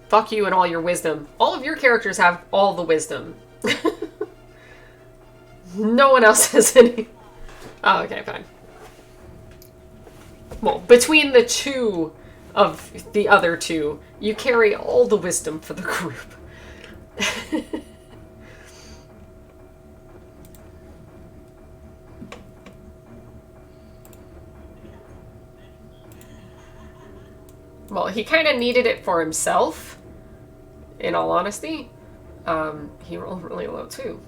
Fuck you and all your wisdom. All of your characters have all the wisdom. No one else has any. Oh, okay, fine. Well, between the two of the other two, you carry all the wisdom for the group. Well, he kind of needed it for himself, in all honesty. He rolled really low, too.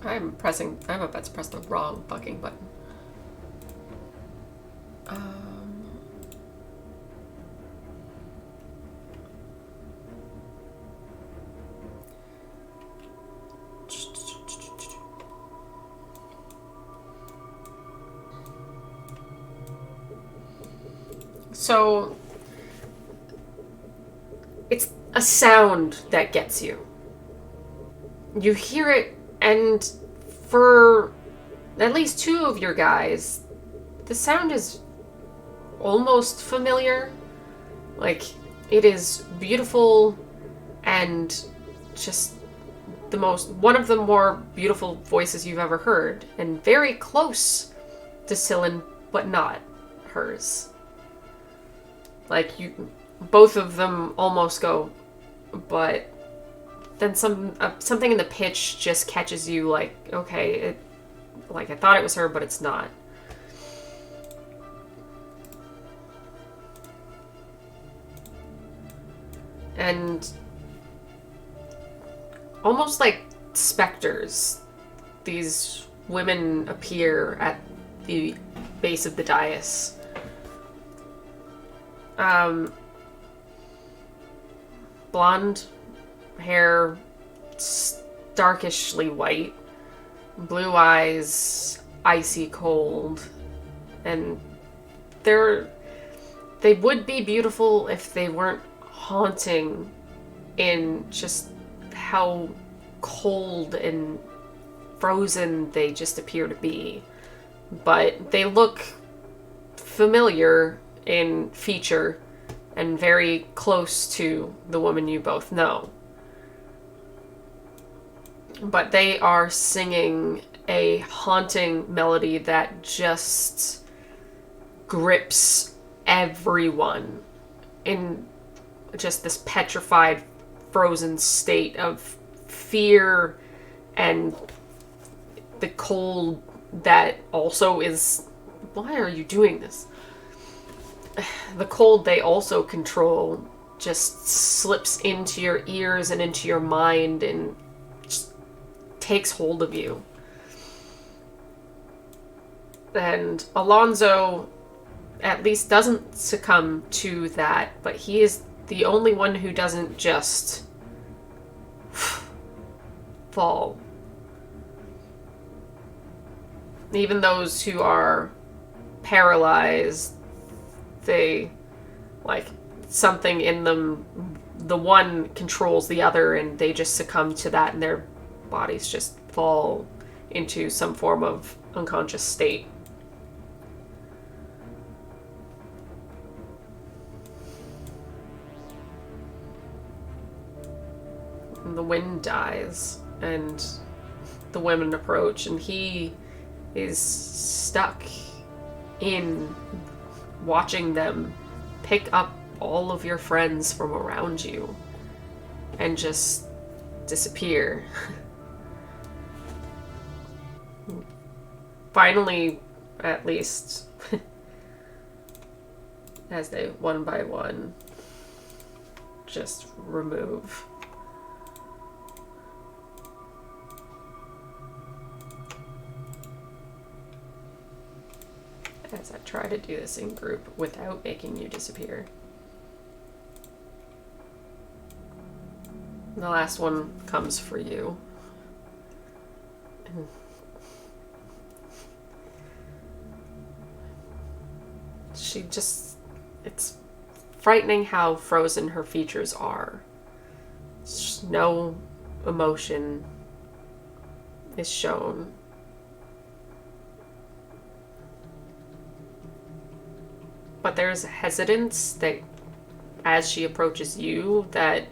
I'm about to press the wrong fucking button. So, it's a sound that gets you. You hear it, and for at least two of your guys, the sound is almost familiar. Like, it is beautiful and just one of the more beautiful voices you've ever heard, and very close to Cylin, but not hers. Like, both of them almost go, but then something in the pitch just catches you, like, okay, I thought it was her, but it's not. And almost like specters, these women appear at the base of the dais. Blonde hair, darkishly white, blue eyes, icy cold, and they would be beautiful if they weren't haunting in just how cold and frozen they just appear to be. But they look familiar in feature and very close to the woman you both know. But they are singing a haunting melody that just grips everyone in just this petrified, frozen state of fear and the cold that also is... Why are you doing this? The cold they also control just slips into your ears and into your mind and just takes hold of you. And Alonzo at least doesn't succumb to that, but he is the only one who doesn't just fall. Even those who are paralyzed, they, like, something in them, the one controls the other, and they just succumb to that, and their bodies just fall into some form of unconscious state. And the wind dies, and the women approach, and he is stuck in watching them pick up all of your friends from around you and just disappear. Finally, at least, as they one by one just remove. as I try to do this in group without making you disappear. The last one comes for you. She just... It's frightening how frozen her features are. Just no emotion is shown. But there's a hesitance that as she approaches you that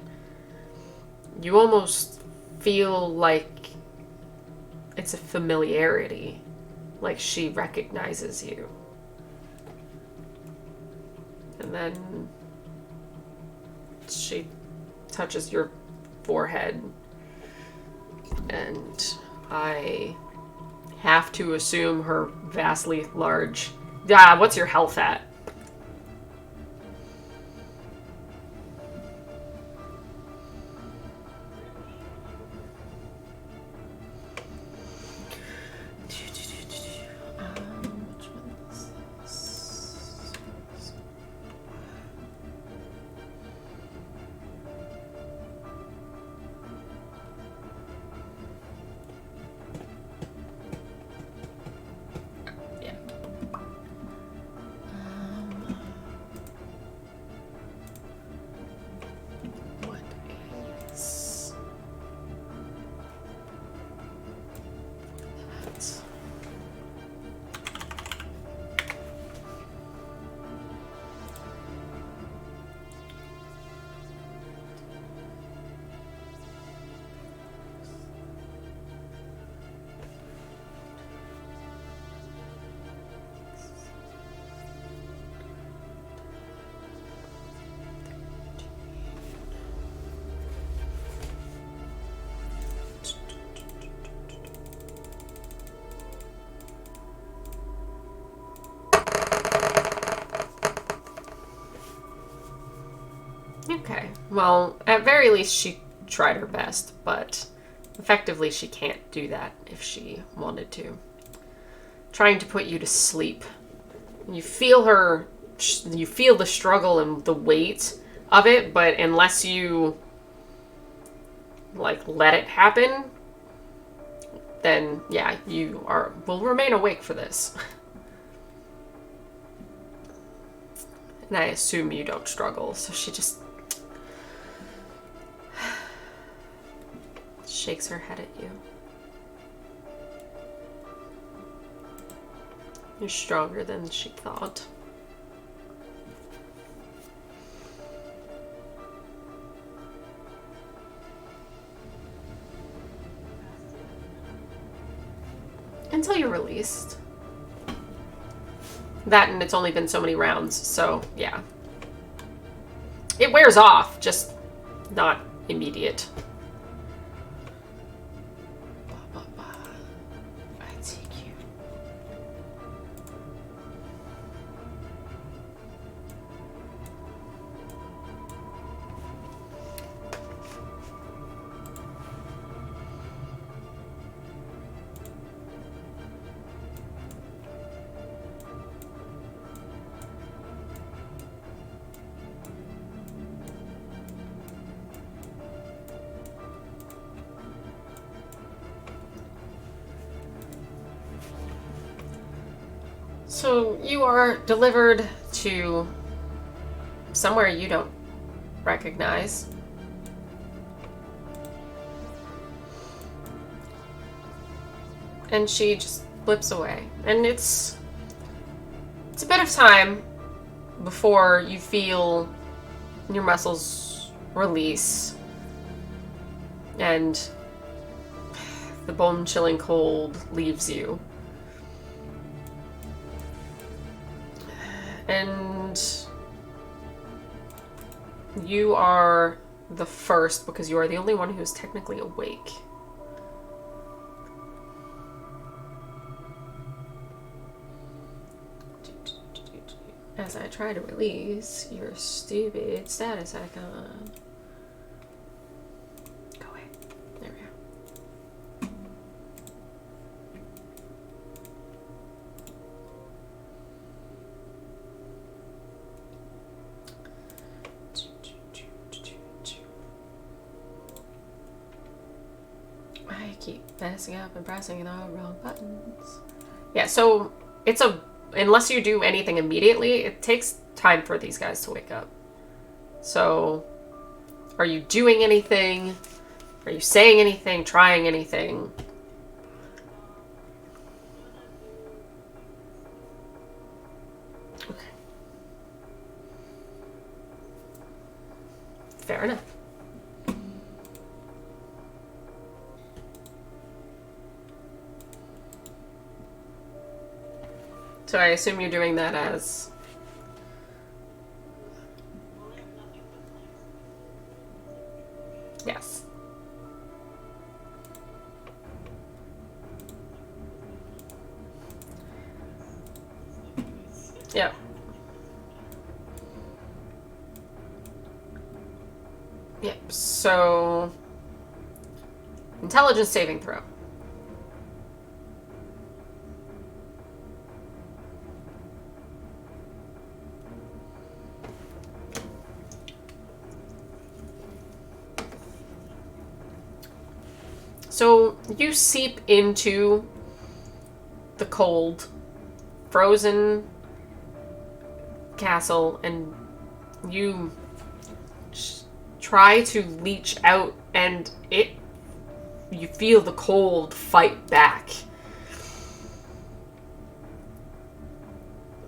you almost feel like it's a familiarity, like she recognizes you. And then she touches your forehead, and I have to assume her vastly large... Yeah, what's your health at? Which one is this? Yeah. What is that? Okay. Well, at very least she tried her best, but effectively she can't do that if she wanted to. Trying to put you to sleep. You feel her... You feel the struggle and the weight of it, but unless you, like, let it happen, then, yeah, you will remain awake for this. And I assume you don't struggle, so she just shakes her head at you. You're stronger than she thought. Until you're released. That, and it's only been so many rounds, so yeah. It wears off, just not immediate. I take you. So you are delivered to somewhere you don't recognize. And she just flips away. And it's a bit of time before you feel your muscles release and the bone-chilling cold leaves you. And you are the first because you are the only one who is technically awake. As I try to release your stupid status icon. Go away. There we go. Messing up and pressing the wrong buttons. Yeah, so it's unless you do anything immediately, it takes time for these guys to wake up. So, are you doing anything? Are you saying anything? Trying anything? Okay. Fair enough. So I assume you're doing that as... Yes. Yep. Yep, so... Intelligence saving throw. So you seep into the cold, frozen castle, and you try to leach out, and you feel the cold fight back.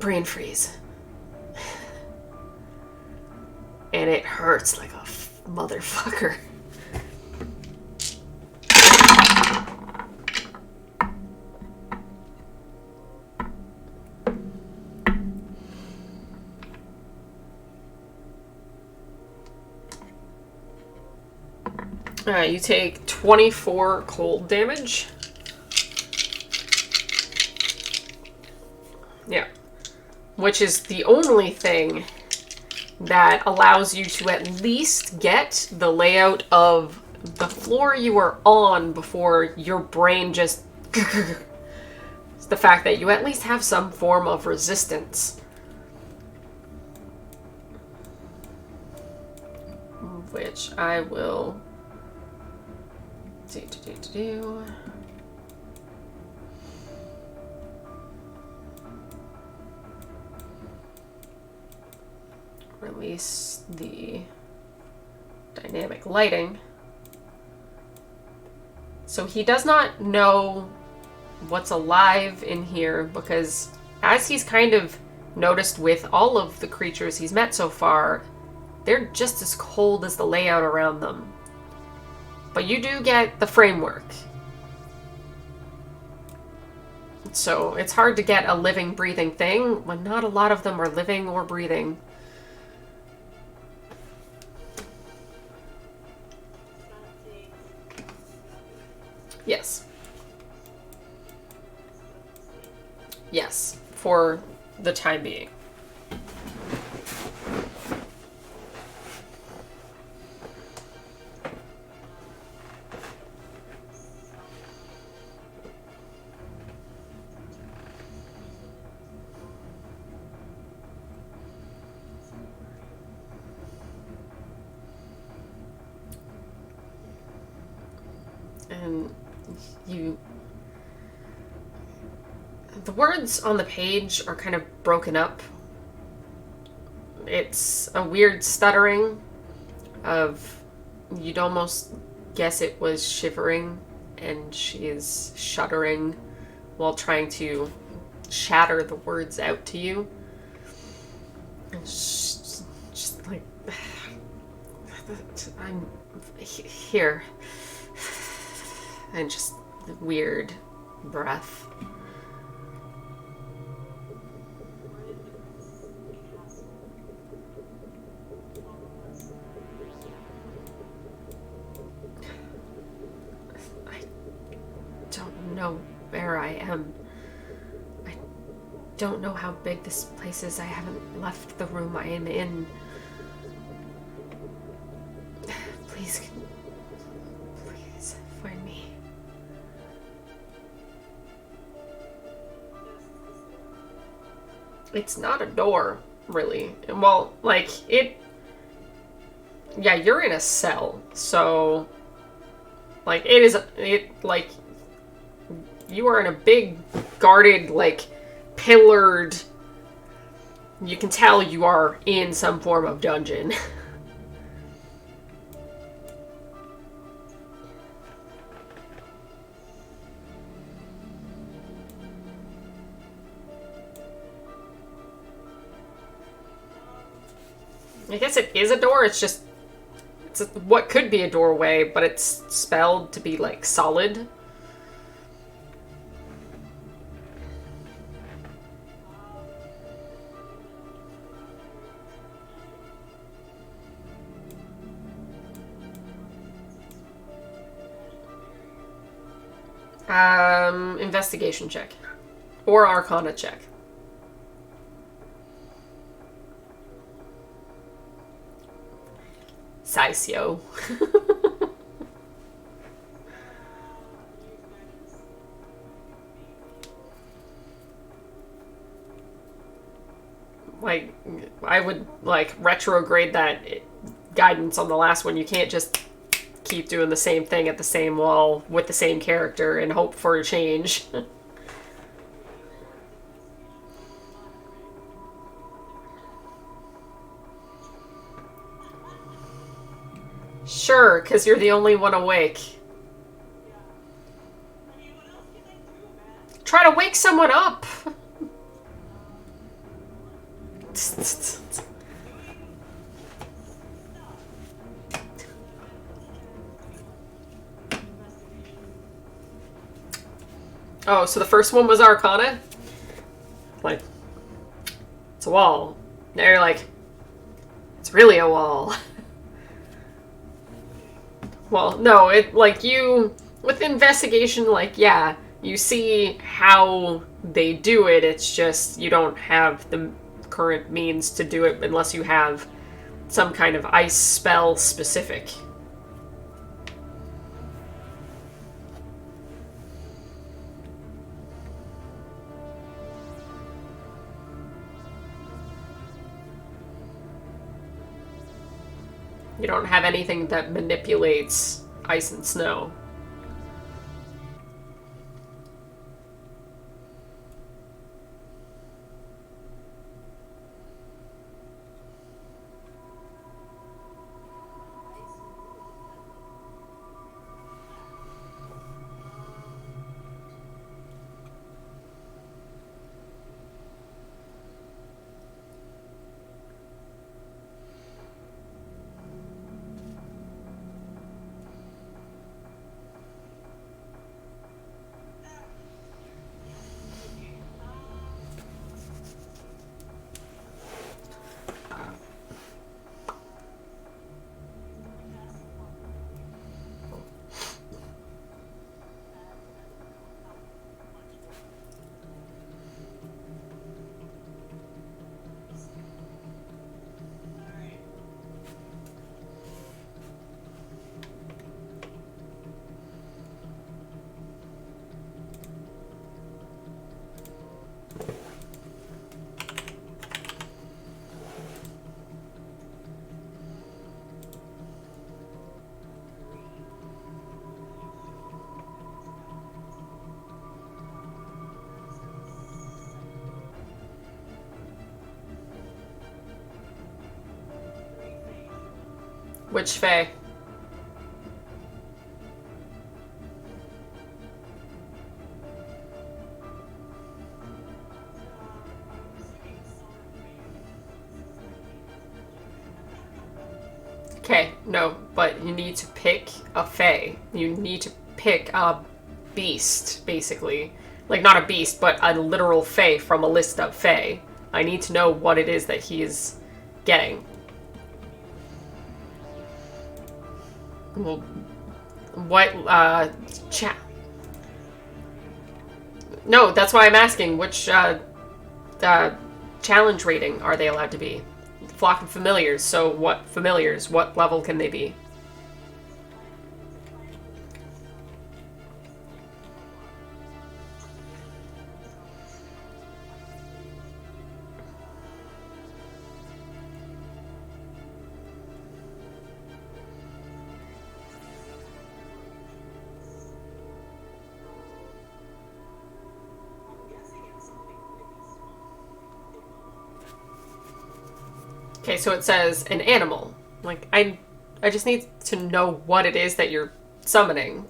Brain freeze. And it hurts like a motherfucker. You take 24 cold damage. Yeah. Which is the only thing that allows you to at least get the layout of the floor you were on before your brain just... It's the fact that you at least have some form of resistance. Which I will... Release the dynamic lighting. So he does not know what's alive in here because as he's kind of noticed with all of the creatures he's met so far, they're just as cold as the layout around them. But you do get the framework. So it's hard to get a living, breathing thing when not a lot of them are living or breathing. Yes. Yes, for the time being. And the words on the page are kind of broken up. It's a weird stuttering of, you'd almost guess it was shivering, and she is shuddering while trying to shatter the words out to you. And just like, I'm here. And just weird breath. I don't know where I am. I don't know how big this place is. I haven't left the room I am in. Please find me. It's not a door, really. Well, like, yeah, you're in a cell, so, like, like, you are in a big, guarded, like, pillared... You can tell you are in some form of dungeon. I guess it is a door, it's just... It's what could be a doorway, but it's spelled to be, like, solid. Investigation check. Or Arcana check. Sisio. Like, I would, like, retrograde that guidance on the last one. You can't just keep doing the same thing at the same wall with the same character and hope for a change. Sure, because you're the only one awake. I mean, what else can I do, man? Try to wake someone up! Oh, so the first one was Arcana? Like, it's a wall. Now you're like, it's really a wall. Well, no, it, like, you, with investigation, like, yeah, you see how they do it, it's just you don't have the current means to do it unless you have some kind of ice spell specific. You don't have anything that manipulates ice and snow. Which Fae? Okay, no, but you need to pick a Fae. You need to pick a beast, basically. Like, not a beast, but a literal Fae from a list of Fae. I need to know what it is that he is getting. Well, what, No, that's why I'm asking, which, challenge rating are they allowed to be? Flock of familiars, so what familiars? What level can they be? Okay, so it says an animal. Like, I just need to know what it is that you're summoning.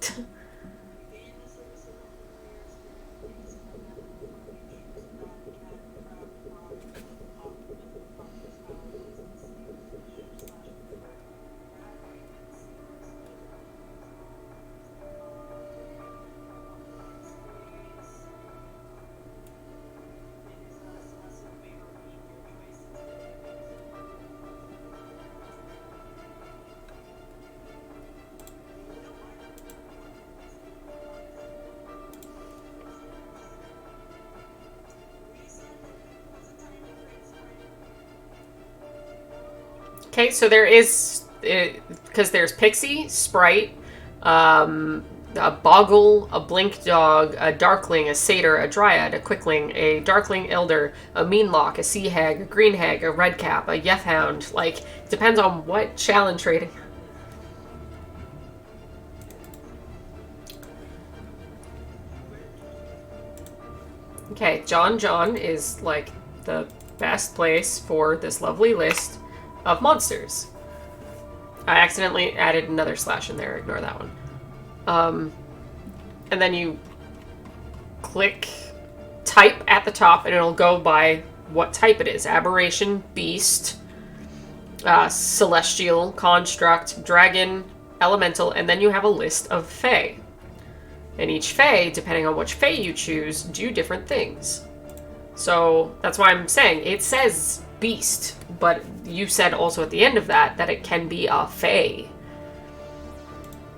Gain the service of a familiar spirit, please come out of the choose rat, cat, crab, frog, hawk with the properties, powers, and snake, fish/creature. Rat, raven, sea, space. It is a celestial favor being your choice since the Okay, so there is, because there's Pixie, Sprite, a Boggle, a Blink Dog, a Darkling, a Satyr, a Dryad, a Quickling, a Darkling Elder, a Meanlock, a Sea Hag, a Green Hag, a Redcap, a Yethhound. Like, depends on what challenge rating. Okay, John is like the best place for this lovely list of monsters. I accidentally added another slash in there. Ignore that one. And then you click type at the top and it'll go by what type it is. Aberration, Beast, Celestial, Construct, Dragon, Elemental, and then you have a list of Fae. And each Fae, depending on which Fae you choose, do different things. So that's why I'm saying it says Beast, but you said also at the end of that it can be a Fae.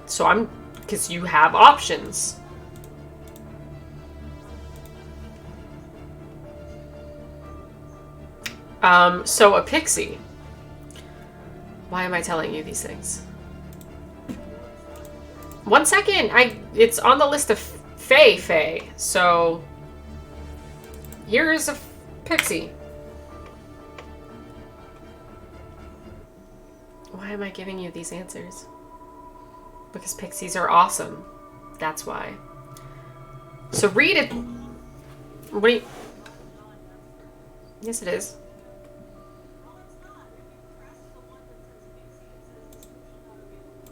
So because you have options. So a Pixie. Why am I telling you these things? 1 second, it's on the list of Fae, so here's a Pixie. Why am I giving you these answers? Because Pixies are awesome. That's why. So read it. What do you... Yes, it is.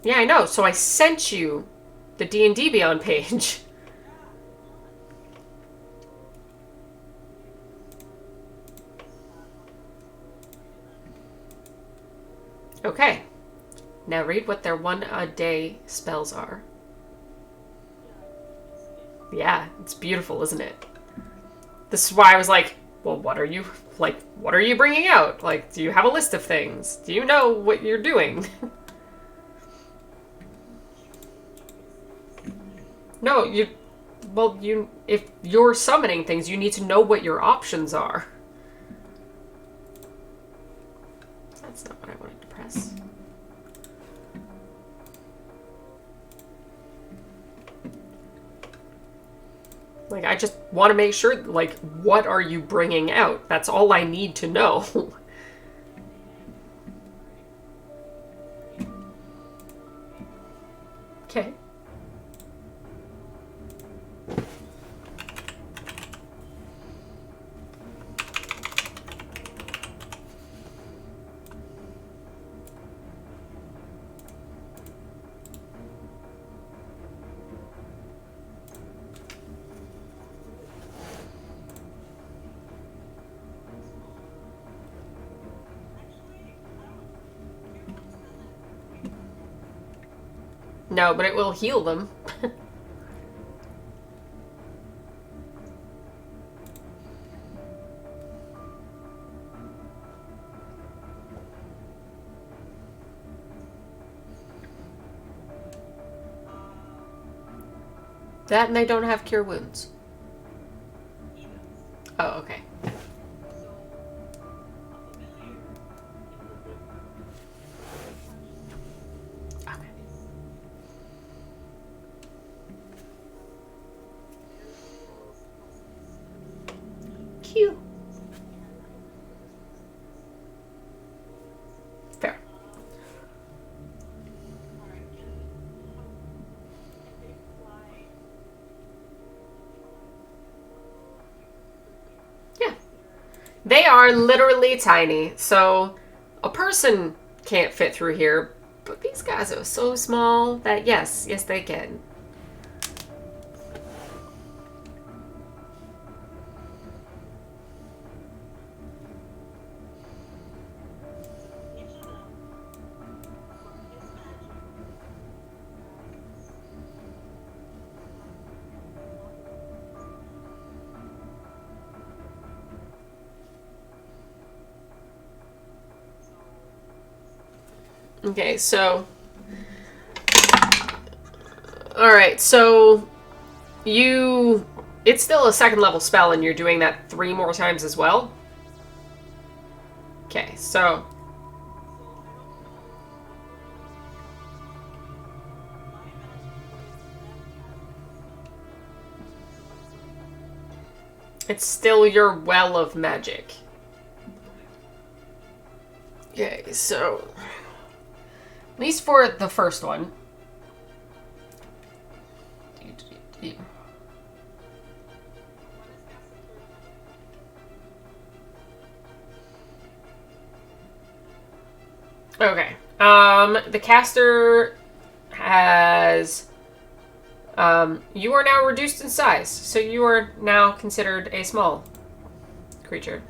Yeah, I know. So I sent you the D&D Beyond page. Okay. Now read what their 1-a-day spells are. Yeah, it's beautiful, isn't it? This is why I was like, well, what are you bringing out? Like, do you have a list of things? Do you know what you're doing? No, if you're summoning things, you need to know what your options are. That's not what I wanted to press. Like, I just want to make sure, like, what are you bringing out? That's all I need to know. Okay. No, but it will heal them. That and they don't have cure wounds. Oh, okay. Cute. Fair. Yeah. They are literally tiny. So a person can't fit through here, but these guys are so small that yes, they can. Each of them, from his magic, Okay, so... Alright, so... You... It's still a second level spell and you're doing that 3 more times as well? Okay, so... It's still your well of magic. Okay, so... At least for the first one. Okay. The caster has... you are now reduced in size, so you are now considered a small creature.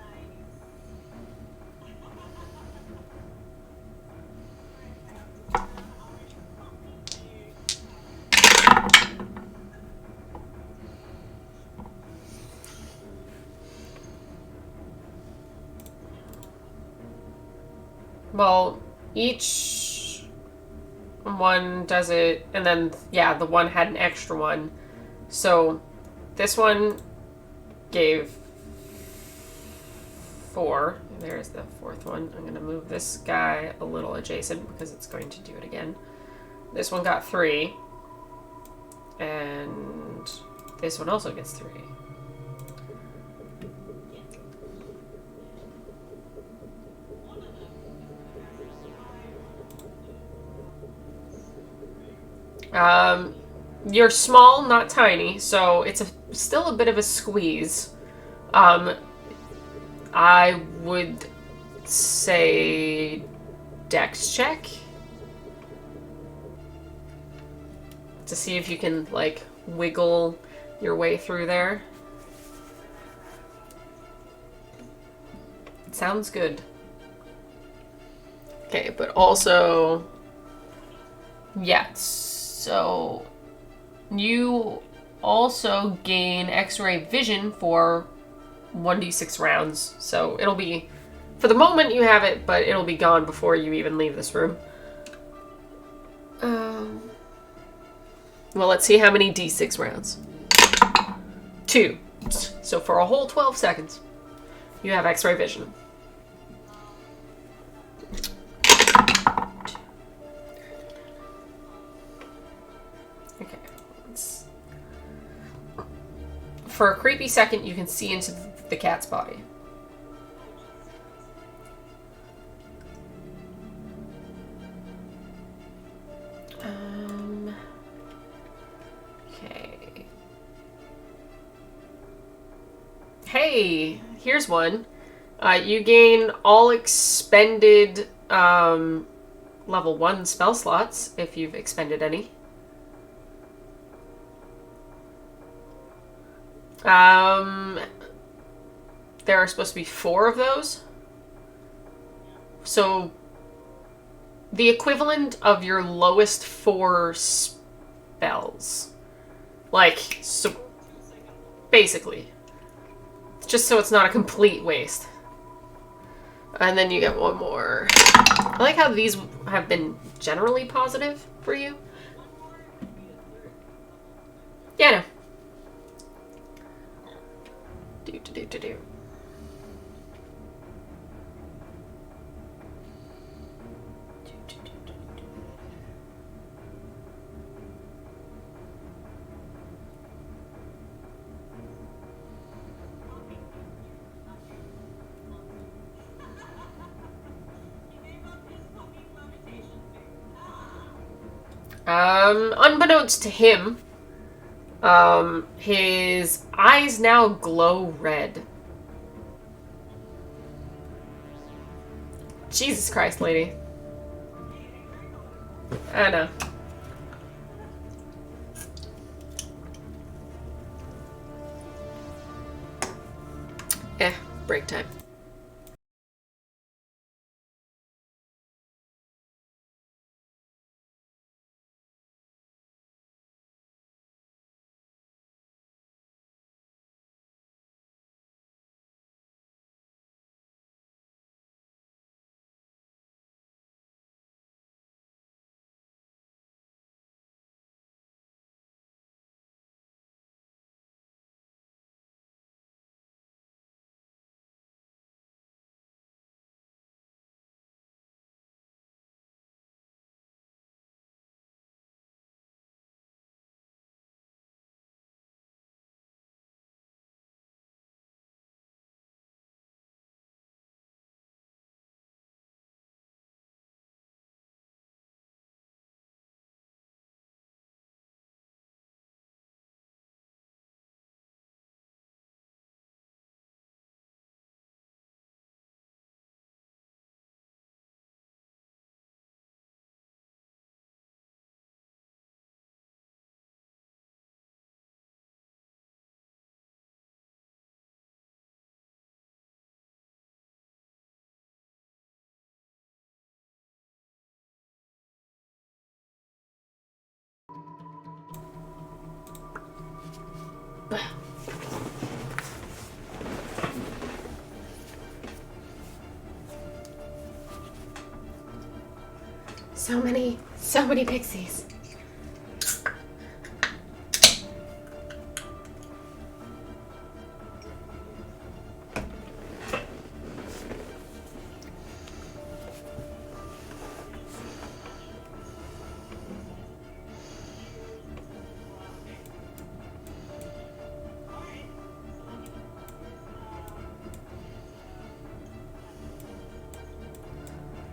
Well, each one does it, and then, yeah, the one had an extra one. So, this one gave 4. There's the 4th one. I'm going to move this guy a little adjacent because it's going to do it again. This one got 3. And this one also gets 3. You're small, not tiny, so it's still a bit of a squeeze. I would say dex check to see if you can, like, wiggle your way through there. Sounds good. Okay, but also... Yeah, so... You also gain X-ray vision for 1d6 rounds. So it'll be... For the moment you have it, but it'll be gone before you even leave this room. Well, let's see how many d6 rounds. 2. So for a whole 12 seconds, you have X-ray vision. Okay. For a creepy second, you can see into the cat's body. Okay. Hey, here's one. You gain all expended level 1 spell slots if you've expended any. There are supposed to be 4 of those. So, the equivalent of your lowest 4 spells. Like, so, basically. Just so it's not a complete waste. And then you get one more. I like how these have been generally positive for you. Yeah, no. Do. Unbeknownst to him, his eyes now glow red. Jesus Christ, lady. I know. Break time. So many pixies.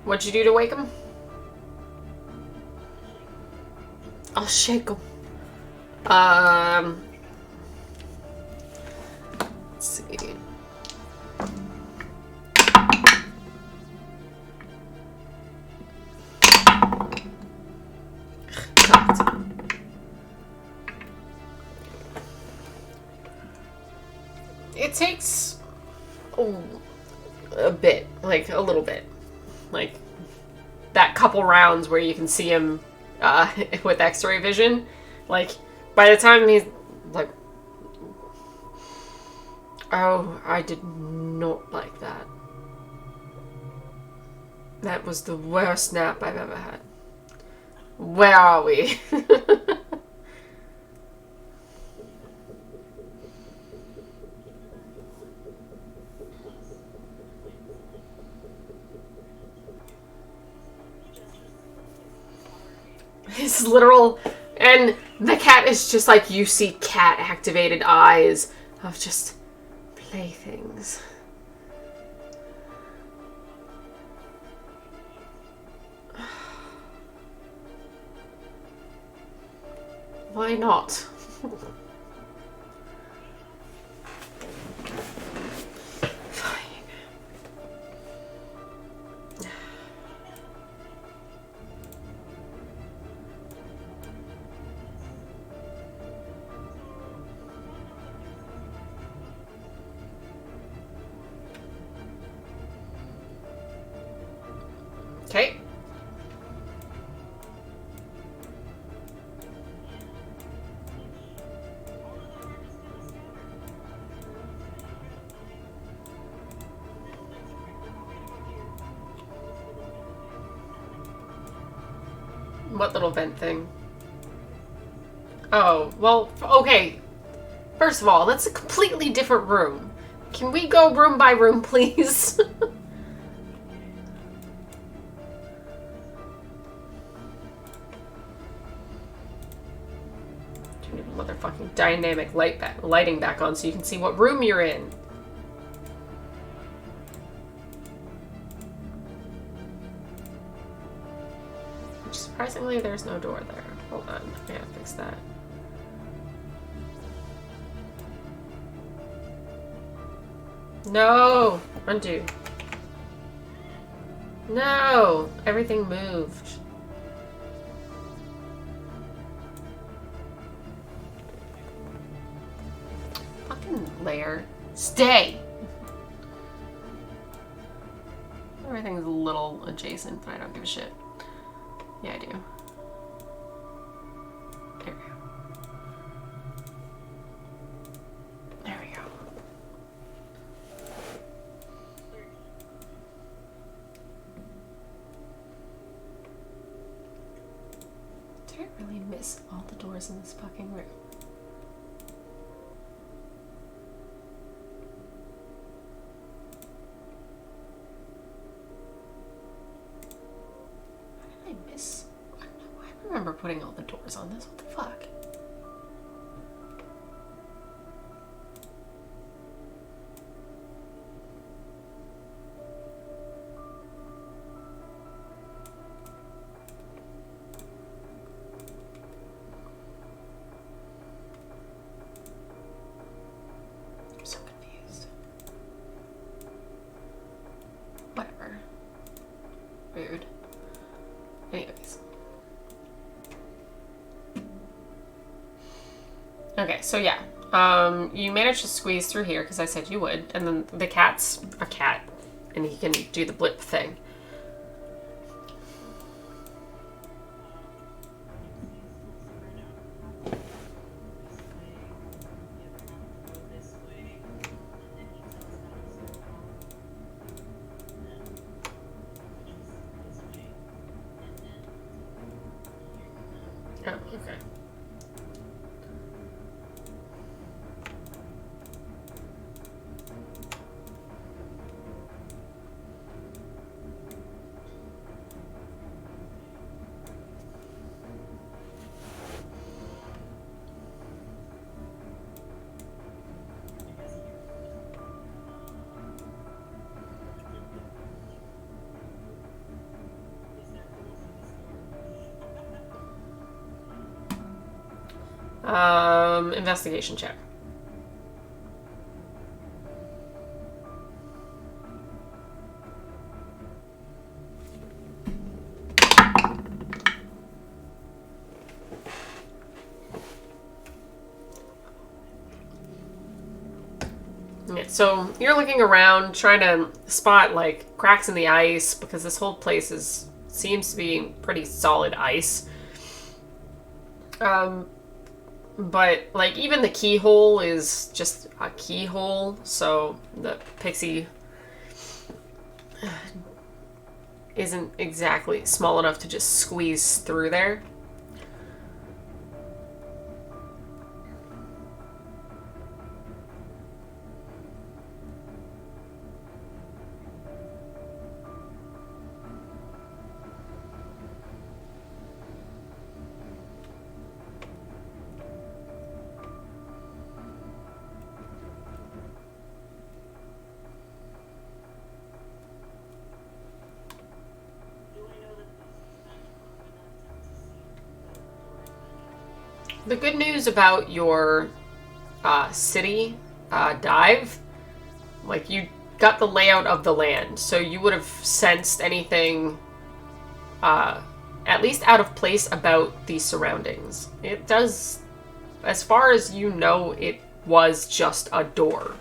What'd you do to wake him? I'll shake him. Let's see. It takes a bit, like a little bit, like that couple rounds where you can see him with X-ray vision. Like by the time he's like, oh, I did not like that. That was the worst nap I've ever had. Where are we? His literal, and the cat is just like, you see cat activated eyes of just playthings. Why not? Fine. Okay. What little vent thing? Oh, well, okay. First of all, that's a completely different room. Can we go room by room, please? Turn your motherfucking dynamic lighting back on so you can see what room you're in. Surprisingly, there's no door there. Hold on, I gotta fix that. No! Undo. No! Everything moved. Fucking layer. Stay! Everything's a little adjacent, but I don't give a shit. Yeah, I do. There we go. There we go. Did I really miss all the doors in this fucking room? How did I miss? I remember putting all the doors on this. What the fuck? I'm so confused. Whatever. Rude. Anyways. Okay, so yeah. You managed to squeeze through here because I said you would, and then the cat's a cat, and he can do the blip thing. Oh, okay. Investigation check. Yeah, so you're looking around, trying to spot like cracks in the ice because this whole place seems to be pretty solid ice. But like even the keyhole is just a keyhole, so the pixie isn't exactly small enough to just squeeze through there. The good news about your city dive, like you got the layout of the land, so you would have sensed anything at least out of place about the surroundings. It does, as far as you know, it was just a door.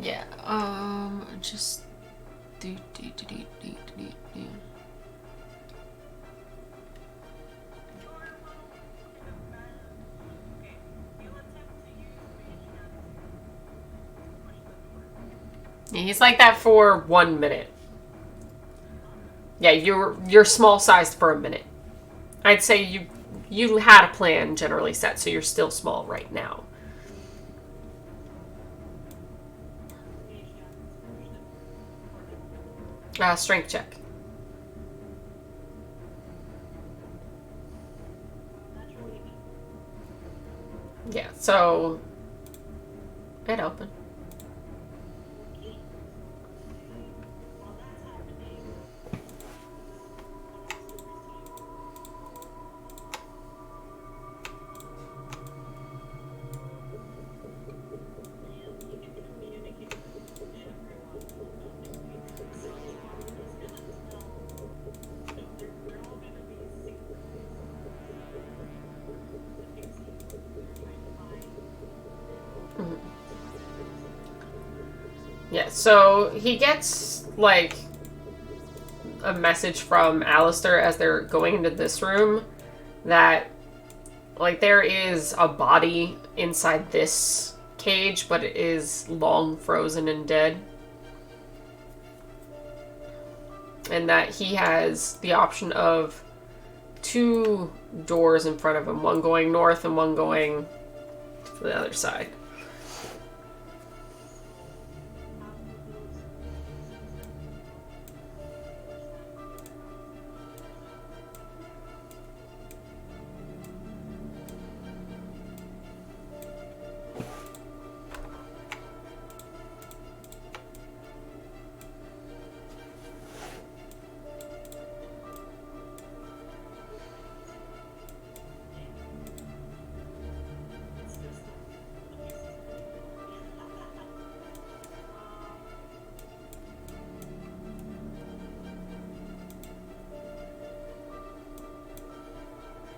Yeah, just do. Yeah, he's like that for 1 minute. Yeah, you're small sized for a minute. I'd say you had a plan generally set, so you're still small right now. Strength check. Yeah, so it opened. Yeah, so he gets, like, a message from Alistair as they're going into this room that, like, there is a body inside this cage, but it is long frozen and dead. And that he has the option of 2 doors in front of him, one going north and one going to the other side.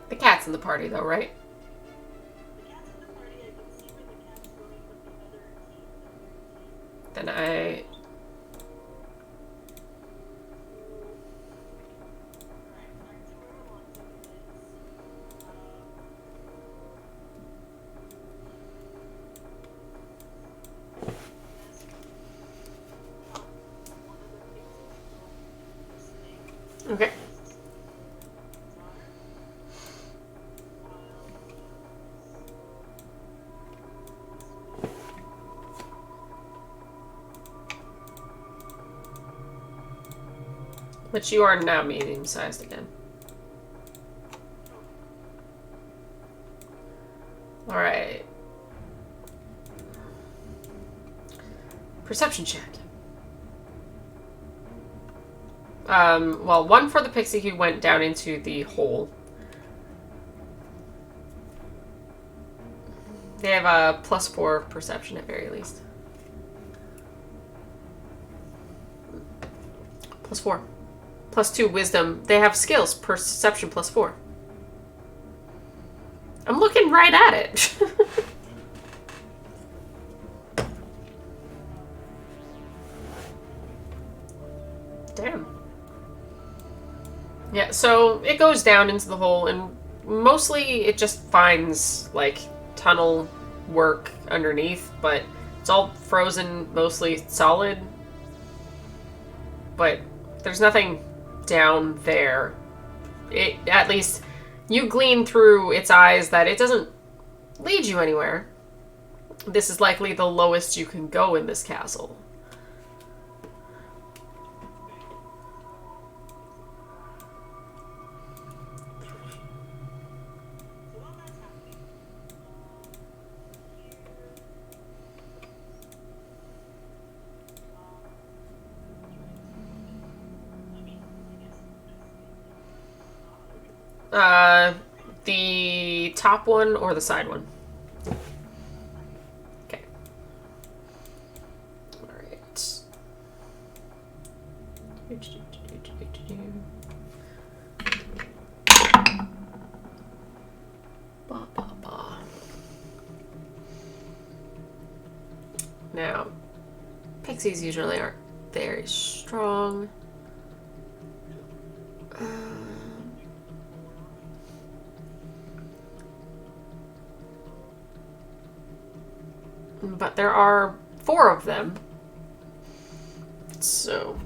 The cat's in the party, though, right? The cat's in the party. I can see where the cat's going with the other team. Then I... Alright, our tour Alonzo is Okay. But you are now medium-sized again. Alright. Perception check. Well, 1 for the pixie who went down into the hole. They have a +4 perception at very least. +4. +2 wisdom. They have skills. Perception +4. I'm looking right at it. Damn. Yeah, so it goes down into the hole, and mostly it just finds, like, tunnel work underneath, but it's all frozen, mostly solid. But there's nothing down there. It, at least, you glean through its eyes that it doesn't lead you anywhere. This is likely the lowest you can go in this castle. The top one or the side one? Okay. Alright. Ba, ba, ba. Now, pixies usually aren't very strong. But there are 4 of them. So.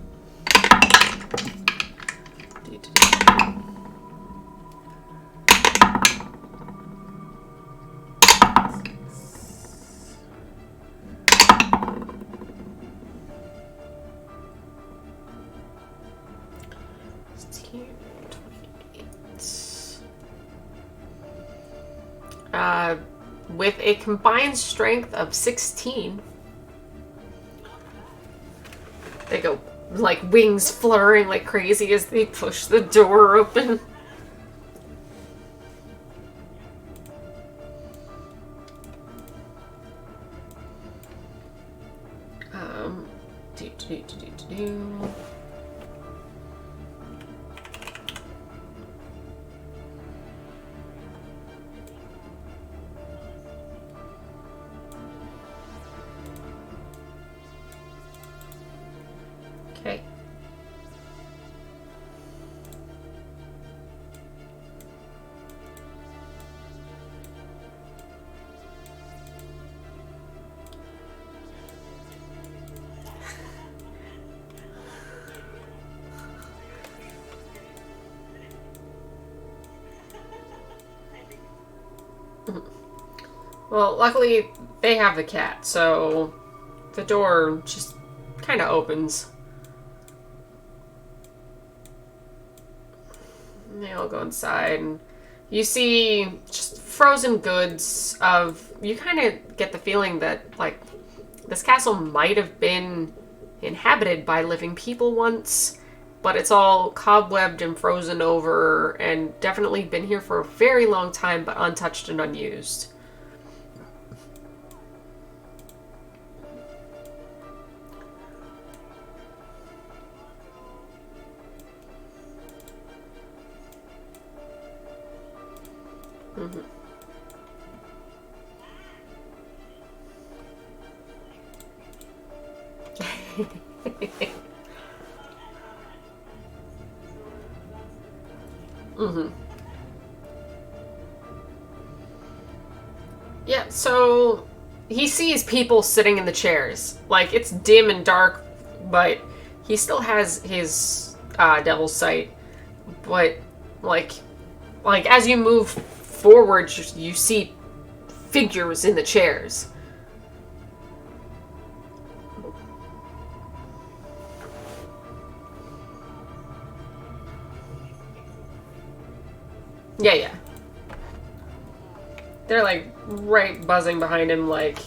With a combined strength of 16, they go like wings fluttering like crazy as they push the door open. Well, luckily they have the cat, so the door just kind of opens. And they all go inside, and you see just frozen goods of... You kind of get the feeling that, like, this castle might have been inhabited by living people once, but it's all cobwebbed and frozen over and definitely been here for a very long time, but untouched and unused. Mm-hmm. Mm-hmm. Yeah, so he sees people sitting in the chairs. Like, it's dim and dark, but he still has his devil's sight. But, like as you move forward, you see figures in the chairs. Yeah, yeah. They're, like, right buzzing behind him like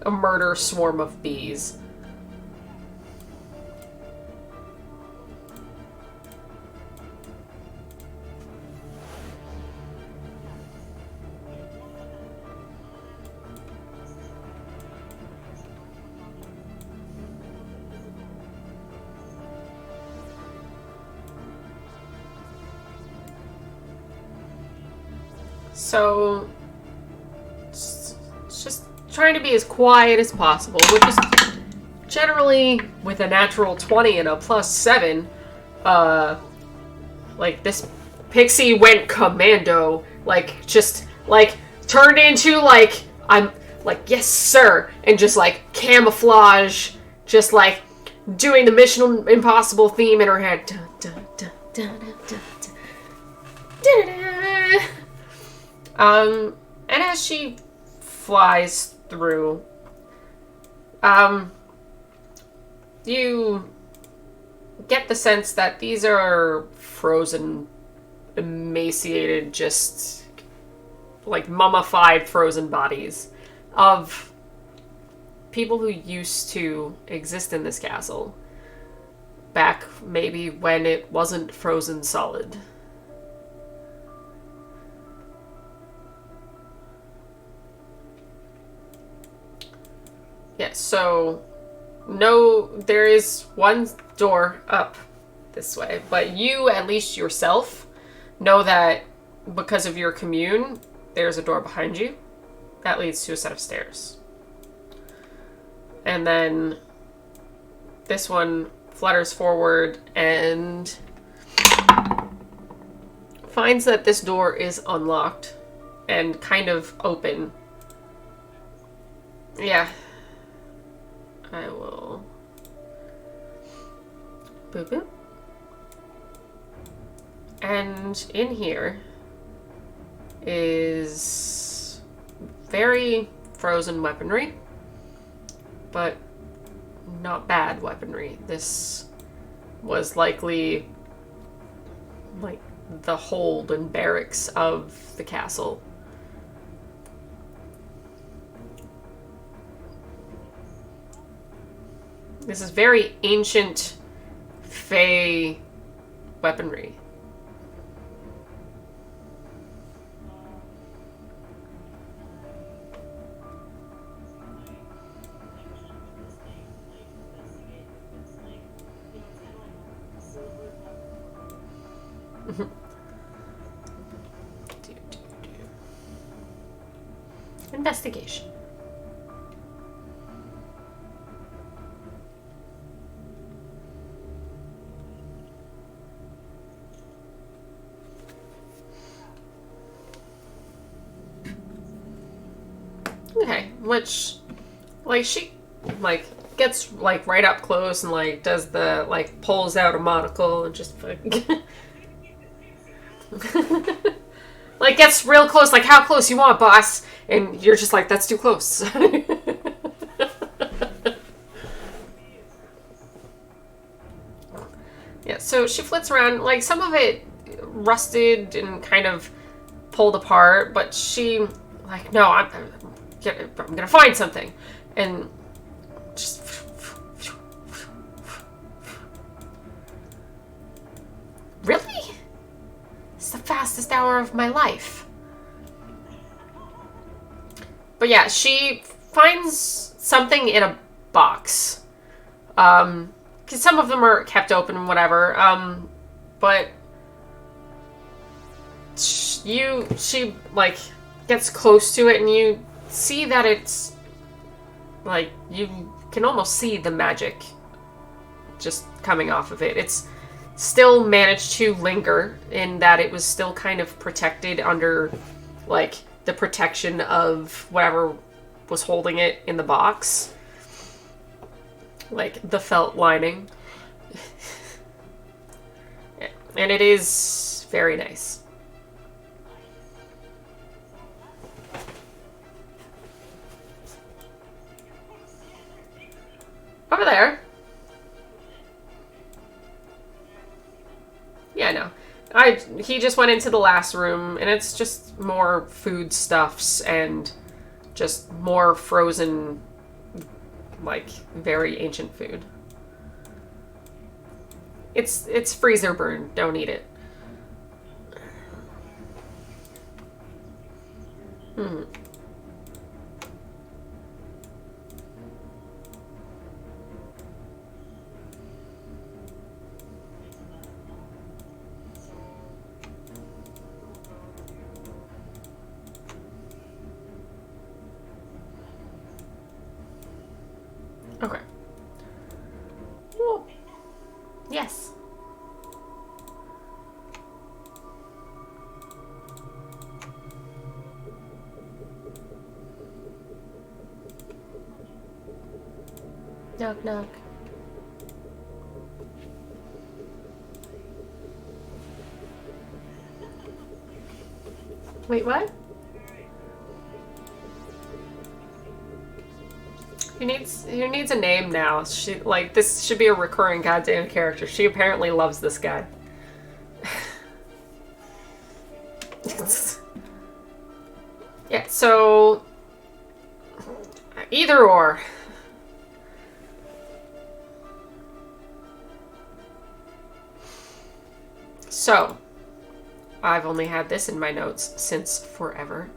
a murder swarm of bees. So, it's just trying to be as quiet as possible, which is generally, with a natural 20 and a +7, like, this pixie went commando, like, just, like, turned into, like, I'm, like, yes, sir, and just, like, camouflage, just, like, doing the Mission Impossible theme in her head. Dun, dun, dun, dun, dun, dun, dun, dun, dun. And as she flies through, you get the sense that these are frozen, emaciated, just like mummified frozen bodies of people who used to exist in this castle back maybe when it wasn't frozen solid. Yeah, so no, there is one door up this way, but you, at least yourself, know that because of your commune, there's a door behind you that leads to a set of stairs. And then this one flutters forward and finds that this door is unlocked and kind of open. Yeah. I will... Boop boop. And in here is very frozen weaponry, but not bad weaponry. This was likely like the hold and barracks of the castle. This is very ancient Fey weaponry. Investigation. Okay, which, like, she, like, gets, like, right up close and, like, does the, like, pulls out a monocle and just fucking... Like, gets real close, like, how close you want, boss? And you're just like, that's too close. Yeah, so she flits around, like, some of it rusted and kind of pulled apart, but she, like, no, I'm gonna find something. And just... Really? It's the fastest hour of my life. But yeah, she finds something in a box. Because some of them are kept open and whatever. But she like gets close to it and you see that it's like you can almost see the magic just coming off of it. It's still managed to linger in that it was still kind of protected under like the protection of whatever was holding it in the box, like the felt lining. And it is very nice. Over there. Yeah, no. He just went into the last room, and it's just more foodstuffs and just more frozen, like, very ancient food. It's freezer burn. Don't eat it. Hmm. Okay. Ooh. Yes. Knock, knock. Wait, what? Who needs a name now? She like this should be a recurring goddamn character. She apparently loves this guy. Yeah, so either or. So, I've only had this in my notes since forever.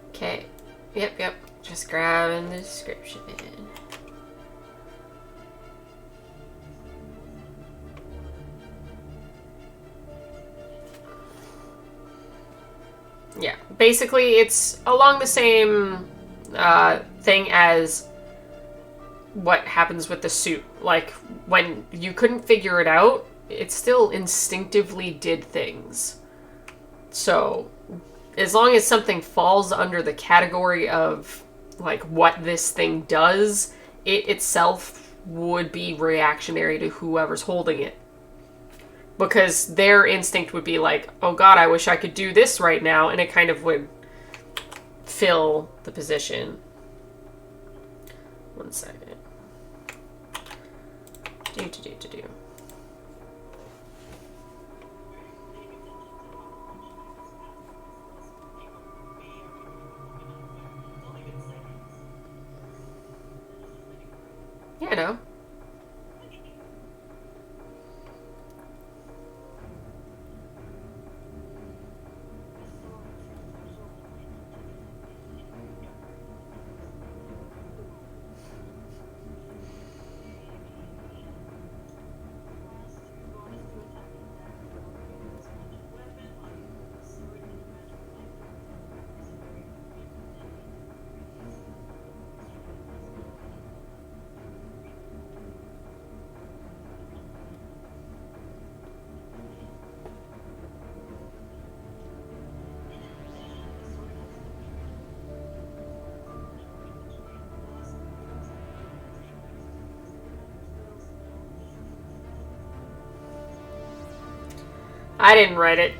Okay. Yep. Just grabbing the description. Yeah, basically it's along the same thing as what happens with the suit. Like, when you couldn't figure it out, it still instinctively did things. So, as long as something falls under the category of, like, what this thing does, it itself would be reactionary to whoever's holding it. Because their instinct would be like, oh god, I wish I could do this right now, and it kind of would fill the position. 1 second. Do. Yeah, I know. I didn't write it.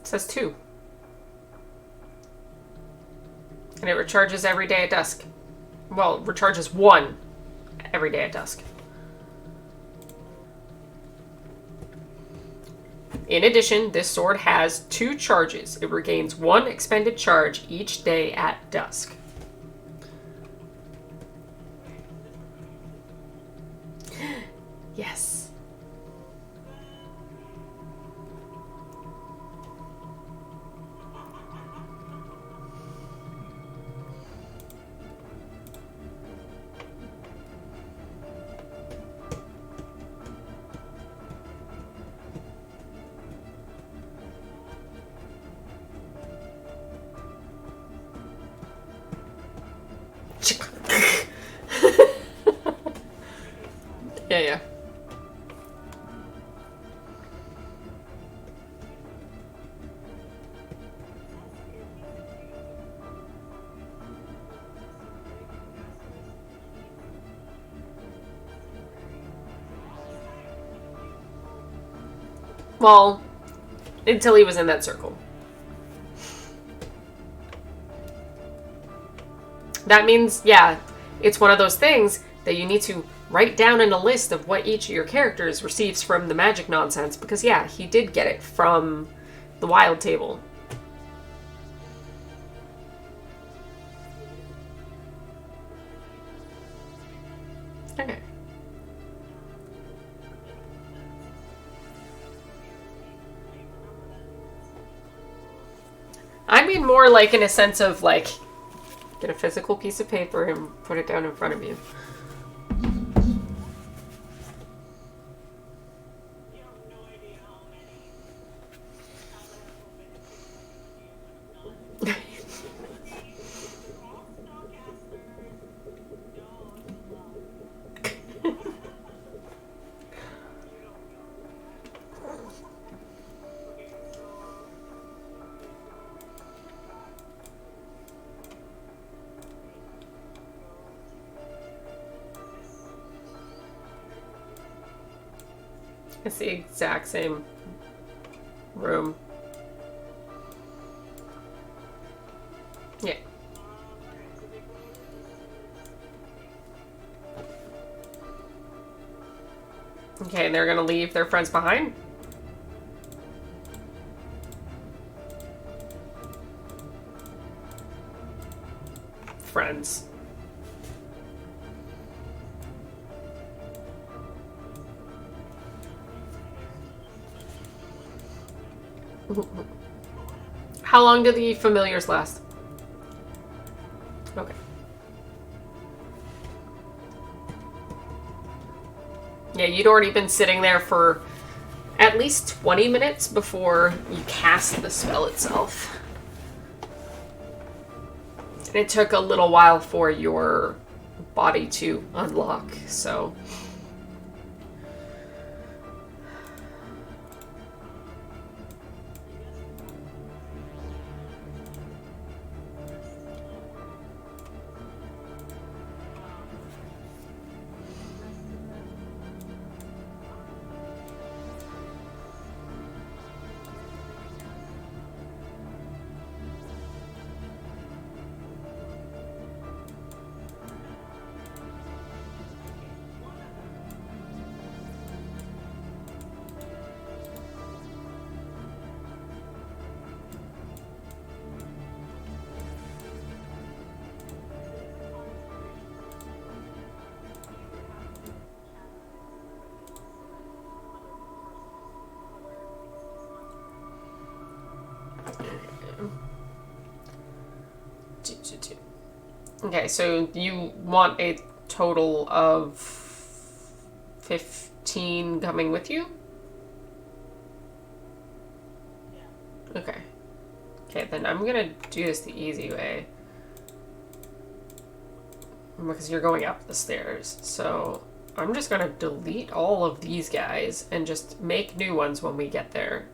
It says 2. And it recharges every day at dusk. Well, it recharges 1 every day at dusk. In addition, this sword has 2 charges. It regains 1 expended charge each day at dusk. Yes. Yeah, yeah. Well, until he was in that circle. That means, yeah, it's one of those things that you need to write down in a list of what each of your characters receives from the magic nonsense, because, yeah, he did get it from the wild table. Okay. I mean more like in a sense of, like, get a physical piece of paper and put it down in front of you. It's the exact same room. Yeah. Okay, and they're gonna leave their friends behind? Friends. How long do the familiars last? Okay. Yeah, you'd already been sitting there for at least 20 minutes before you cast the spell itself. And it took a little while for your body to unlock, so... Okay, so you want a total of 15 coming with you? Yeah. Okay. Okay, then I'm gonna do this the easy way. Because you're going up the stairs. So I'm just gonna delete all of these guys and just make new ones when we get there.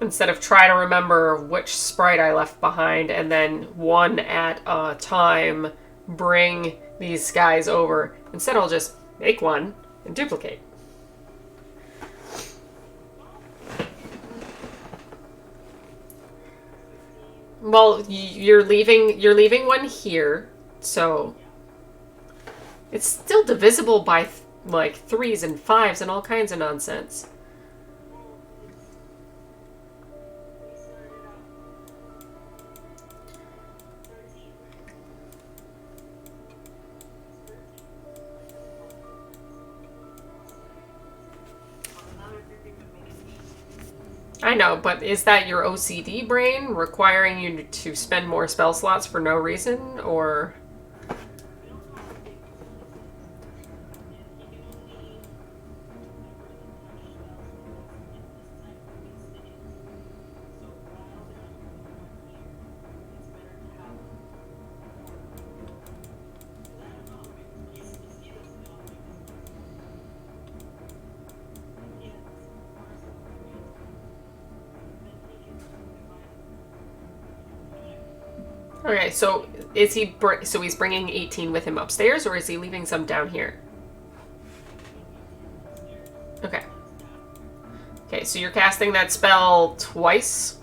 Instead of try to remember which sprite I left behind and then one at a time bring these guys over. Instead I'll just make one and duplicate. Well, you're leaving one here, so it's still divisible by like 3s and 5s and all kinds of nonsense. We started out 13. Another 13 would make it 8. I know, but is that your OCD brain requiring you to spend more spell slots for no reason, or? We don't have to take those and he can only remember the touch spells in this type of state. So while they're on one here, it's better to have more. Because I don't know, he's he doesn't know like he has Mars and then he can divide. Okay, so so he's bringing 18 with him upstairs, or is he leaving some down here? Okay. Okay, so you're casting that spell twice.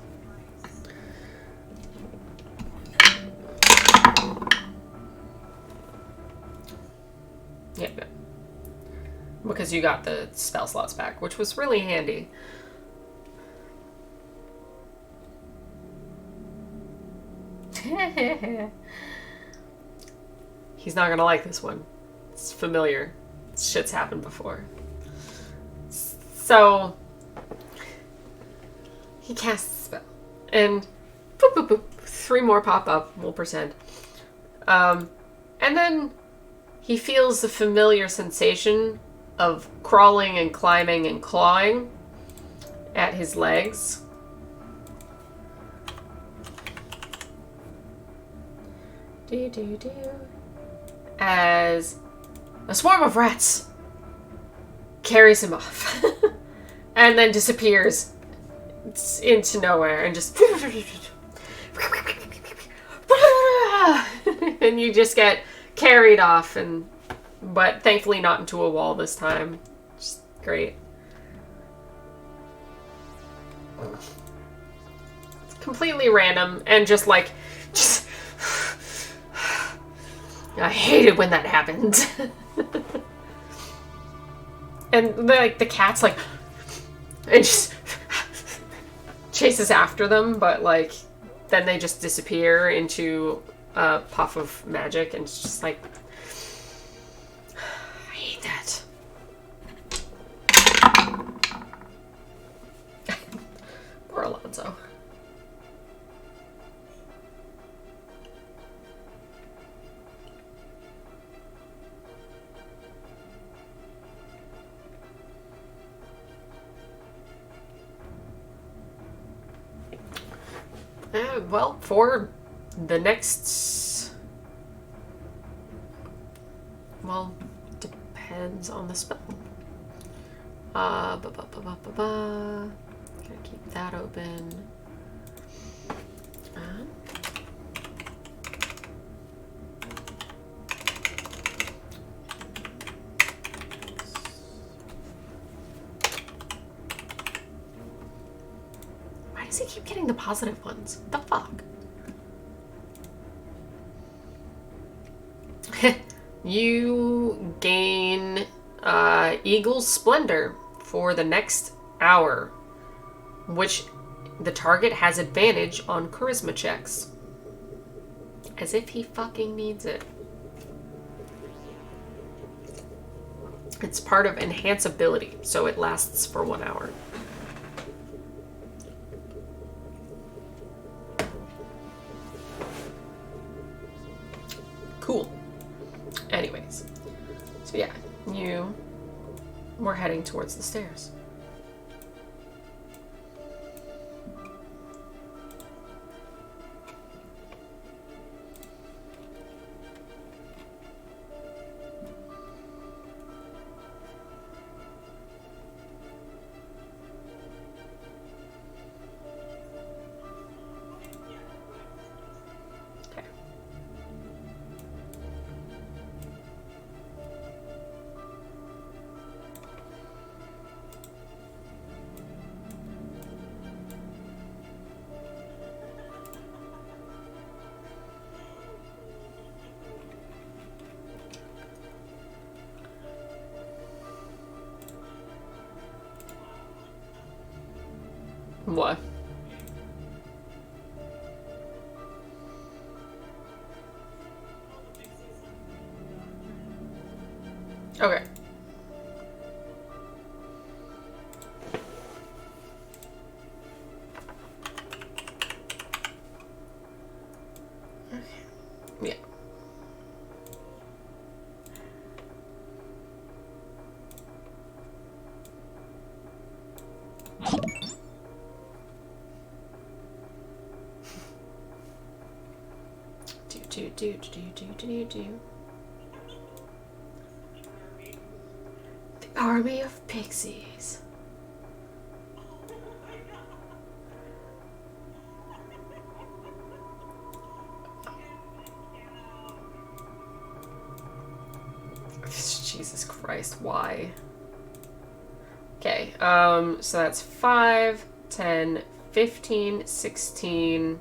Yep. Because you got the spell slots back, which was really handy. He's not gonna like this one. It's familiar. Shit's happened before. So he casts the spell, and boop boop boop, 3 more pop up. We'll pretend. And then he feels the familiar sensation of crawling and climbing and clawing at his legs. As a swarm of rats carries him off and then disappears into nowhere and just and you just get carried off, and but thankfully not into a wall this time. Just great. It's completely random and just like I hated when that happened. And like the cat's like and just chases after them, but like then they just disappear into a puff of magic, and it's just like I hate that. Poor Alonzo. Well, for the next... Well, depends on the spell. Gonna keep that open. Why does he keep getting the positive ones? What the fuck? You gain Eagle's Splendor for the next hour, which the target has advantage on charisma checks. As if he fucking needs it. It's part of enhance ability, so it lasts for 1 hour. So yeah, we're heading towards the stairs. Okay. What? Okay. Yeah. Do. The army of pixies. Jesus Christ, why? Okay, so that's 5, 10, 15, 16.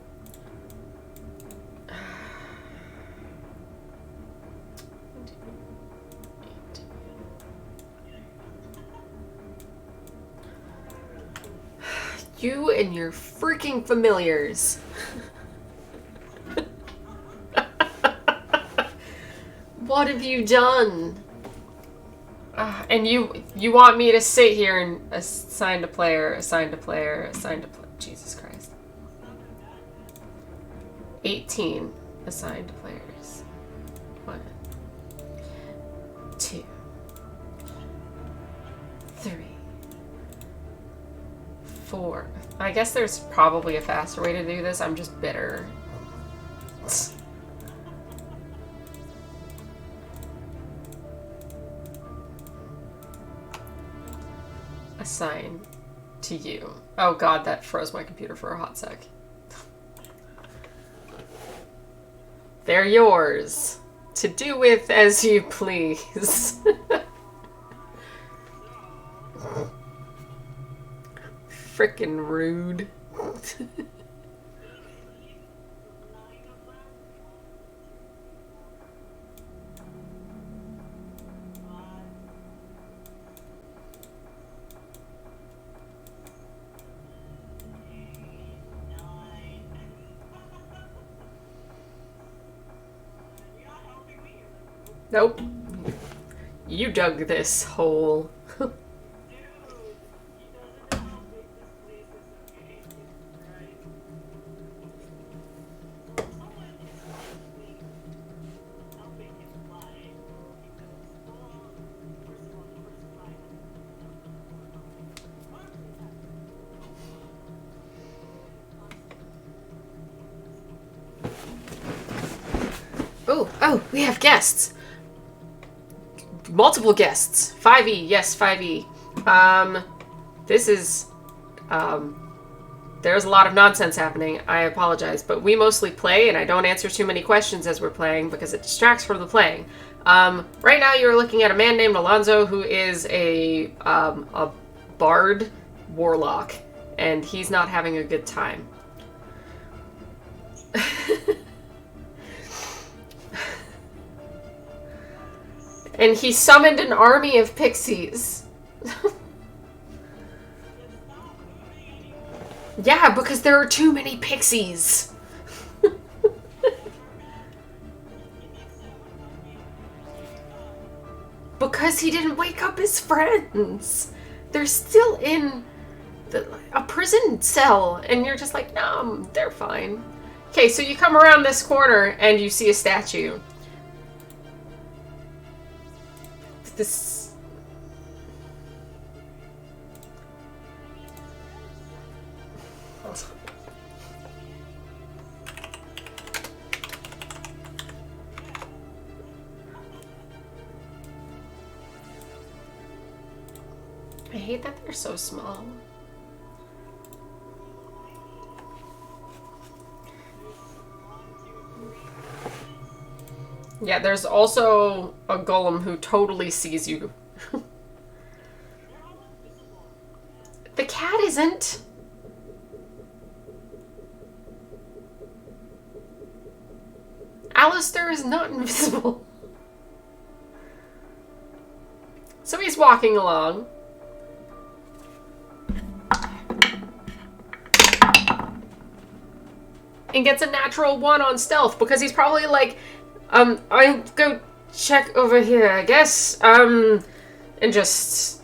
You and your freaking familiars. What have you done? And you want me to sit here and assign to player. Jesus Christ. 18 assigned players. 1, 2, 3, 4. I guess there's probably a faster way to do this. I'm just bitter. Assign to you. Oh god, that froze my computer for a hot sec. They're yours. To do with as you please. Frickin' rude. Nope. You dug this hole. Oh, we have guests. Multiple guests. 5e, yes, 5e. This is, there's a lot of nonsense happening. I apologize, but we mostly play, and I don't answer too many questions as we're playing because it distracts from the playing. Right now you're looking at a man named Alonzo who is a bard warlock, and he's not having a good time. And he summoned an army of pixies. Yeah, because there are too many pixies. Because he didn't wake up his friends. They're still in a prison cell. And you're just like, no, they're fine. Okay, so you come around this corner and you see a statue. This... I hate that they're so small. Yeah, there's also a golem who totally sees you. The cat isn't. Alistair is not invisible. So he's walking along. And gets a natural 1 on stealth because he's probably like, I'll go check over here, I guess. And just...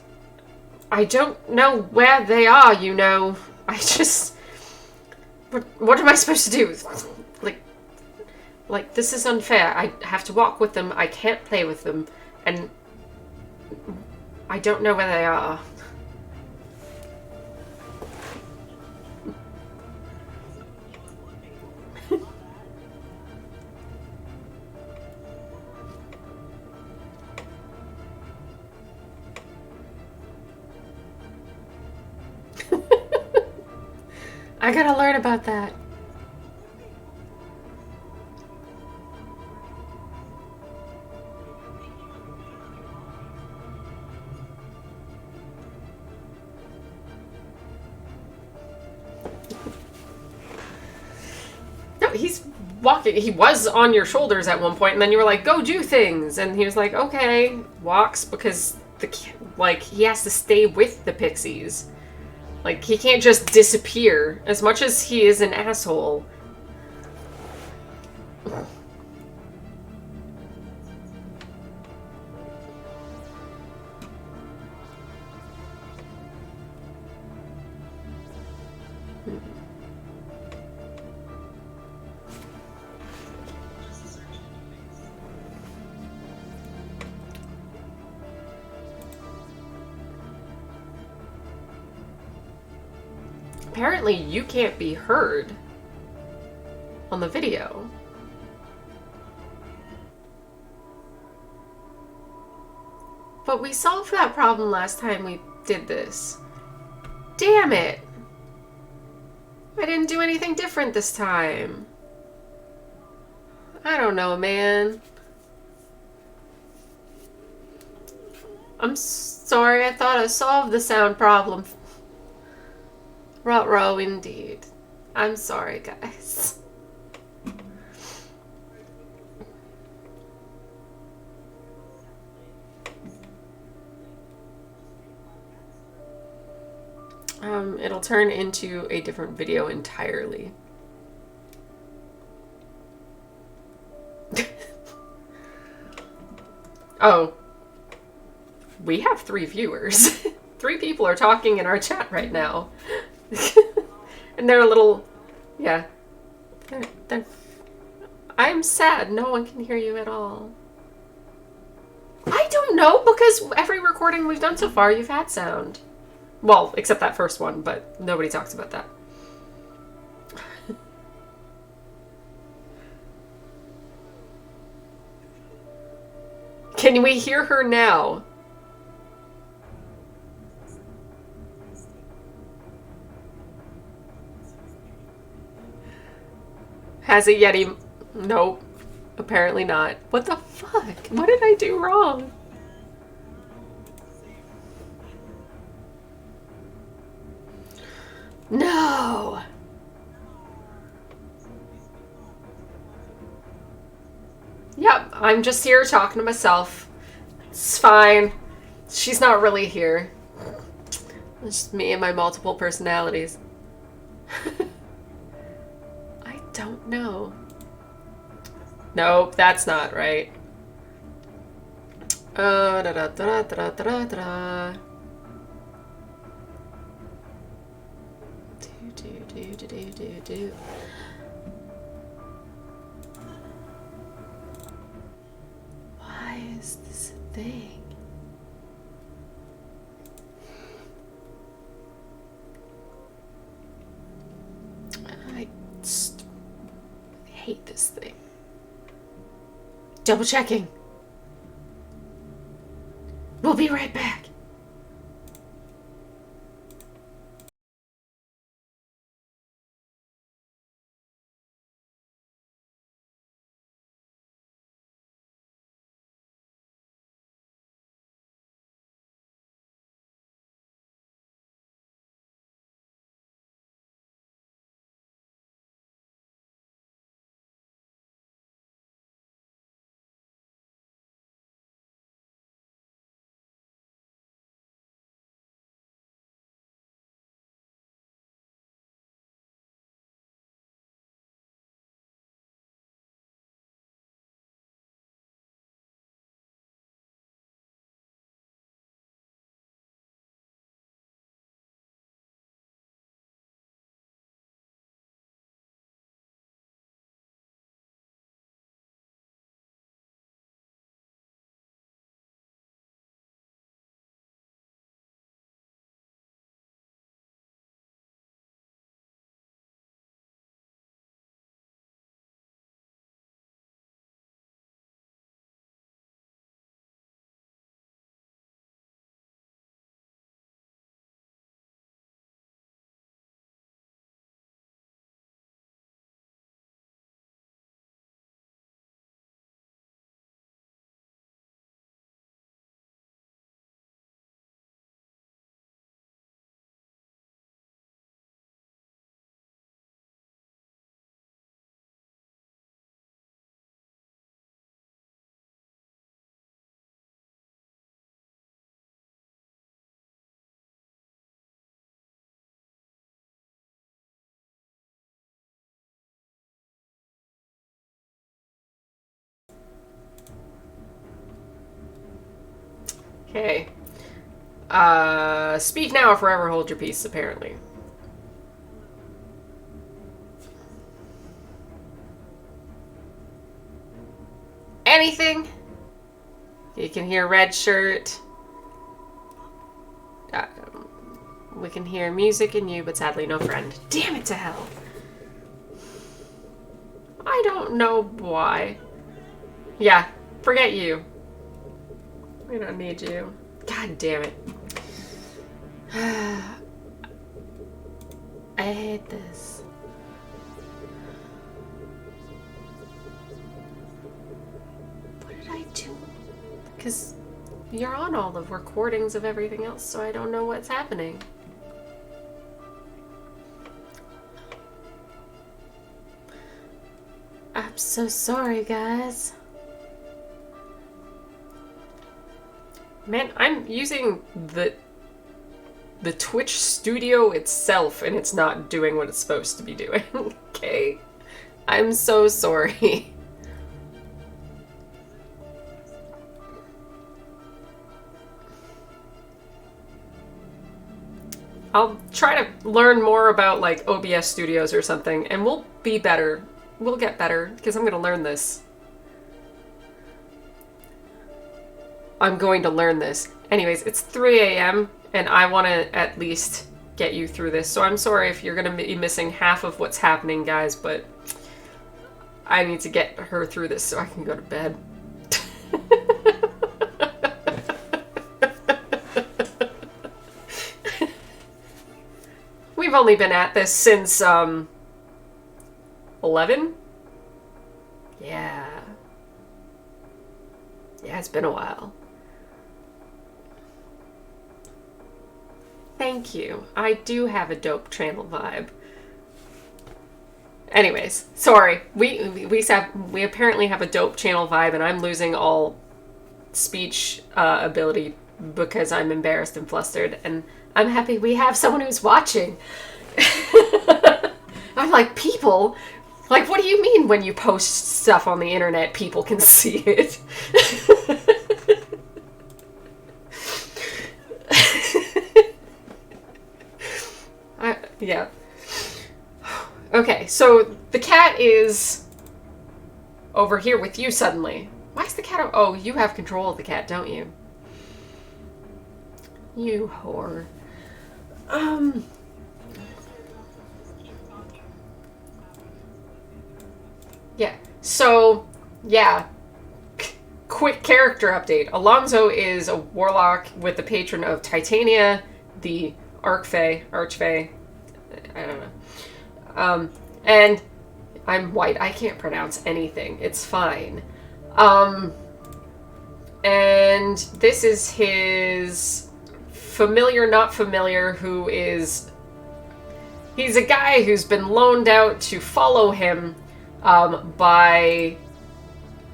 I don't know where they are, you know. I just... What am I supposed to do? Like, this is unfair. I have to walk with them. I can't play with them. And... I don't know where they are. I gotta learn about that. No, he's walking. He was on your shoulders at one point, and then you were like, go do things. And he was like, okay. Walks because, he has to stay with the pixies. Like, he can't just disappear. As much as he is an asshole. Apparently, you can't be heard on the video. But we solved that problem last time we did this. Damn it! I didn't do anything different this time. I don't know, man. I'm sorry, I thought I solved the sound problem. Ruh-roh, indeed. I'm sorry, guys. It'll turn into a different video entirely. Oh. We have 3 viewers. 3 people are talking in our chat right now. And they're a little... Yeah. They're... I'm sad. No one can hear you at all. I don't know, because every recording we've done so far, you've had sound. Well, except that first one, but nobody talks about that. Can we hear her now? Has it yet? Nope. Apparently not. What the fuck? What did I do wrong? No! Yep, I'm just here talking to myself. It's fine. She's not really here. It's just me and my multiple personalities. I don't know. Nope, that's not right. Da da da da da da da. Do. Why is this a thing? this thing. Double checking. We'll be right back. Okay. Speak now or forever hold your peace, apparently. Anything? You can hear red shirt. Uh, we can hear music in you, but sadly no friend. Damn it to hell. I don't know why. Yeah, forget you. We don't need you. God damn it. I hate this. What did I do? Because you're on all the recordings of everything else, so I don't know what's happening. I'm so sorry, guys. Man, I'm using the Twitch studio itself, and it's not doing what it's supposed to be doing. Okay? I'm so sorry. I'll try to learn more about, like, OBS Studios or something, and we'll be better. We'll get better, because I'm going to learn this. I'm going to learn this. Anyways, it's 3 a.m., and I want to at least get you through this. So I'm sorry if you're going to be missing half of what's happening, guys, but I need to get her through this so I can go to bed. We've only been at this since, 11? Yeah. Yeah, it's been a while. Thank you. I do have a dope channel vibe. Anyways, sorry. We apparently have a dope channel vibe, and I'm losing all speech ability because I'm embarrassed and flustered, and I'm happy we have someone who's watching. I'm like, people? Like, what do you mean when you post stuff on the internet, people can see it? Yeah. Okay, so the cat is over here with you suddenly. Why is the cat... Oh, you have control of the cat, don't you? You whore. Yeah. So, yeah. Quick character update. Alonzo is a warlock with the patron of Titania, the Archfey. I don't know. And I'm white. I can't pronounce anything. It's fine. And this is his familiar, not familiar, who is... He's a guy who's been loaned out to follow him by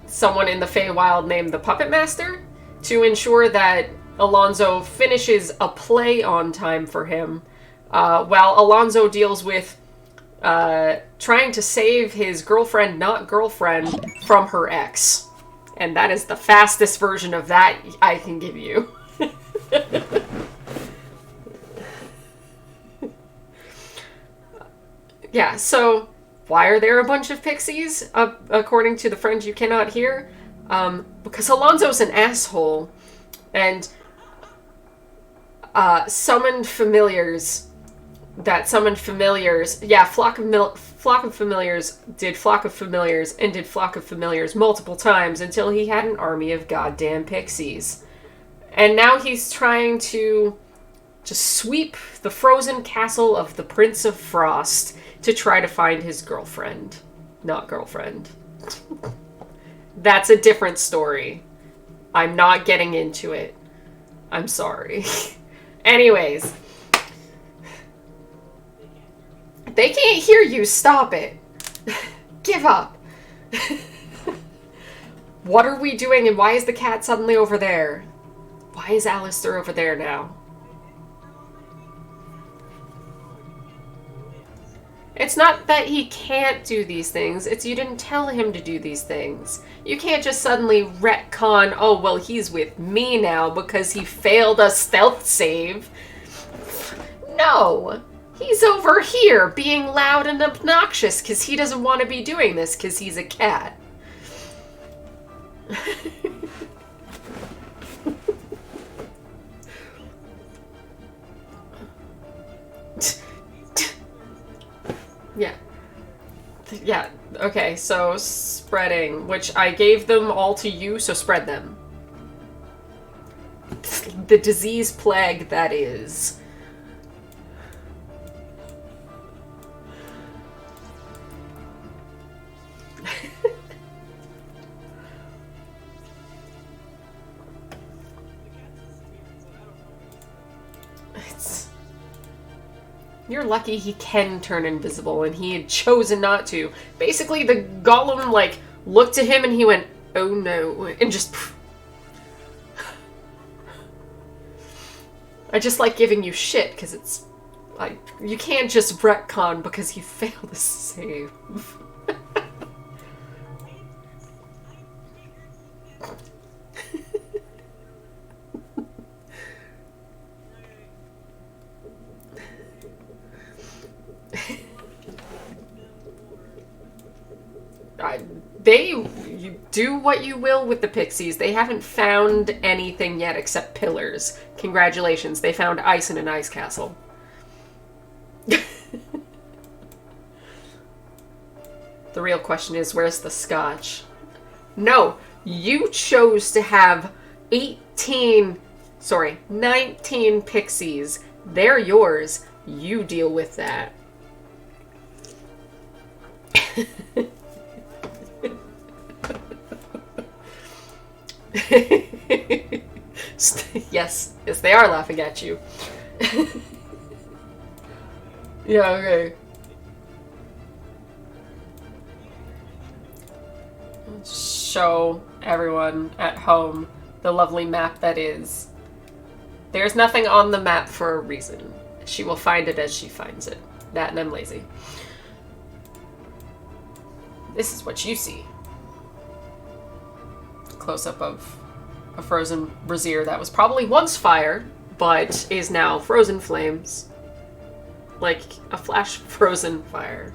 someone in the Feywild named the Puppet Master to ensure that Alonzo finishes a play on time for him, while Alonzo deals with trying to save his girlfriend, not girlfriend, from her ex. And that is the fastest version of that I can give you. Yeah, so why are there a bunch of pixies, according to the friend you cannot hear? Because Alonzo's an asshole, and summoned familiars that summoned familiars. Yeah, Flock of Familiars did Flock of Familiars and did Flock of Familiars multiple times until he had an army of goddamn pixies. And now he's trying to sweep the frozen castle of the Prince of Frost to try to find his girlfriend. Not girlfriend. That's a different story. I'm not getting into it. I'm sorry. Anyways. They can't hear you. Stop it. Give up. What are we doing and why is the cat suddenly over there? Why is Alistair over there now? It's not that he can't do these things, it's you didn't tell him to do these things. You can't just suddenly retcon, oh, well, he's with me now because he failed a stealth save. No! He's over here being loud and obnoxious because he doesn't want to be doing this because he's a cat. Yeah. Yeah, okay, so spreading, which I gave them all to you, so spread them. The disease plague that is. You're lucky he can turn invisible, and he had chosen not to. Basically, the golem, like, looked at him and he went, oh no, and just... I just like giving you shit, because it's... like, you can't just retcon because he failed to save. You do what you will with the pixies. They haven't found anything yet except pillars. Congratulations, they found ice in an ice castle. The real question is, where's the scotch? No, you chose to have 19 pixies. They're yours. You deal with that. Yes, they are laughing at you. Yeah, okay. Show everyone at home the lovely map that is. There's nothing on the map for a reason. She will find it as she finds it. That and I'm lazy. This is what you see. Close-up of a frozen brazier that was probably once fire, but is now frozen flames. Like a flash frozen fire.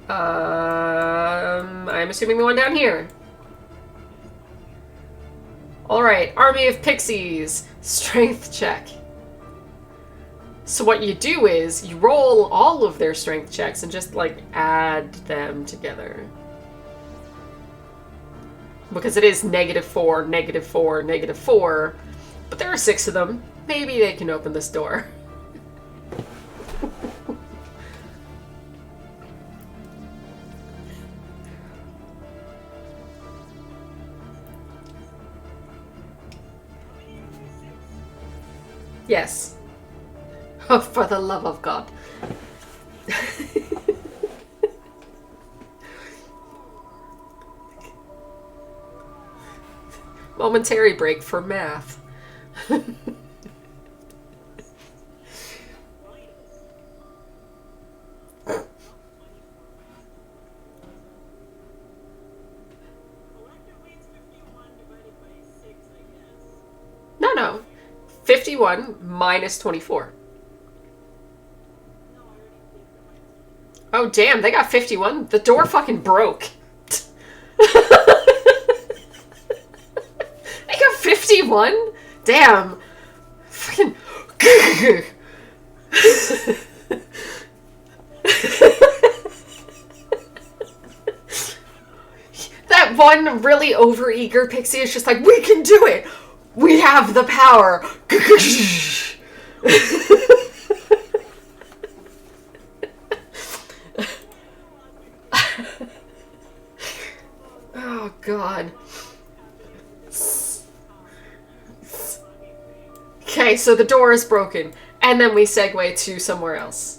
I'm assuming the one down here. Alright, army of pixies. Strength check. So what you do is you roll all of their strength checks and just like add them together. Because it is -4, -4, -4. But there are 6 of them. Maybe they can open this door. Yes. Oh, for the love of God. Momentary break for math. Collectively, it's 51 divided by 6, I guess. No. 51 minus 24. No, I already did the minus 24. Oh, damn, they got 51. The door fucking broke. They got 51? Damn. Fucking. That one really overeager pixie is just like, we can do it! We have the power! Oh, God. Okay, so the door is broken. And then we segue to somewhere else.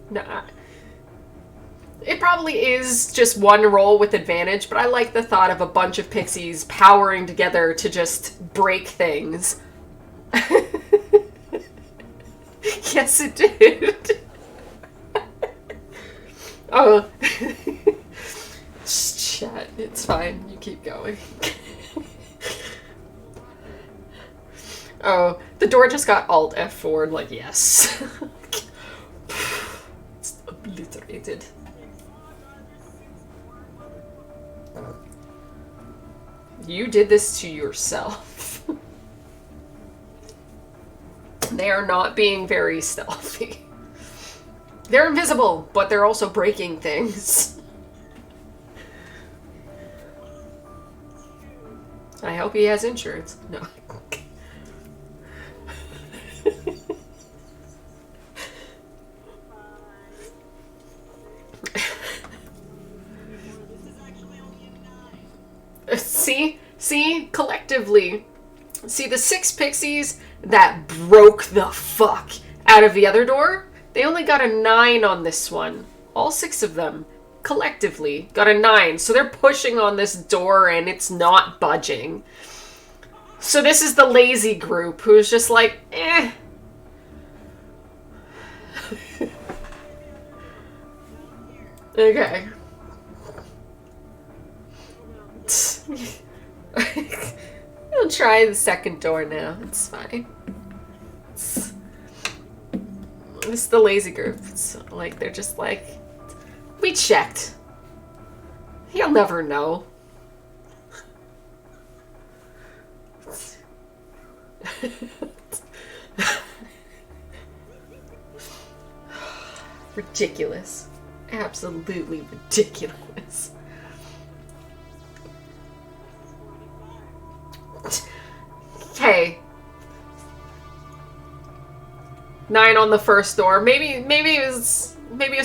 Nah. It probably is just one roll with advantage, but I like the thought of a bunch of pixies powering together to just break things. Yes, it did. Oh. Chat, it's fine. You keep going. Oh, the door just got Alt F4, like, yes. It's obliterated. You did this to yourself. They are not being very stealthy. They're invisible, but they're also breaking things. I hope he has insurance. No. See, collectively. See, the 6 pixies that broke the fuck out of the other door, they only got a 9 on this one. All 6 of them, collectively, got a 9. So they're pushing on this door and it's not budging. So this is the lazy group who's just like, eh. Okay. I'll try the second door now. It's fine. This is the lazy group. It's like, they're just like, we checked. He'll never know. Ridiculous. Absolutely ridiculous. Okay. 9 on the first door. Maybe it was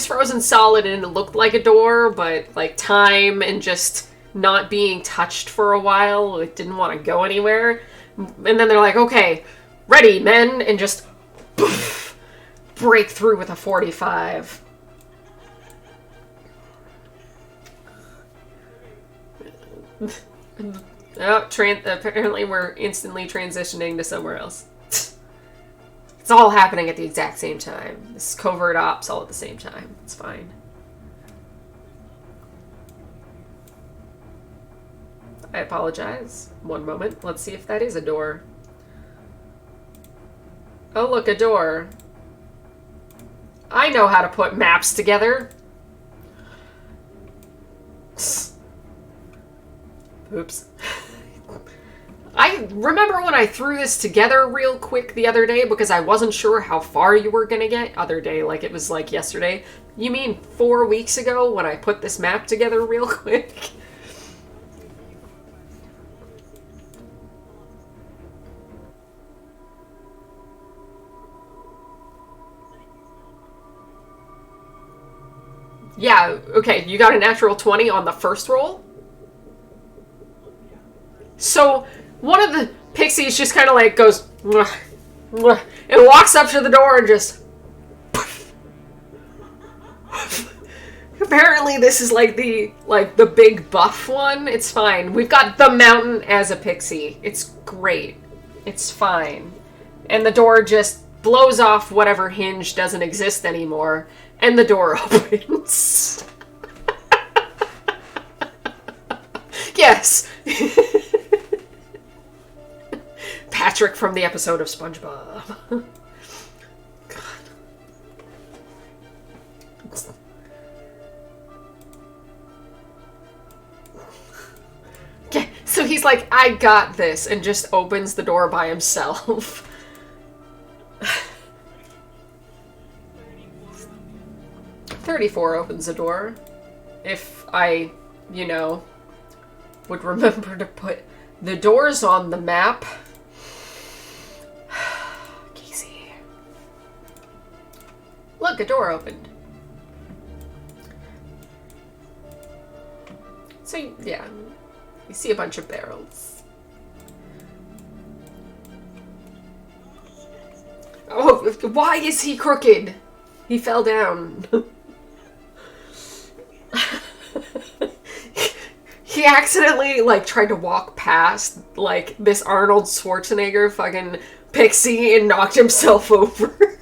frozen solid and it looked like a door, but like time and just not being touched for a while, it didn't want to go anywhere. And then they're like, okay, ready, men, and just poof, break through with a 45. Oh, apparently we're instantly transitioning to somewhere else. It's all happening at the exact same time. This is covert ops all at the same time. It's fine. I apologize. One moment. Let's see if that is a door. Oh, look, a door. I know how to put maps together. Oops. I remember when I threw this together real quick the other day because I wasn't sure how far you were gonna get. Other day, like it was like yesterday. You mean 4 weeks ago when I put this map together real quick? Yeah, okay, you got a natural 20 on the first roll? So, one of the pixies just kind of like goes, "Mwah, mwah," and walks up to the door and just... Apparently this is like the big buff one. It's fine. We've got the mountain as a pixie. It's great. It's fine. And the door just blows off whatever hinge doesn't exist anymore, and the door opens. Yes. Patrick from the episode of SpongeBob. God. Okay, so he's like, I got this, and just opens the door by himself. 34 opens the door. If I, would remember to put the doors on the map. Casey. Look, a door opened. So, yeah. You see a bunch of barrels. Oh, why is he crooked? He fell down. He accidentally, tried to walk past, this Arnold Schwarzenegger fucking pixie and knocked himself over.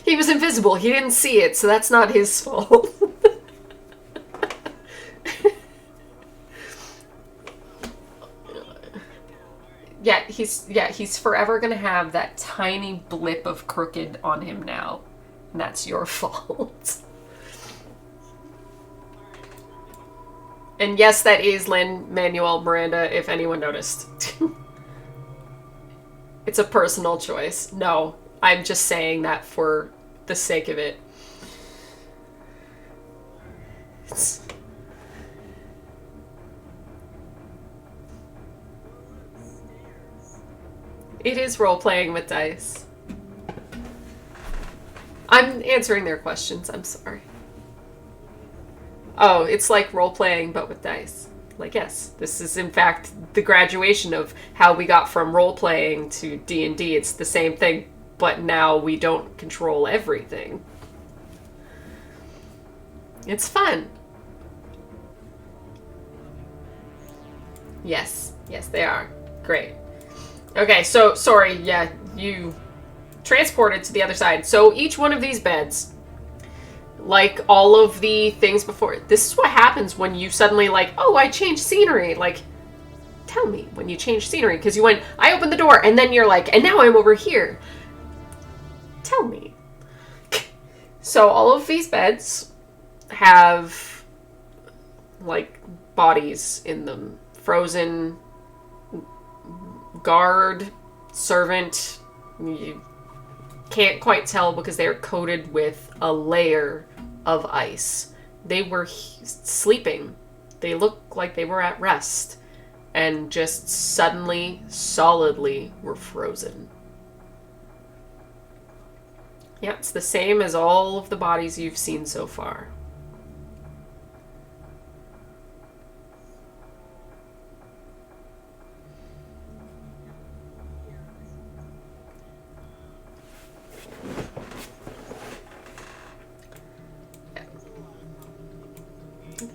He was invisible. He didn't see it, so that's not his fault. He's forever gonna have that tiny blip of crooked on him now. And that's your fault. And yes, that is Lin-Manuel Miranda, if anyone noticed. It's a personal choice. No, I'm just saying that for the sake of it. It is role-playing with dice. I'm answering their questions, I'm sorry. Oh, it's like role-playing, but with dice. Yes, this is in fact the graduation of how we got from role-playing to D&D. It's the same thing, but now we don't control everything. It's fun. Yes, they are. Great. Okay, so, sorry, yeah, you transported to the other side. So each one of these beds, like all of the things before, this is what happens when you suddenly oh, I changed scenery. Tell me when you change scenery, because you went, I opened the door, and then you're and now I'm over here. Tell me. So all of these beds have, bodies in them. Frozen, guard, servant. You can't quite tell because they are coated with a layer of ice. They were sleeping. They looked like they were at rest and just suddenly, solidly were frozen. Yeah, it's the same as all of the bodies you've seen so far.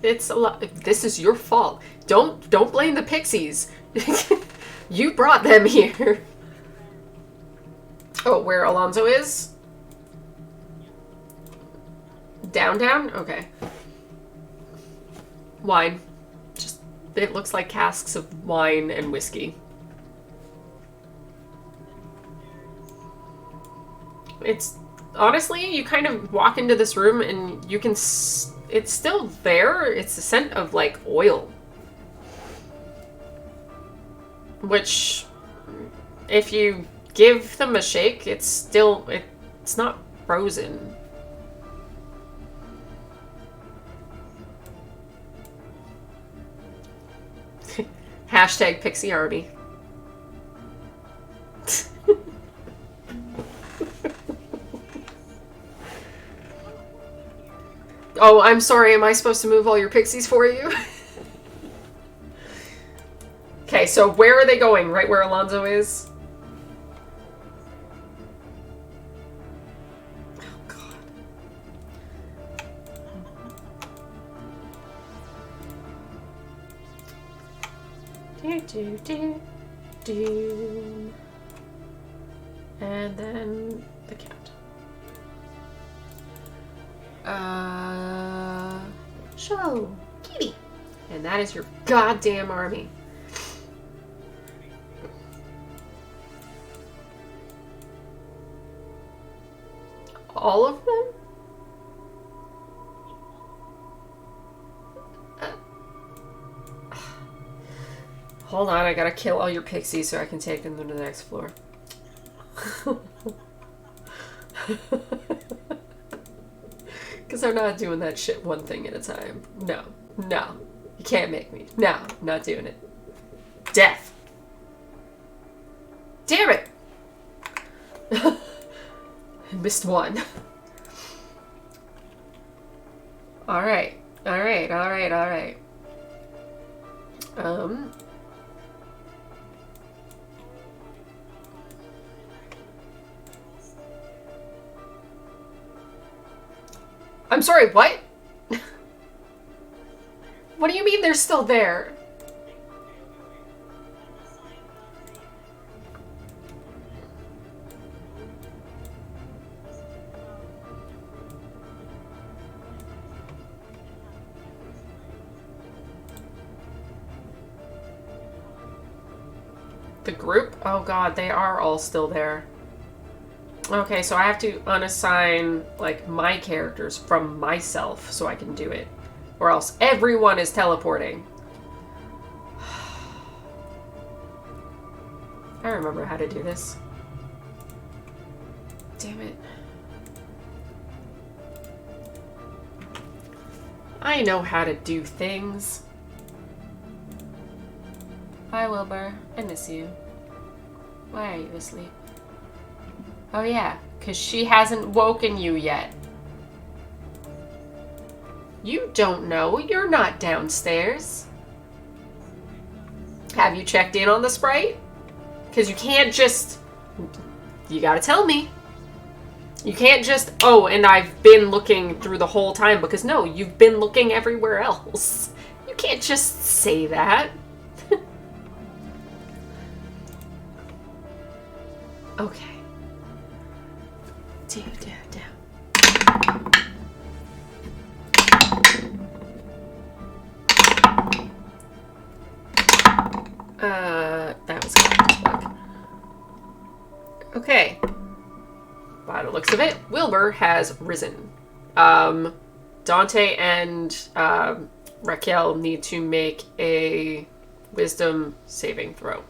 It's a lot. This is your fault. Don't blame the pixies. You brought them here. Oh, where Alonzo is? Down? Okay. Wine. Just, it looks like casks of wine and whiskey. It's, honestly, you kind of walk into this room and you can... It's still there. It's the scent of, oil. Which, if you give them a shake, it's still, it's not frozen. Hashtag Pixie Army. Oh, I'm sorry. Am I supposed to move all your pixies for you? Okay, so where are they going? Right where Alonzo is? Oh, God. Do. And then the cat. Show. Kitty. And that is your goddamn army. All of them? Hold on, I gotta kill all your pixies so I can take them to the next floor. Because I'm not doing that shit one thing at a time. No. No. You can't make me. No, I'm not doing it. Death. Damn it! I missed one. Alright. Alright. I'm sorry, what? What do you mean they're still there? The group? Oh god, they are all still there. Okay, so I have to unassign, like, my characters from myself so I can do it. Or else everyone is teleporting. I remember how to do this. Damn it. I know how to do things. Hi, Wilbur. I miss you. Why are you asleep? Oh yeah, because she hasn't woken you yet. You don't know. You're not downstairs. Have you checked in on the Sprite? Because you can't just... You gotta tell me. You can't just... Oh, and I've been looking through the whole time. Because no, you've been looking everywhere else. You can't just say that. Okay. Down. That was good. Okay. By the looks of it, Wilbur has risen. Dante and Raquel need to make a wisdom saving throw.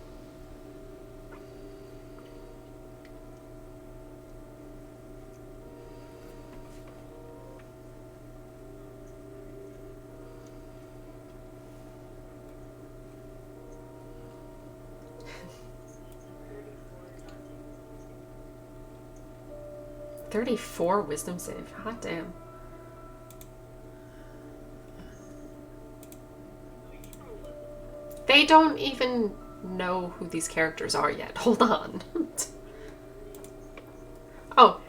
$34 wisdom save. Hot damn. They don't even know who these characters are yet. Hold on. Oh,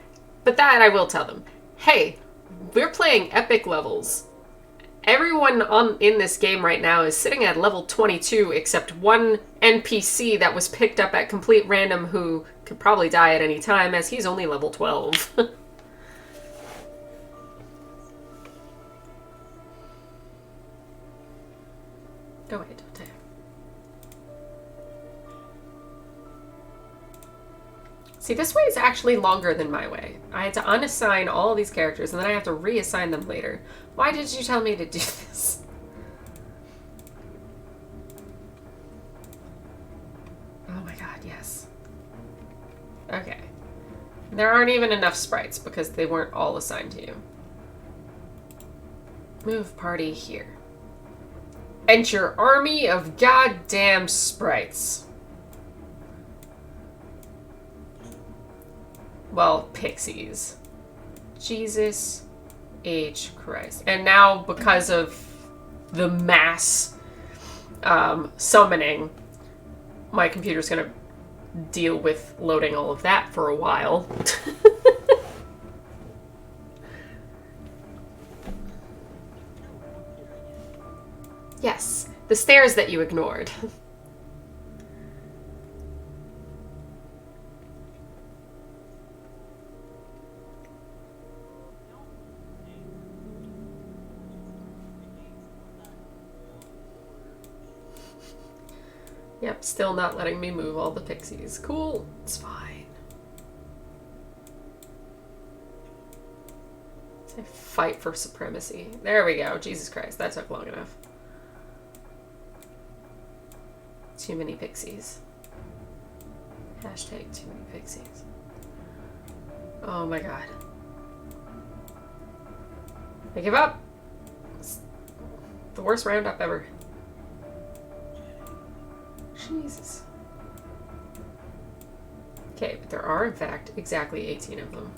but that I will tell them. Hey, we're playing epic levels. Everyone in this game right now is sitting at level 22 except one NPC that was picked up at complete random who could probably die at any time as he's only level 12. Go ahead, Dante. See, this way is actually longer than my way. I had to unassign all of these characters and then I have to reassign them later. Why did you tell me to do this? There aren't even enough sprites because they weren't all assigned to you. Move party here. Enter army of goddamn sprites. Well, pixies. Jesus H. Christ. And now, because of the mass summoning, my computer's gonna deal with loading all of that for a while. Yes, the stairs that you ignored. Yep, still not letting me move all the pixies. Cool, it's fine. Fight for supremacy. There we go. Jesus Christ, that took long enough. Too many pixies. Hashtag too many pixies. Oh my god. I give up. It's the worst roundup ever. Jesus. Okay, but there are in fact exactly 18 of them.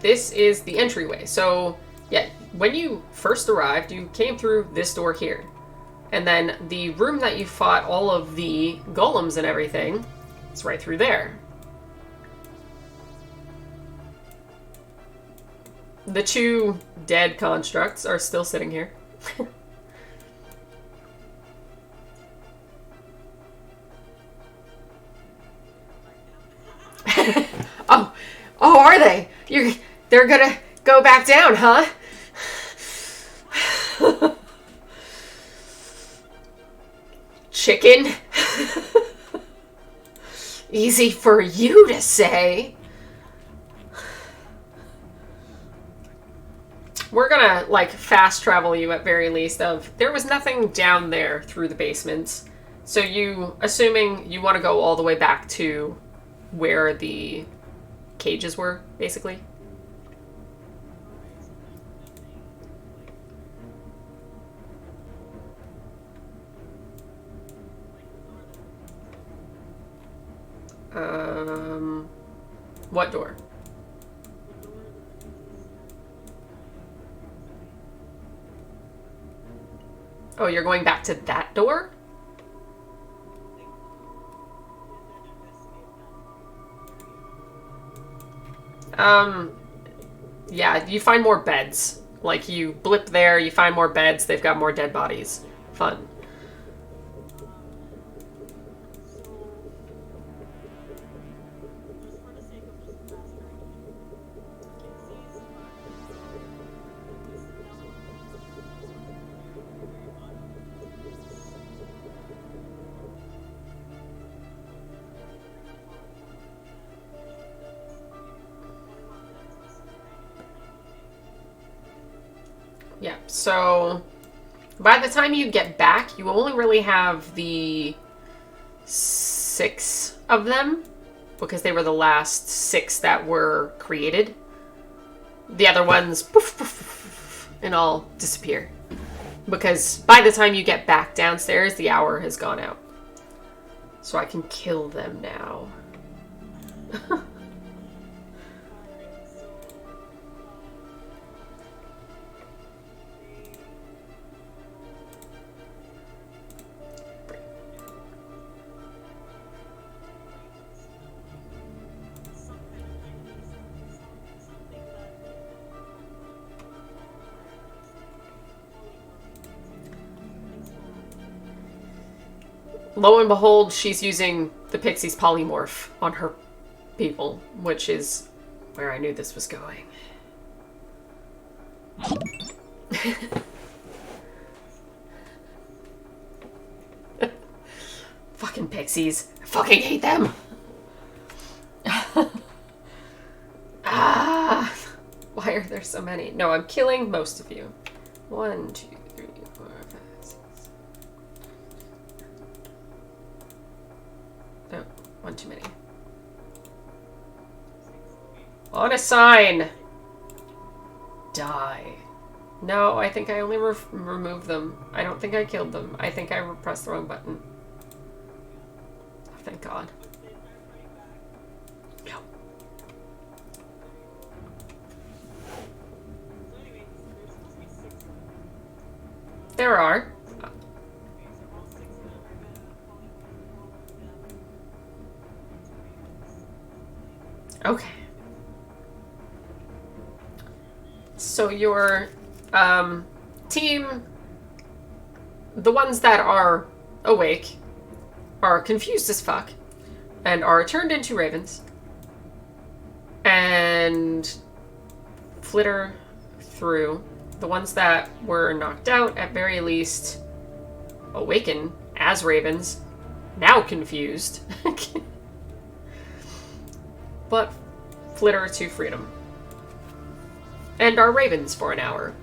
This is the entryway. So, yeah, when you first arrived, you came through this door here. And then the room that you fought all of the golems and everything is right through there. The two dead constructs are still sitting here. Oh, are they? They're gonna go back down, huh? Chicken? Easy for you to say. We're gonna, like, fast travel you at very least of... There was nothing down there through the basements. So you, assuming you want to go all the way back to where the cages were, basically. What door? Oh, you're going back to that door? Yeah, you find more beds. Like, you blip there, you find more beds, they've got more dead bodies. Fun. Yeah, so by the time you get back, you only really have the 6 of them, because they were the last 6 that were created. The other ones, poof, poof, poof, and all disappear. Because by the time you get back downstairs, the hour has gone out. So I can kill them now. Lo and behold, she's using the Pixie's polymorph on her people, which is where I knew this was going. Fucking Pixies. I fucking hate them. so many. No, I'm killing most of you. 1, 2, 3, 4, 5, 6. No, one too many. On a sign! Die. No, I think I only removed them. I don't think I killed them. I think I pressed the wrong button. Oh, thank God. No. There are. Okay. So your team, the ones that are awake, are confused as fuck and are turned into ravens and flitter through. The ones that were knocked out, at very least, awaken as ravens, now confused, but flitter to freedom. And are ravens for an hour.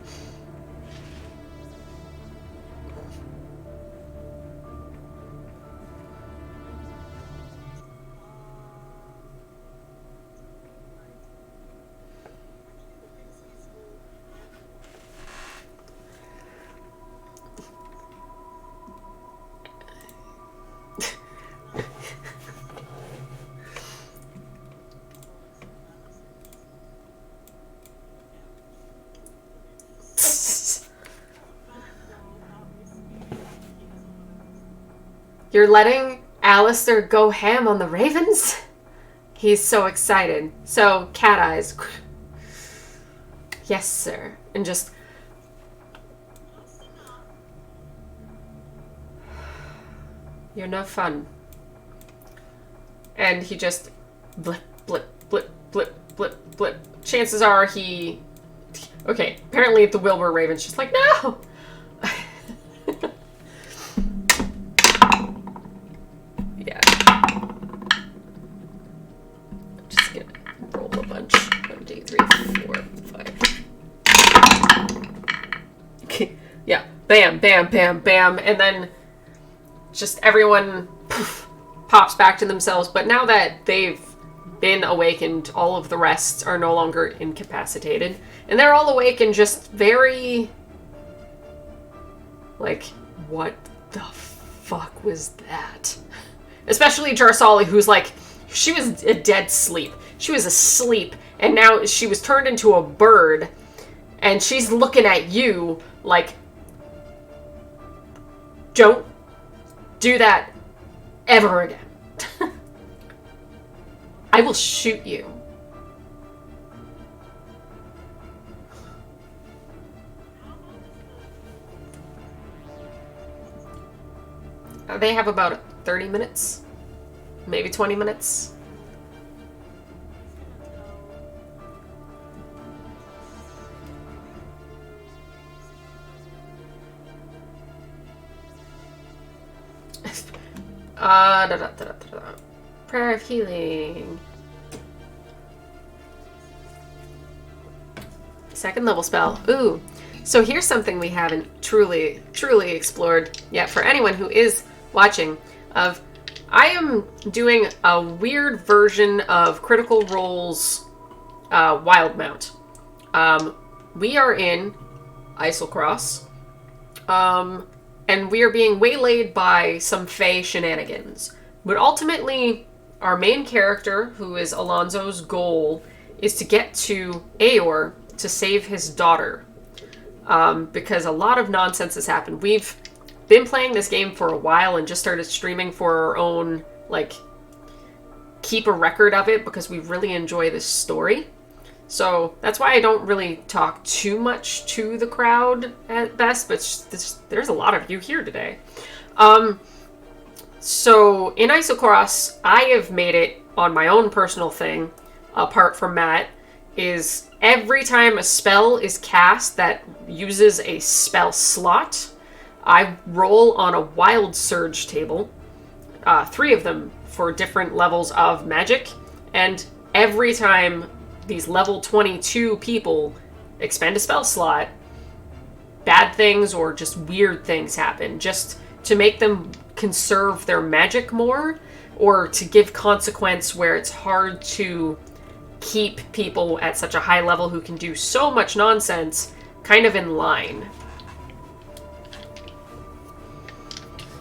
You're letting Alistair go ham on the ravens? He's so excited. So, cat eyes. Yes, sir. And just... You're no fun. And he just... Blip, blip, blip, blip, blip, blip. Chances are he... Okay, apparently the Wilbur Raven's just like, no! Yeah. I'm just gonna roll a bunch. 1, 2, 3, 4, 5. Okay. Yeah. Bam, bam, bam, bam. And then just everyone poof, pops back to themselves. But now that they've been awakened, all of the rest are no longer incapacitated. And they're all awake and just very... Like, what the fuck was that? Especially Jarsali, who's like, she was a dead sleep. She was asleep, and now she was turned into a bird, and she's looking at you like, don't do that ever again. I will shoot you. They have about 30 minutes, maybe 20 minutes. Prayer of healing. Second level spell. Ooh. So here's something we haven't truly explored yet for anyone who is watching. I am doing a weird version of Critical Role's Wild Mount. We are in Islecross, and we are being waylaid by some Fae shenanigans. But ultimately, our main character, who is Alonzo's goal, is to get to Aor to save his daughter. Because a lot of nonsense has happened. We've been playing this game for a while and just started streaming for our own, like, keep a record of it because we really enjoy this story. So that's why I don't really talk too much to the crowd at best, but there's a lot of you here today. So in Isocross, I have made it on my own personal thing, apart from Matt, is every time a spell is cast that uses a spell slot, I roll on a Wild Surge table, 3 of them for different levels of magic, and every time these level 22 people expend a spell slot, bad things or just weird things happen, just to make them conserve their magic more, or to give consequence where it's hard to keep people at such a high level who can do so much nonsense kind of in line.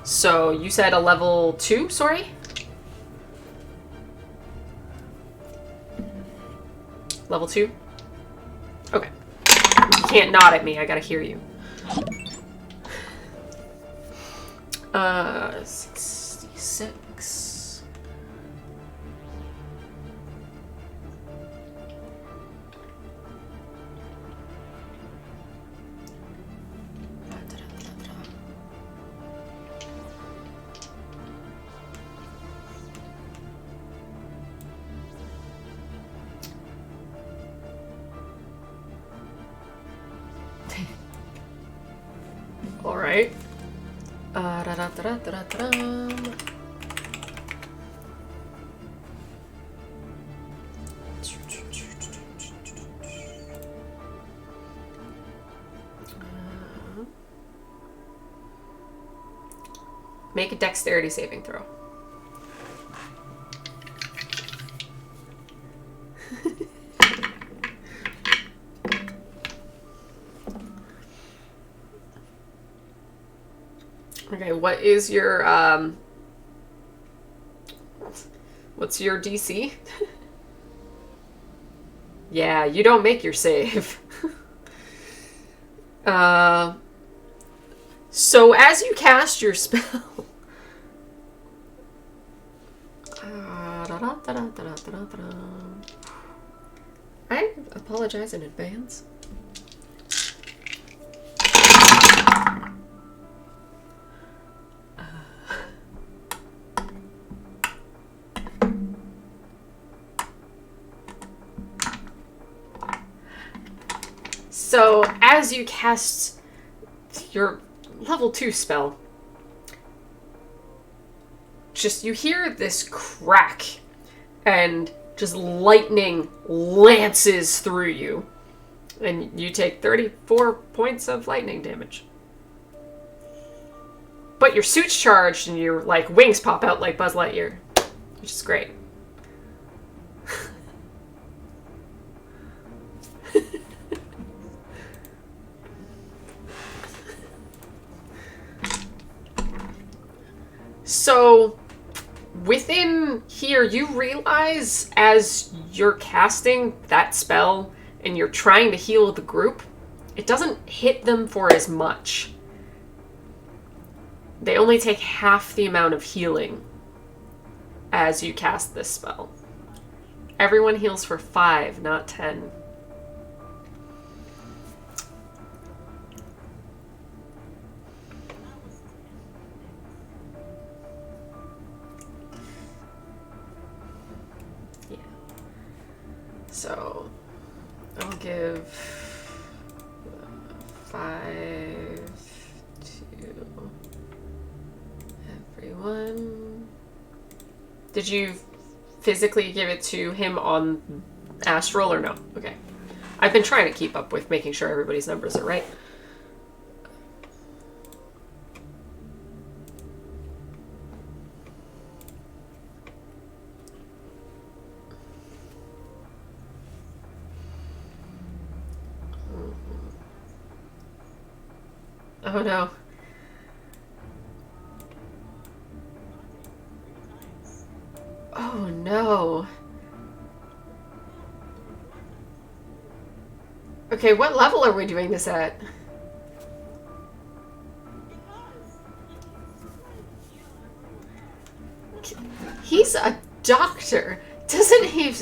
So you said a level 2, sorry? Level 2? Okay. You can't nod at me, I gotta hear you. 66. All right. Make a dexterity saving throw. Okay, what is your, what's your DC? Yeah, you don't make your save. So as you cast your spell... I apologize in advance. So, as you cast your level 2 spell, just you hear this crack, and just lightning lances through you, and you take 34 points of lightning damage. But your suit's charged, and your like wings pop out like Buzz Lightyear, which is great. So, within here, you realize as you're casting that spell and you're trying to heal the group, it doesn't hit them for as much. They only take half the amount of healing as you cast this spell. Everyone heals for 5, not 10. So, I'll give 5 to everyone. Did you physically give it to him on Astral or no? Okay. I've been trying to keep up with making sure everybody's numbers are right. Oh no. Oh no. Okay, what level are we doing this at? He's a doctor. Doesn't he?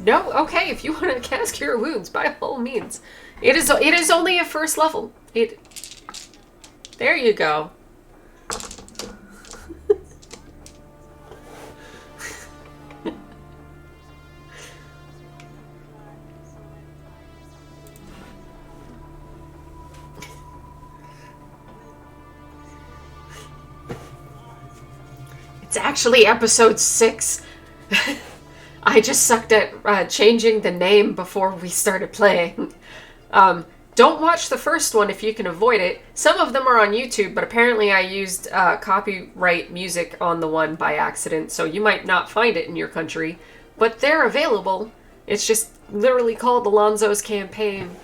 No, okay, if you want to cast Cure Wounds, by all means. It is only a first level. There you go. It's actually episode 6. I just sucked at changing the name before we started playing. Don't watch the first one if you can avoid it. Some of them are on YouTube, but apparently I used copyright music on the one by accident, so you might not find it in your country, but they're available. It's just literally called Alonzo's Campaign.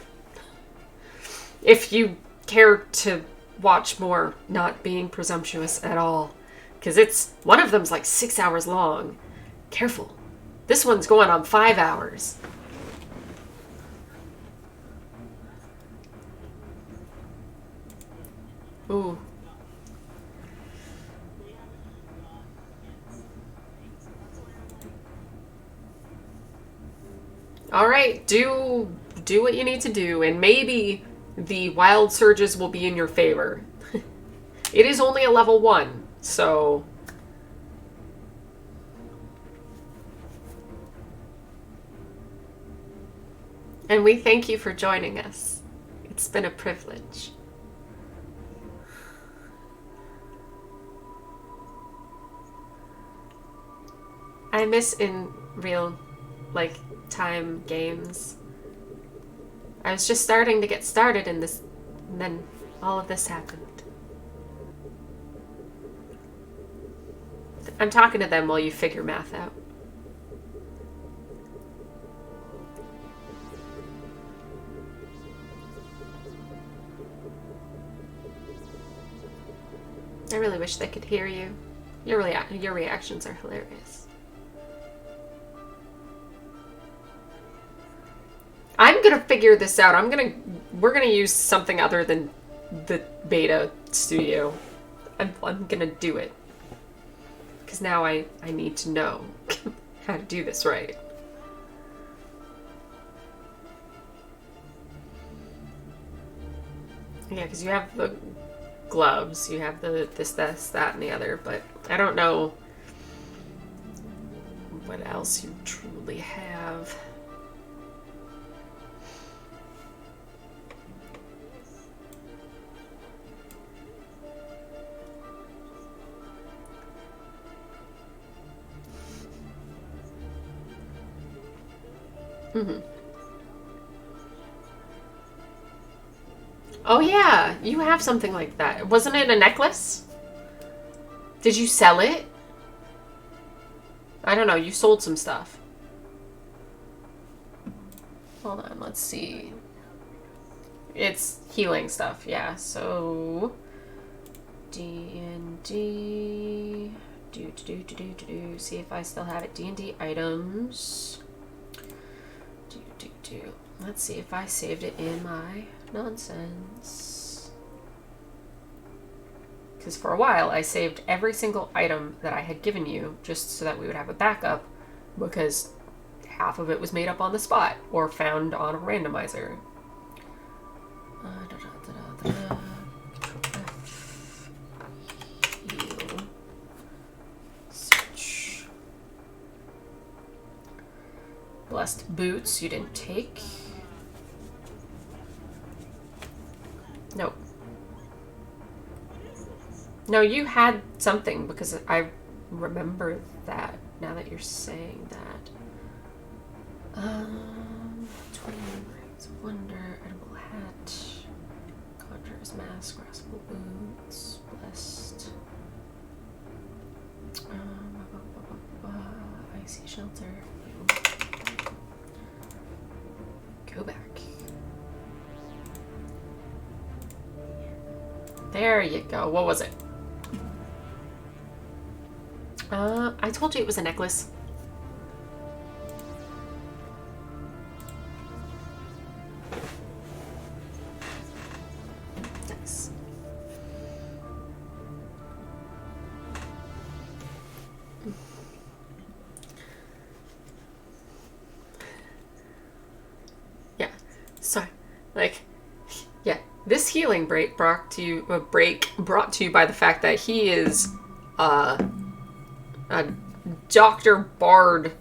If you care to watch more, not being presumptuous at all. Because one of them's like 6 hours long. Careful. This one's going on 5 hours. Ooh. All right, do what you need to do, and maybe the wild surges will be in your favor. It is only a level 1, so... And we thank you for joining us. It's been a privilege. I miss in real, like, time games. I was just starting to get started in this, and then all of this happened. I'm talking to them while you figure math out. I really wish they could hear you. Your reactions are hilarious. I'm gonna figure this out. We're gonna use something other than the beta studio. I'm gonna do it. Because now I need to know how to do this right. Yeah, because you have the gloves, you have the this, that, and the other, but I don't know what else you truly have. Mm-hmm. Oh yeah, you have something like that. Wasn't it a necklace? Did you sell it? I don't know, you sold some stuff. Hold on, let's see. It's healing stuff, yeah, so... D&D... See if I still have it. D&D items... Let's see if I saved it in my nonsense. Because for a while I saved every single item that I had given you just so that we would have a backup, because half of it was made up on the spot or found on a randomizer. Heal. Search. Blessed boots you didn't take. Nope. No, you had something, because I remember that now that you're saying that. 20 Rings of Wonder, Edible Hat, Conjurer's Mask, Graspable Boots, Blessed. Icy Shelter. Go back. There you go. What was it? I told you it was a necklace. Nice. Yeah. Sorry. Like, yeah. This healing break brought to you by the fact that he is a Dr. Bard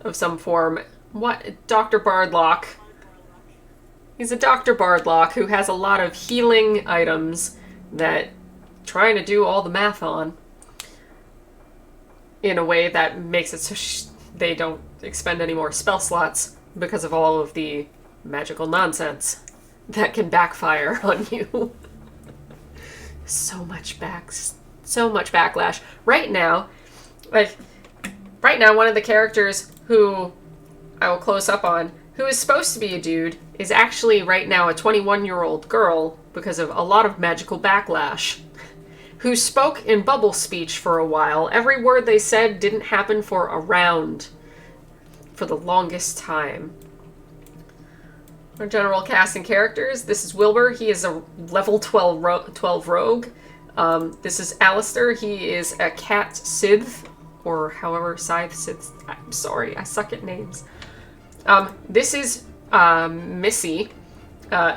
of some form. What? Dr. Bardlock. He's a Dr. Bardlock who has a lot of healing items that trying to do all the math on in a way that makes it so they don't expend any more spell slots because of all of the magical nonsense that can backfire on you. So much backlash. Right now, one of the characters who I will close up on, who is supposed to be a dude, is actually right now a 21-year-old girl because of a lot of magical backlash, who spoke in bubble speech for a while. Every word they said didn't happen for a round for the longest time. Our general cast and characters. This is Wilbur. He is a level 12 rogue. This is Alistair. He is a cat Sith, or however Scythe Sith. I'm sorry, I suck at names. This is Missy.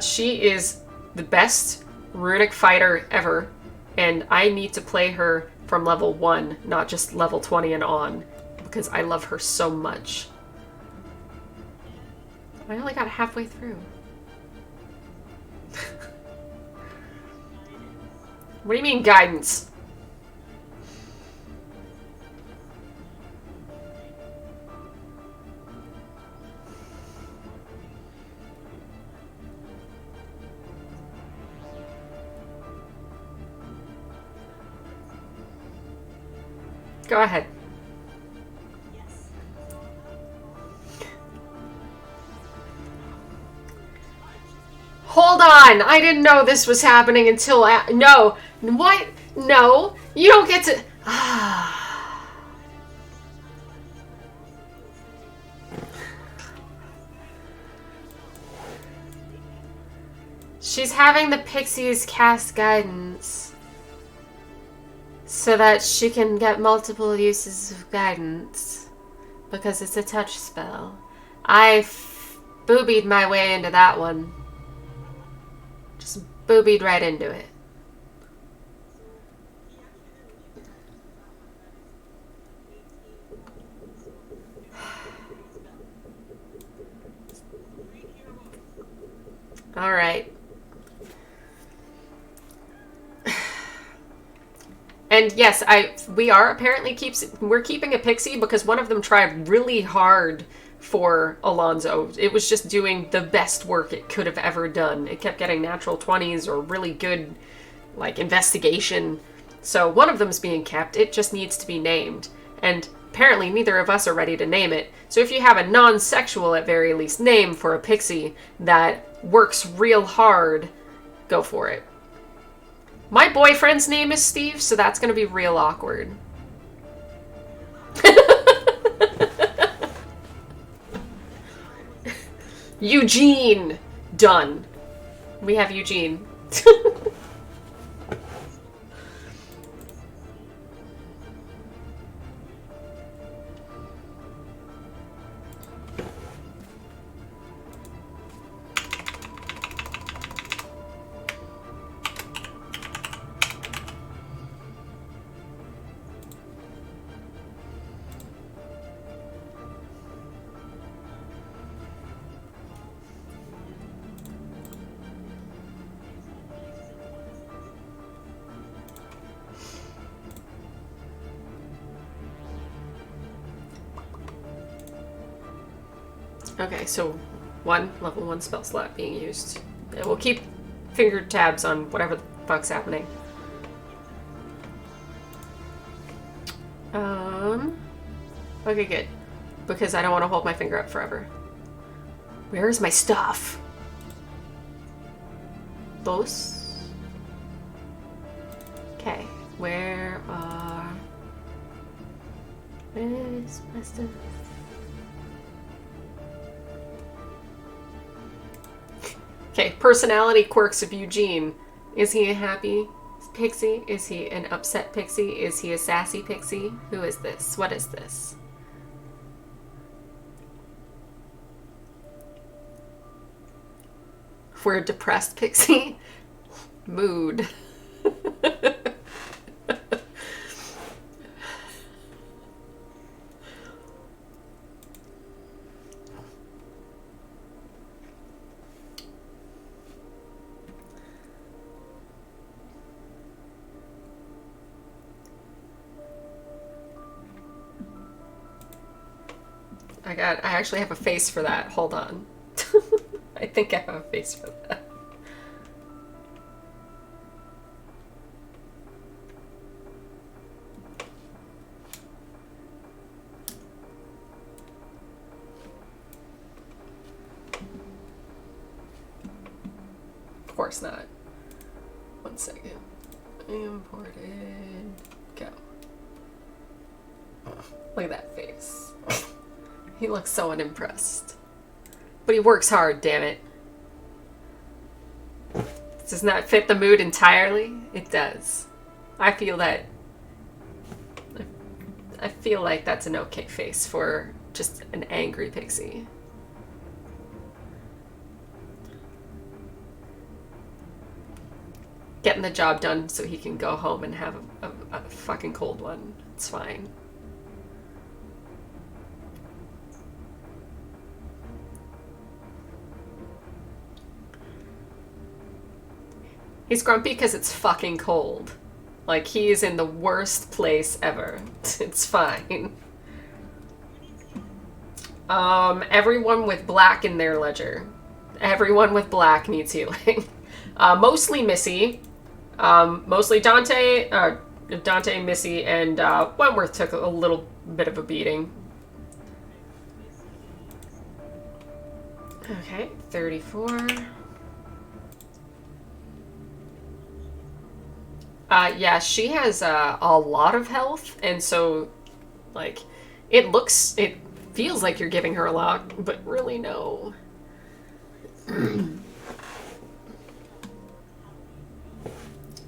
She is the best runic fighter ever, and I need to play her from level 1, not just level 20 and on, because I love her so much. I only got halfway through. What do you mean, guidance? Go ahead. Hold on! I didn't know this was happening until... No! What? No! You don't get to... She's having the pixies cast guidance so that she can get multiple uses of guidance because it's a touch spell. I boobied my way into that one. Just boobied right into it. All right. And yes, we're keeping a pixie because one of them tried really hard for Alonzo. It was just doing the best work it could have ever done. It kept getting natural 20s or really good, investigation. So one of them's being kept. It just needs to be named. And apparently neither of us are ready to name it. So if you have a non-sexual, at very least, name for a pixie that works real hard, go for it. My boyfriend's name is Steve, so that's gonna be real awkward. Eugene! Done. We have Eugene. Okay, so level 1 spell slot being used. And we'll keep finger tabs on whatever the fuck's happening. Okay, good. Because I don't want to hold my finger up forever. Where is my stuff? Those? Okay, where is my stuff? Okay, personality quirks of Eugene. Is he a happy pixie? Is he an upset pixie? Is he a sassy pixie? Who is this? What is this? We're a depressed pixie? Mood. I actually have a face for that. Hold on. I think I have a face for that. Of course not. 1 second. Imported. Go. Look at that face. He looks so unimpressed. But he works hard, damn it. Does not fit the mood entirely? It does. I feel that... I feel like that's an okay face for just an angry pixie. Getting the job done so he can go home and have a fucking cold one. It's fine. He's grumpy because it's fucking cold. Like, he's in the worst place ever. It's fine. Everyone with black in their ledger. Everyone with black needs healing. Mostly Missy. Mostly Dante, Missy, and Wentworth took a little bit of a beating. Okay, 34. Yeah, she has a lot of health, and so, like, it feels like you're giving her a lot, but really no.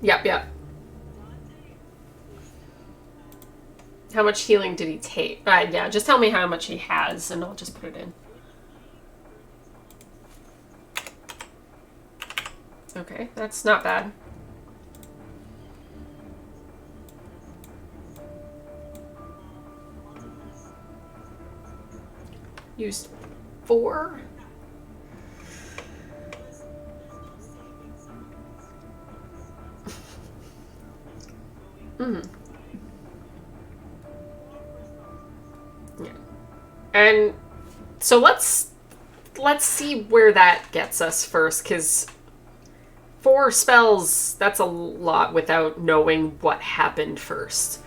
Yep. How much healing did he take? Yeah, just tell me how much he has, and I'll just put it in. Okay, that's not bad. Used 4. Mm. Yeah. And so let's see where that gets us first, because 4 spells, that's a lot without knowing what happened first.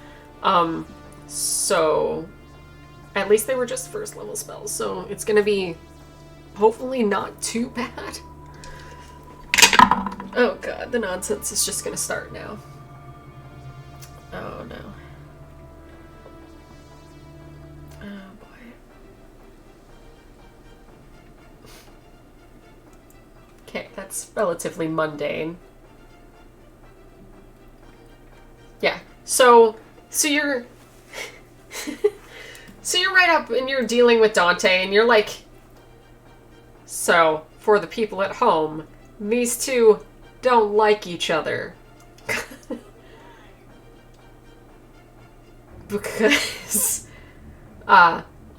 So at least they were just first level spells, so it's gonna be hopefully not too bad. Oh god, the nonsense is just gonna start now. Oh no. Oh boy. Okay, that's relatively mundane. Yeah, so you're... So you're right up and you're dealing with Dante and you're like, so for the people at home, these two don't like each other. Because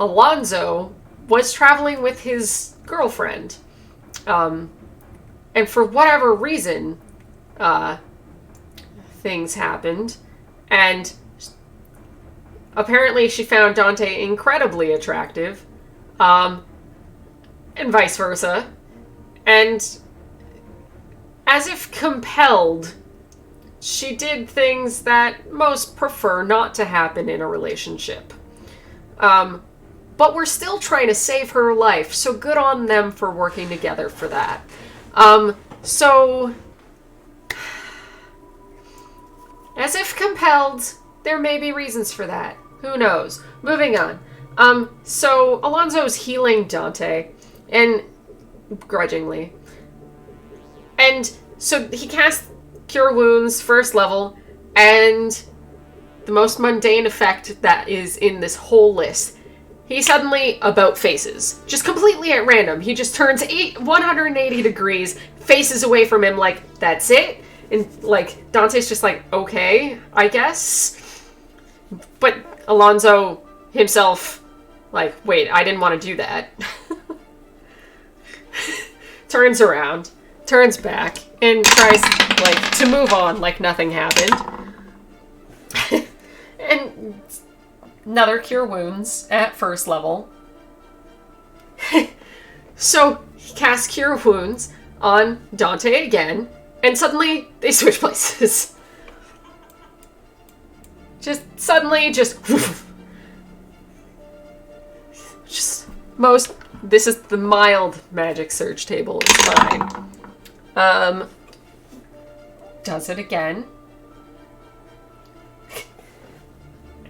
Alonzo was traveling with his girlfriend. And for whatever reason, things happened. And apparently she found Dante incredibly attractive, and vice versa. And as if compelled, she did things that most prefer not to happen in a relationship. But we're still trying to save her life, so good on them for working together for that. So, as if compelled, there may be reasons for that. Who knows? Moving on. So Alonzo's healing Dante, and grudgingly. And so he casts Cure Wounds, first level, and the most mundane effect that is in this whole list. He suddenly about faces. Just completely at random. He just turns 180 degrees, faces away from him like, that's it? And, like, Dante's just like, okay, I guess. But Alonzo himself, like, wait, I didn't want to do that. Turns around, turns back, and tries, like, to move on like nothing happened. And another Cure Wounds at first level. So he casts Cure Wounds on Dante again, and suddenly they switch places. Just suddenly, just most. This is the mild magic surge table. It's fine. Does it again.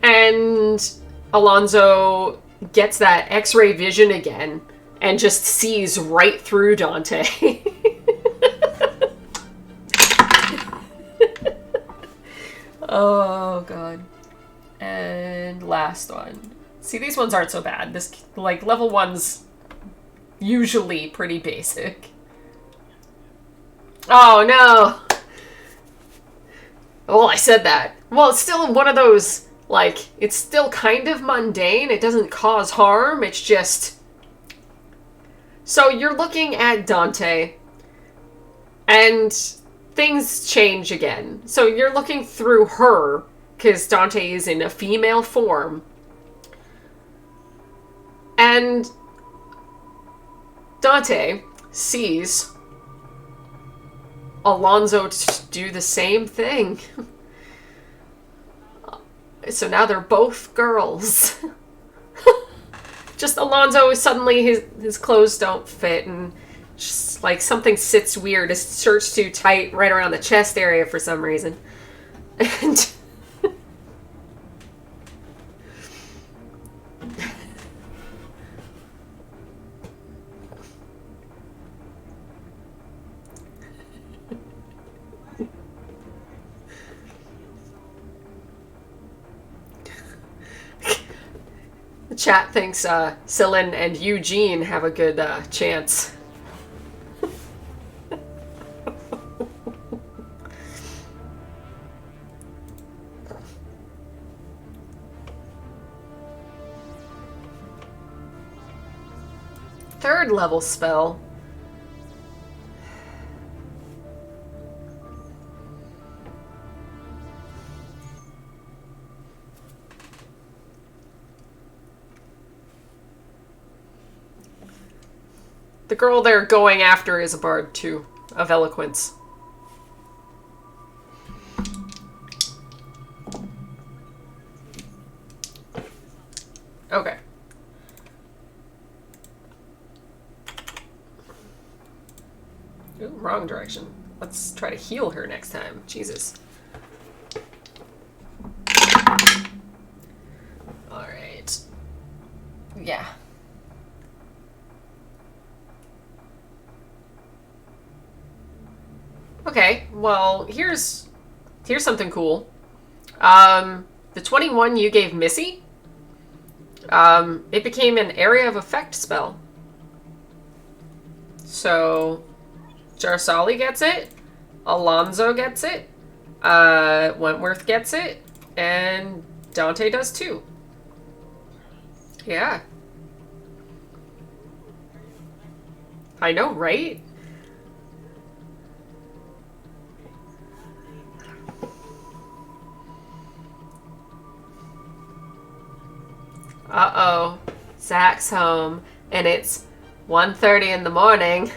And Alonzo gets that X-ray vision again and just sees right through Dante. Oh, God. And last one. See, these ones aren't so bad. This, like, level 1's usually pretty basic. Oh, no. Well, I said that. Well, it's still one of those, like, it's still kind of mundane. It doesn't cause harm. It's just... So you're looking at Dante, and things change again. So you're looking through her, because Dante is in a female form. And Dante sees Alonzo do the same thing. So now they're both girls. Just Alonzo, suddenly his clothes don't fit, and just like something sits weird. His shirt's too tight right around the chest area for some reason. And the chat thinks Celine and Eugene have a good chance. Third level spell. The girl they're going after is a bard, too, of eloquence. Okay. Ooh, wrong direction. Let's try to heal her next time. Jesus. Alright. Yeah. Okay, well, here's something cool. The 21 you gave Missy, it became an area of effect spell. So, Jarsali gets it, Alonzo gets it, Wentworth gets it, and Dante does too. Yeah. I know, right? Uh-oh. Zach's home, and it's 1:30 in the morning.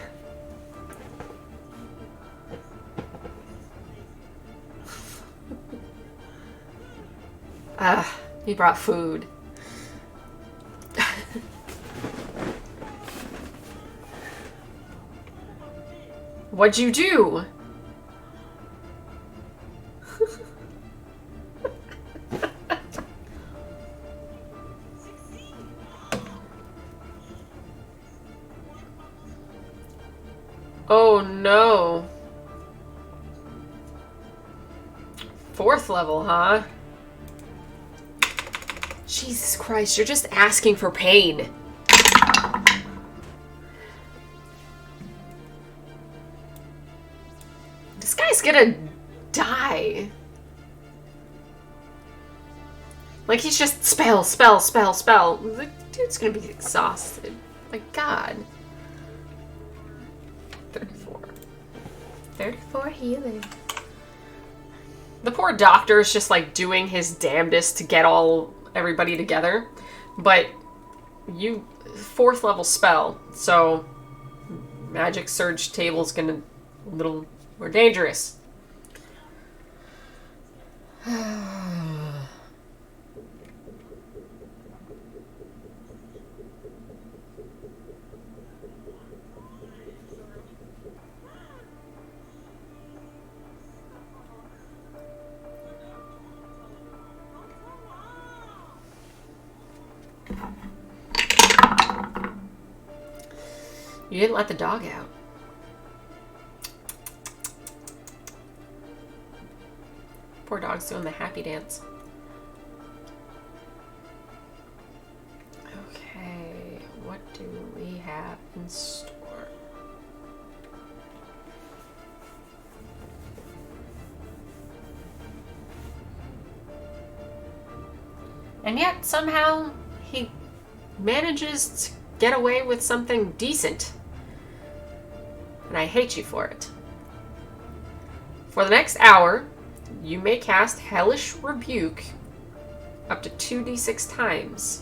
He brought food. What'd you do? Oh no. 4th level, huh? Jesus Christ, you're just asking for pain. This guy's gonna die. Like, he's just spell. The dude's gonna be exhausted. My God. 34. 34 healing. The poor doctor is just, like, doing his damnedest to get everybody together. But 4th level spell, so magic surge table's gonna a little more dangerous. You didn't let the dog out. Poor dog's doing the happy dance. Okay, what do we have in store? And yet, somehow, he manages to get away with something decent. And I hate you for it. For the next hour, you may cast Hellish Rebuke up to 2d6 times.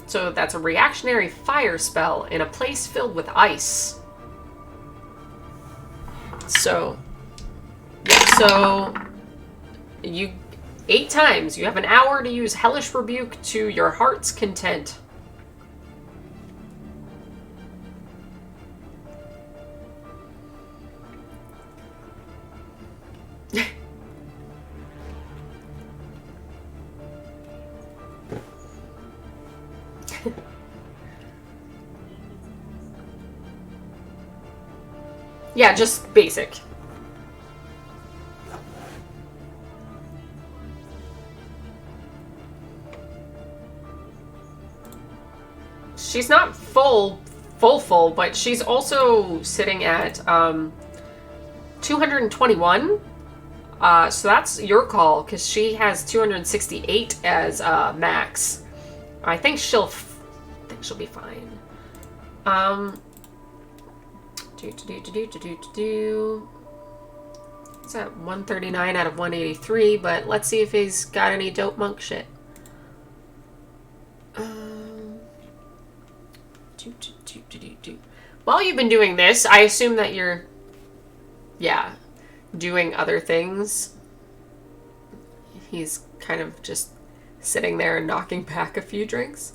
So that's a reactionary fire spell in a place filled with ice. So, yeah, so you 8 times. You have an hour to use Hellish Rebuke to your heart's content. Yeah, just basic. She's not full, but she's also sitting at 221. So that's your call, because she has 268 as max. I think she'll be fine. It's at 139 out of 183, but let's see if he's got any dope monk shit. While you've been doing this, I assume that you're, yeah, doing other things. He's kind of just sitting there and knocking back a few drinks.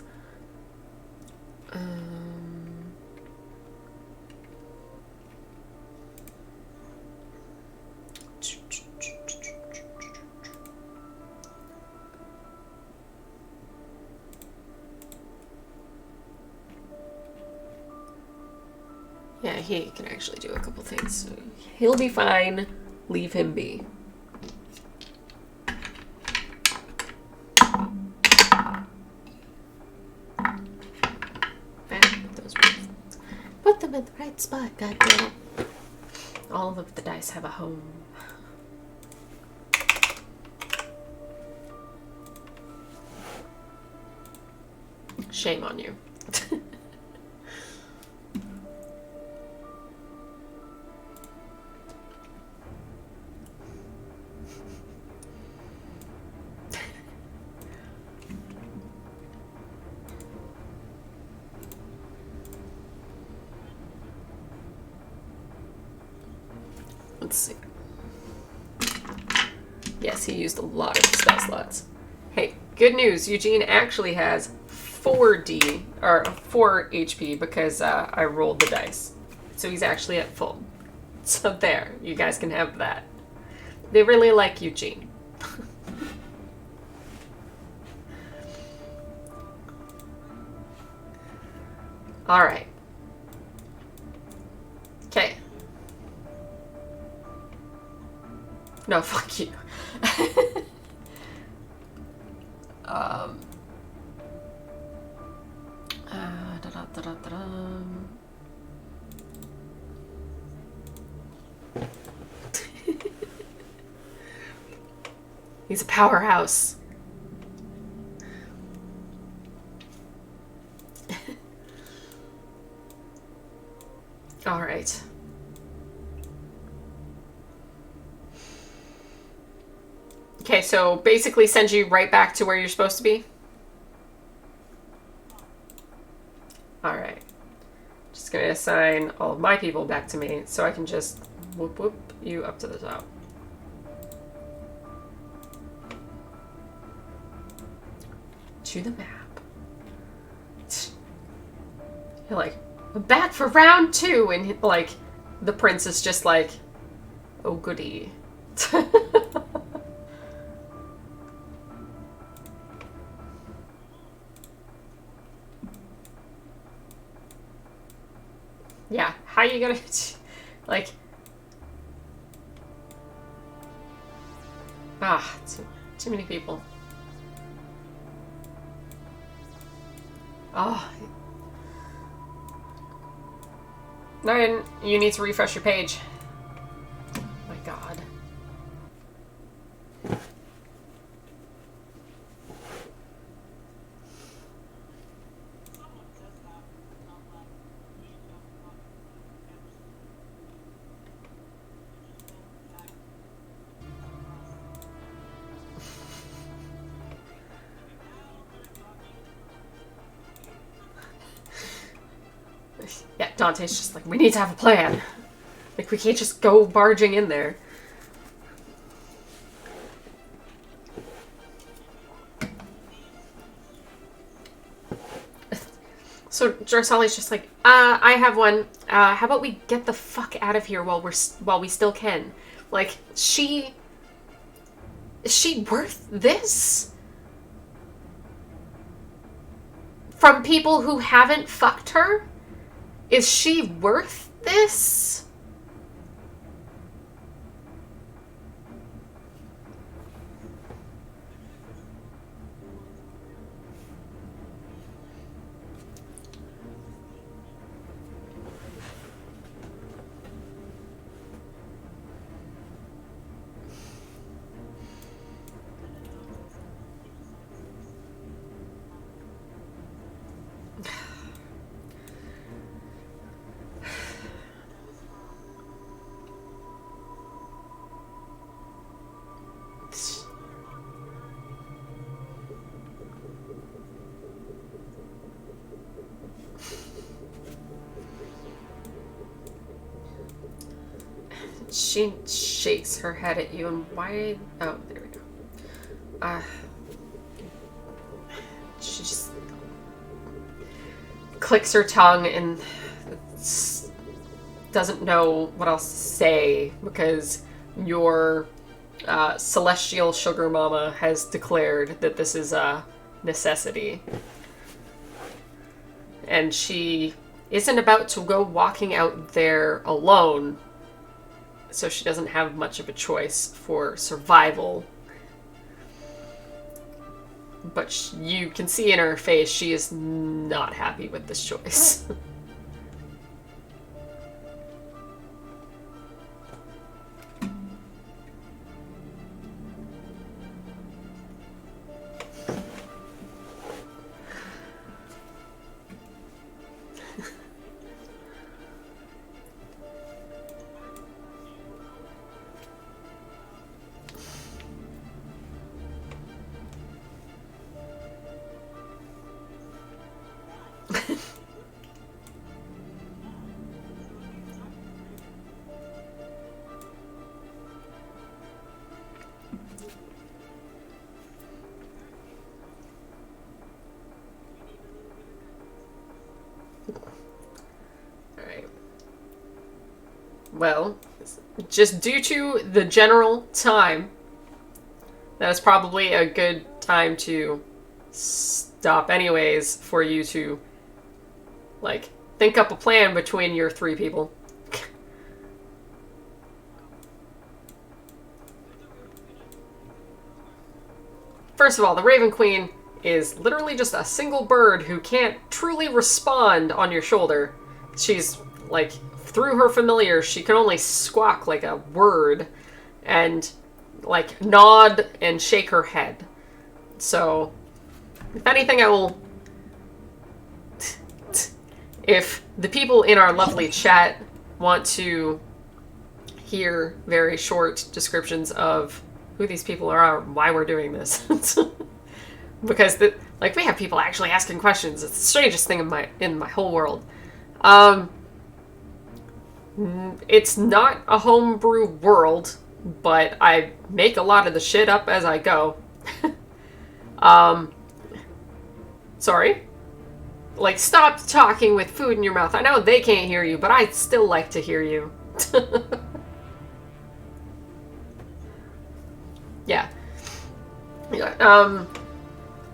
Yeah, he can actually do a couple things. So he'll be fine. Leave him be. Put them in the right spot, goddammit. All of the dice have a home. Shame on you. Let's see. Yes, he used a lot of spell slots. Hey, good news. Eugene actually has 4 HP because I rolled the dice. So he's actually at full. So there, you guys can have that. They really like Eugene. All right. Okay. No, fuck you. He's a powerhouse. All right. Okay, so basically send you right back to where you're supposed to be? All right. going to assign all of my people back to me, so I can just whoop whoop you up to the top. To the map. You're like, I'm back for round 2, and like, the prince is just like, oh goody. Yeah, how you gonna, like, too many people. Oh. Nine, you need to refresh your page. Oh my god. Yeah, Dante's just like, we need to have a plan. Like, we can't just go barging in there. So Drarsali's just like, I have one. How about we get the fuck out of here while we still can? Like, is she worth this? From people who haven't fucked her? Is she worth this? She shakes her head at you, and why? Oh, there we go. She just clicks her tongue and doesn't know what else to say because your celestial sugar mama has declared that this is a necessity. And she isn't about to go walking out there alone, so she doesn't have much of a choice for survival. But you can see in her face she is not happy with this choice. Alright. Well, just due to the general time, that is probably a good time to stop anyways for you to, like, think up a plan between your 3 people. First of all, the Raven Queen is literally just a single bird who can't truly respond on your shoulder. She's, like, through her familiar, she can only squawk like a word and, like, nod and shake her head. So, if anything, I will... If the people in our lovely chat want to hear very short descriptions of who these people are and why we're doing this. Because, we have people actually asking questions. It's the strangest thing in my whole world. It's not a homebrew world, but I make a lot of the shit up as I go. um, sorry? Like, stop talking with food in your mouth. I know they can't hear you, but I still like to hear you. Yeah.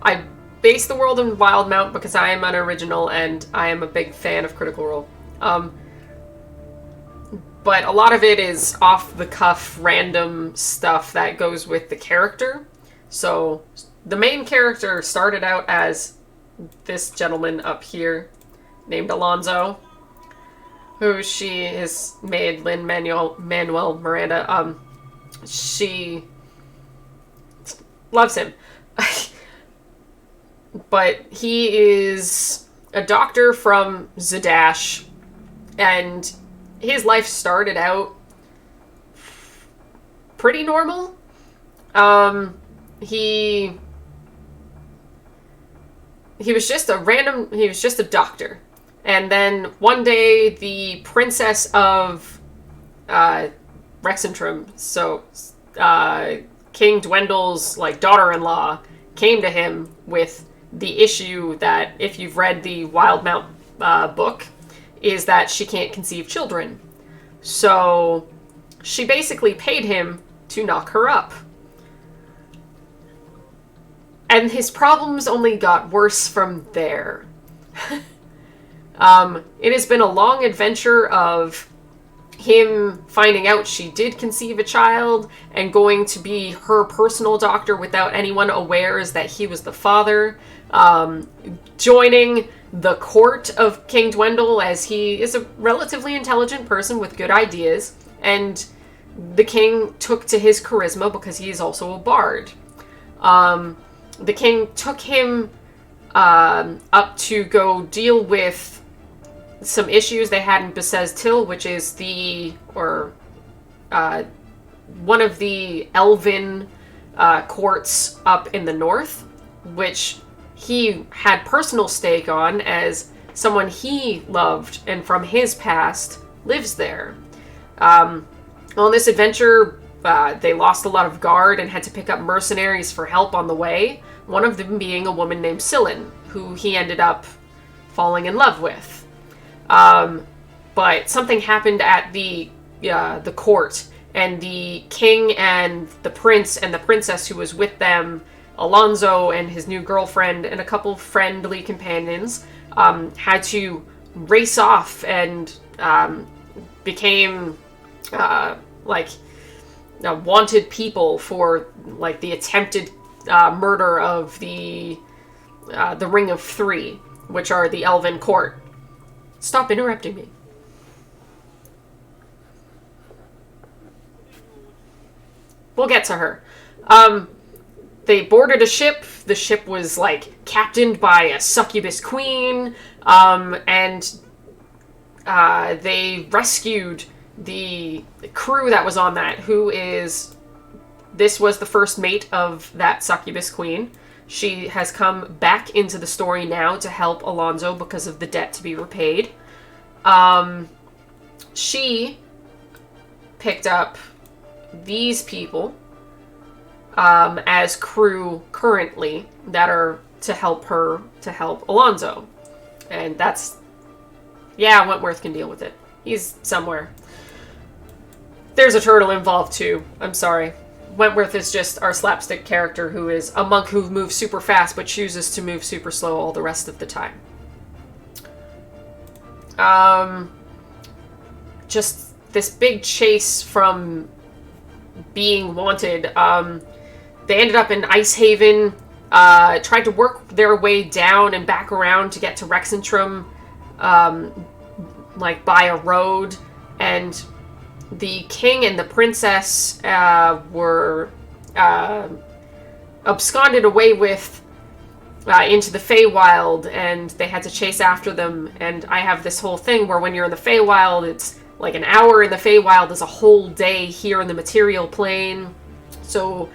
I base the world in Wildmount because I am an original and I am a big fan of Critical Role. But a lot of it is off the cuff, random stuff that goes with the character. So the main character started out as this gentleman up here named Alonzo, who she has made Lin-Manuel Miranda. She loves him. But he is a doctor from Zadash, and his life started out pretty normal. He was just a doctor. And then one day the princess of Rexentrum, so King Dwendal's daughter-in-law, came to him with the issue that, if you've read the Wildmount book, is that she can't conceive children. So she basically paid him to knock her up. And his problems only got worse from there. It has been a long adventure of him finding out she did conceive a child and going to be her personal doctor without anyone aware as that he was the father, joining the court of King Dwendal as he is a relatively intelligent person with good ideas, and the king took to his charisma because he is also a bard. The king took him up to go deal with some issues they had in Besez Till, which is one of the elven courts up in the north, which he had personal stake on as someone he loved and from his past lives there. On this adventure, they lost a lot of guard and had to pick up mercenaries for help on the way, one of them being a woman named Sillin, who he ended up falling in love with. But something happened at the court, and the king and the prince and the princess who was with them, Alonzo and his new girlfriend and a couple friendly companions, had to race off and became wanted people for the attempted murder of the Ring of Three, which are the Elven court. Stop interrupting me. We'll get to her. They boarded a ship. The ship was captained by a succubus queen, and they rescued the crew that was on that, this was the first mate of that succubus queen. She has come back into the story now to help Alonzo because of the debt to be repaid. She picked up these people as crew currently that are to help Alonzo. And that's... Yeah, Wentworth can deal with it. He's somewhere. There's a turtle involved too. I'm sorry. Wentworth is just our slapstick character who is a monk who moves super fast but chooses to move super slow all the rest of the time. Just this big chase from being wanted. They ended up in Icehaven, tried to work their way down and back around to get to Rexentrum, by a road, and the king and the princess were absconded away with into the Feywild, and they had to chase after them. And I have this whole thing where when you're in the Feywild, it's like an hour in the Feywild is a whole day here in the material plane. So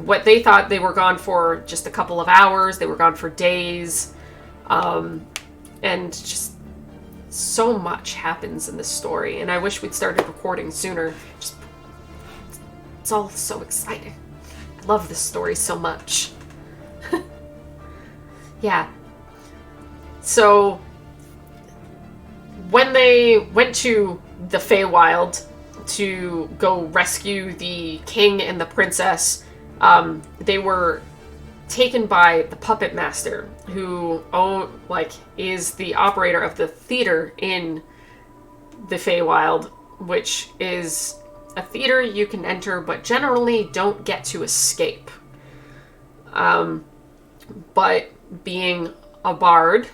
what they thought they were gone for just a couple of hours, they were gone for days. And just so much happens in this story, and I wish we'd started recording sooner. Just, it's all so exciting. I love this story so much. Yeah. So, when they went to the Feywild to go rescue the king and the princess, they were taken by the puppet master, who is the operator of the theater in the Feywild, which is a theater you can enter but generally don't get to escape. But being a bard,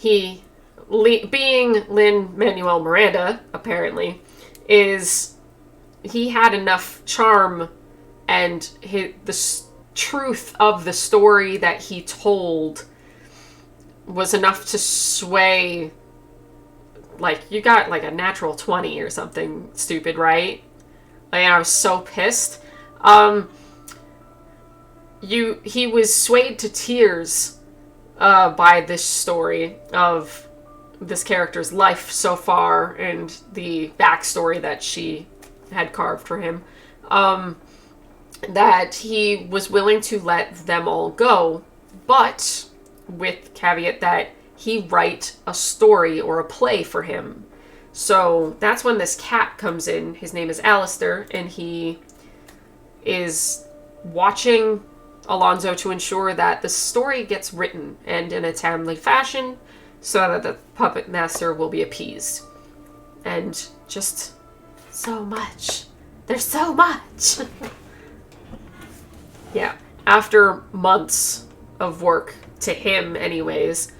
being Lin-Manuel Miranda, apparently, he had enough charm and the truth of the story that he told was enough to sway, like, you got like a natural 20 or something stupid, right? Like, I was so pissed. He was swayed to tears by this story of this character's life so far and the backstory that she had carved for him, that he was willing to let them all go, but with caveat that he write a story or a play for him. So that's when this cat comes in. His name is Alistair, and he is watching Alonzo to ensure that the story gets written and in a timely fashion so that the puppet master will be appeased. And just so much. There's so much. Yeah. After months of work, to him anyways,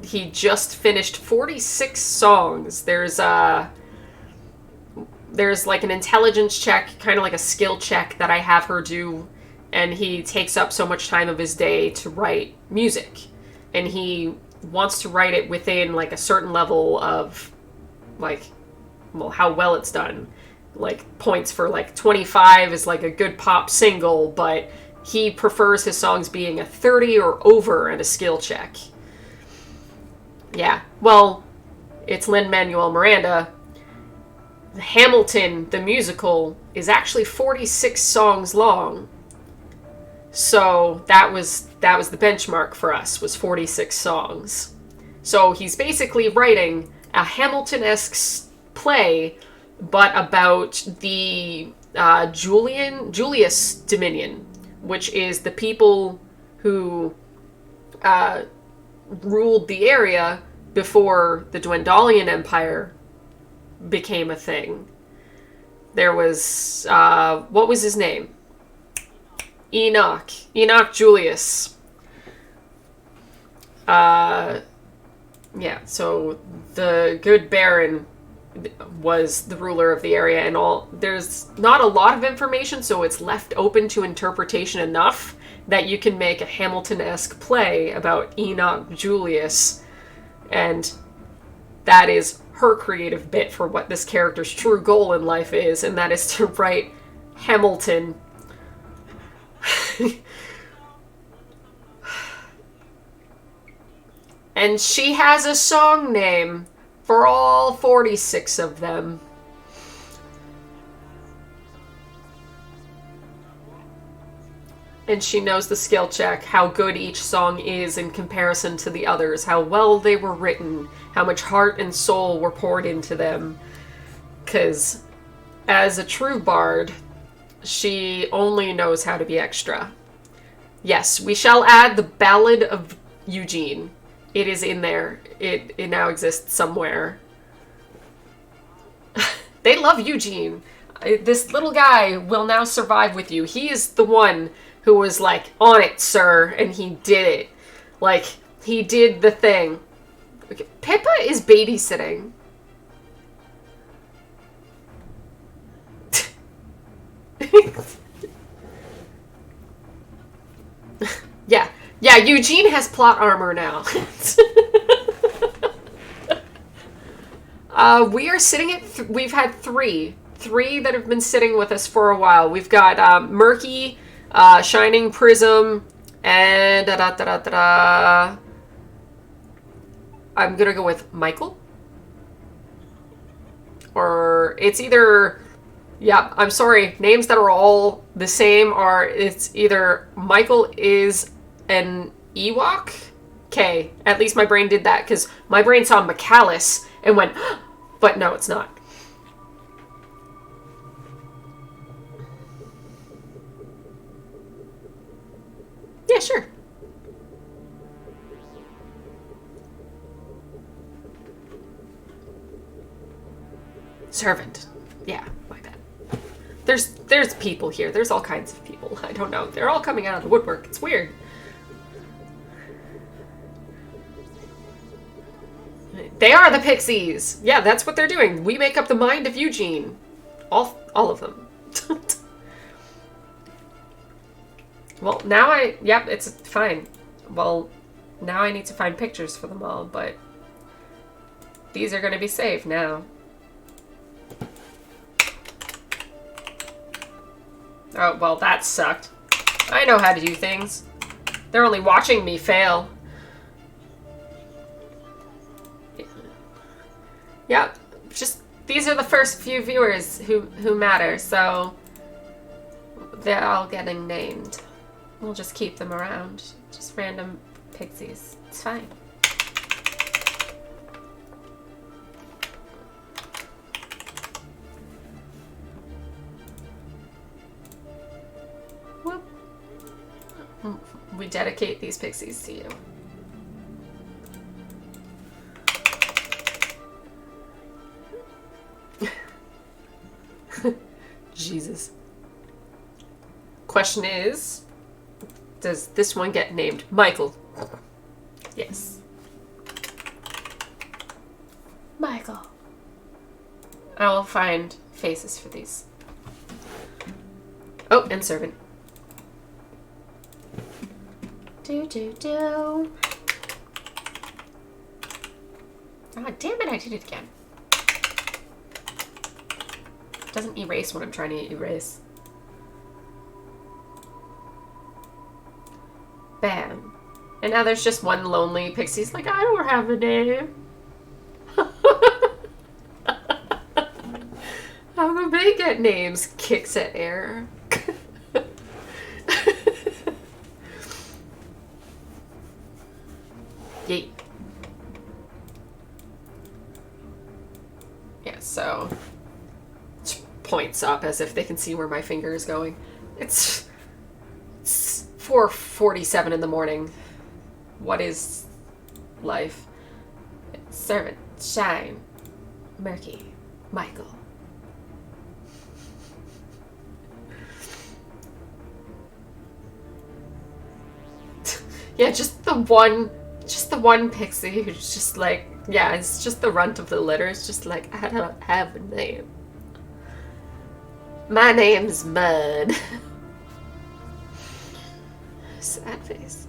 he just finished 46 songs. There's like an intelligence check, kind of like a skill check that I have her do, and he takes up so much time of his day to write music. And he wants to write it within like a certain level of like, well, how well it's done. Like points for like 25 is like a good pop single, but he prefers his songs being a 30 or over and a skill check. Yeah, well, it's Lin-Manuel Miranda. Hamilton, the musical, is actually 46 songs long. So that was the benchmark for us, was 46 songs. So he's basically writing a Hamilton-esque play, but about the Julius Dominion, which is the people who ruled the area before the Dwendalian Empire became a thing. There was, what was his name? Enoch Julius. Yeah, so the good Baron was the ruler of the area, and all. There's not a lot of information, so it's left open to interpretation enough that you can make a Hamilton-esque play about Enoch Julius, and that is her creative bit for what this character's true goal in life is, and that is to write Hamilton. And she has a song name for all 46 of them. And she knows the skill check, how good each song is in comparison to the others, how well they were written, how much heart and soul were poured into them. Because as a true bard, she only knows how to be extra. Yes, we shall add the Ballad of Eugene. It is in there. It now exists somewhere. They love Eugene. This little guy will now survive with you. He is the one who was like, on it, sir, and he did it. Like, he did the thing. Okay. Pippa is babysitting. Yeah, Eugene has plot armor now. We are sitting at, we've had three that have been sitting with us for a while. We've got Murky, Shining Prism, and I'm gonna go with Michael. Or it's either... Yeah, I'm sorry. Names that are all the same are... It's either Michael is an Ewok. Okay, at least my brain did that, because my brain saw McAllis and went, but no, it's not. Yeah, sure. Servant. Yeah, my bad. There's people here. There's all kinds of people. I don't know. They're all coming out of the woodwork. It's weird. They are the pixies. Yeah, that's what they're doing. We make up the mind of Eugene. All of them. Well, now yep, it's fine. Well, now I need to find pictures for them all, but these are going to be saved now. Oh, well, that sucked. I know how to do things. They're only watching me fail. Yep, just these are the first few viewers who matter, so they're all getting named. We'll just keep them around. Just random pixies. It's fine. Whoop. We dedicate these pixies to you. Jesus. Question is, does this one get named Michael? Yes. Michael. I will find faces for these. Oh, and servant. Do. Ah, damn it, I did it again. Doesn't erase when I'm trying to erase. Bam. And now there's just one lonely pixie's like, I don't have a name. How do they get names? Kicks at air. Yeet. Yeah, so points up as if they can see where my finger is going. It's 4:47 in the morning. What is life? Servant, shine, murky, Michael. Yeah, just the one pixie who's just like, yeah, it's just the runt of the litter. It's just like, I don't have a name. My name's Mud. Sad face.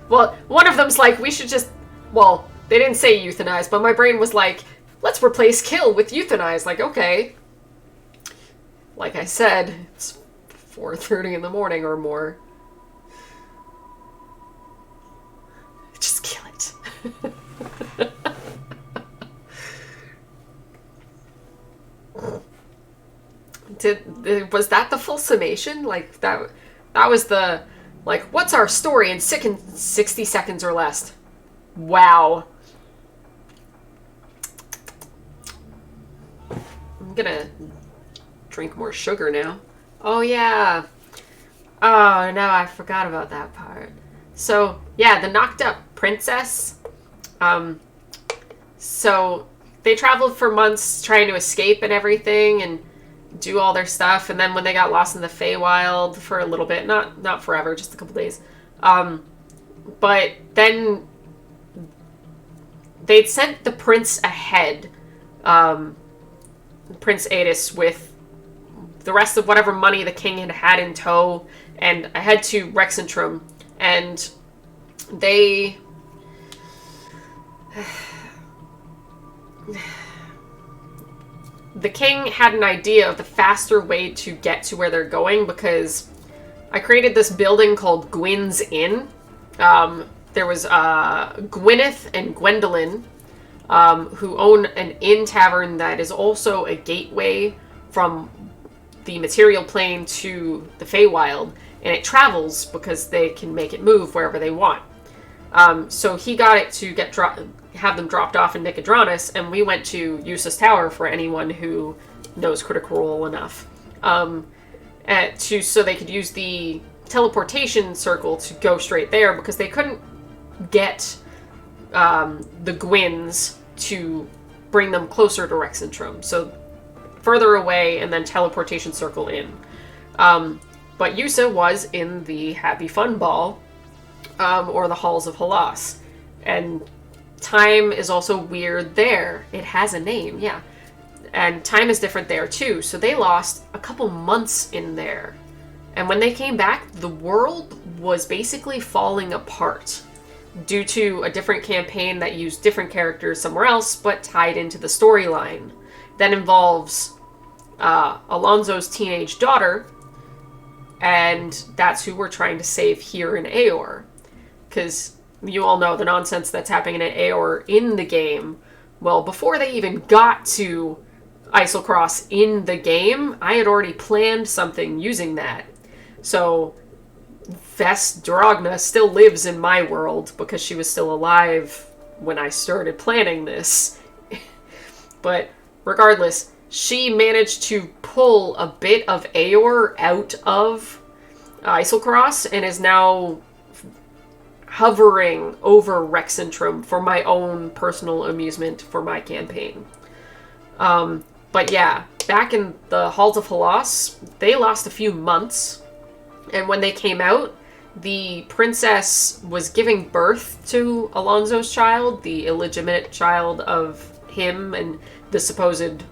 Well, one of them's like, we should just... Well, they didn't say euthanize, but my brain was like, let's replace kill with euthanize. Like, okay. Like I said, it's 4:30 in the morning or more. Just kill it. Was that the full summation? Like, that was the, like, what's our story in 60 seconds or less? Wow. I'm gonna drink more sugar now. Oh, yeah. Oh, no, I forgot about that part. So, yeah, the knocked up princess. So they traveled for months trying to escape and everything and do all their stuff, and then when they got lost in the Feywild for a little bit, not forever, just a couple days, but then they'd sent the prince ahead, Prince Adis, with the rest of whatever money the king had in tow, and ahead to Rexentrum, and they... The king had an idea of the faster way to get to where they're going, because I created this building called Gwyn's Inn, there was Gwyneth and Gwendolyn, who own an inn tavern that is also a gateway from the material plane to the Feywild, and it travels because they can make it move wherever they want. So he got it to have them dropped off in Nicodranus, and we went to Yusa's Tower for anyone who knows Critical Role enough. So they could use the teleportation circle to go straight there, because they couldn't get the Gwyn's to bring them closer to Rexentrum. So further away and then teleportation circle in. But Yusa was in the Happy Fun Ball, or the Halls of Halas. And time is also weird there. It has a name, yeah. And time is different there too. So they lost a couple months in there. And when they came back, the world was basically falling apart due to a different campaign that used different characters somewhere else, but tied into the storyline. That involves Alonzo's teenage daughter, and that's who we're trying to save here in Aeor. Because you all know the nonsense that's happening in Aeor in the game. Well, before they even got to Isilcross in the game, I had already planned something using that. So Vess Drogna still lives in my world because she was still alive when I started planning this. But regardless, she managed to pull a bit of Aeor out of Isilcross and is now hovering over Rexentrum for my own personal amusement for my campaign. But yeah, back in the Halls of Halas, they lost a few months. And when they came out, the princess was giving birth to Alonzo's child, the illegitimate child of him and the supposed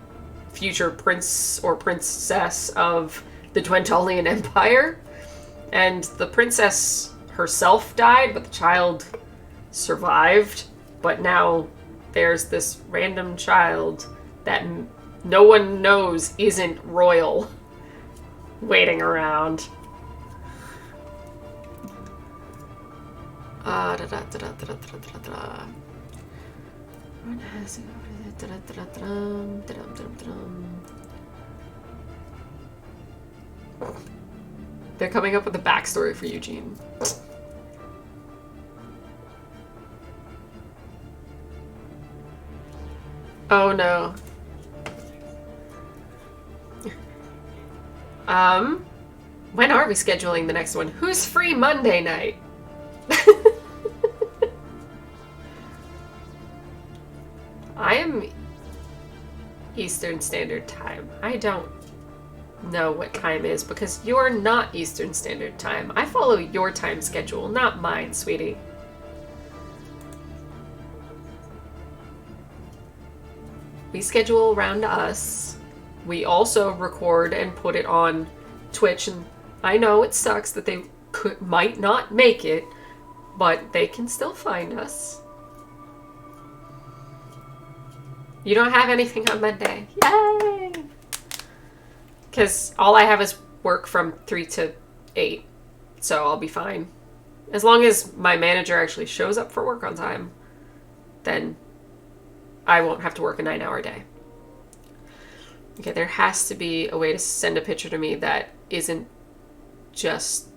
future prince or princess of the Dwendalian Empire. And the princess herself died, but the child survived. But now there's this random child that no one knows isn't royal waiting around. They're coming up with a backstory for Eugene. Oh no. When are we scheduling the next one? Who's free Monday night? I am Eastern Standard Time. I don't know what time is because you're not Eastern Standard Time. I follow your time schedule, not mine, sweetie. We schedule around us. We also record and put it on Twitch, and I know it sucks that they might not make it, but they can still find us. You don't have anything on Monday. Yay! Because all I have is work from 3 to 8, so I'll be fine. As long as my manager actually shows up for work on time, then I won't have to work a 9-hour day. Okay, there has to be a way to send a picture to me that isn't just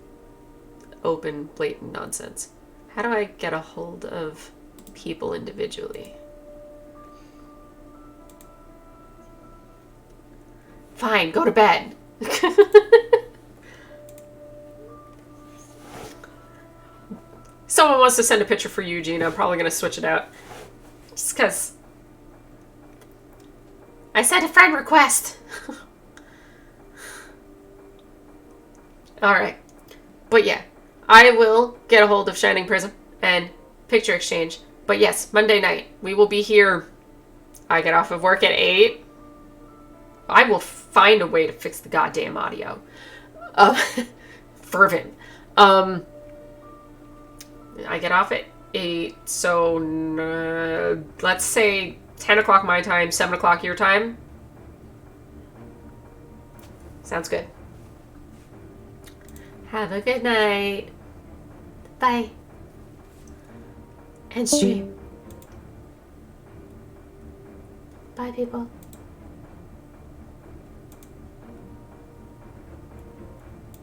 open, blatant nonsense. How do I get a hold of people individually? Fine, go to bed. Someone wants to send a picture for Eugene. I'm probably going to switch it out. Just because I sent a friend request. Alright. But yeah, I will get a hold of Shining Prism and Picture Exchange. But yes, Monday night, we will be here. I get off of work at 8. I will find a way to fix the goddamn audio. Fervent. I get off at 8, so let's say 10 o'clock my time, 7 o'clock your time. Sounds good. Have a good night. Bye. and stream. Bye, people.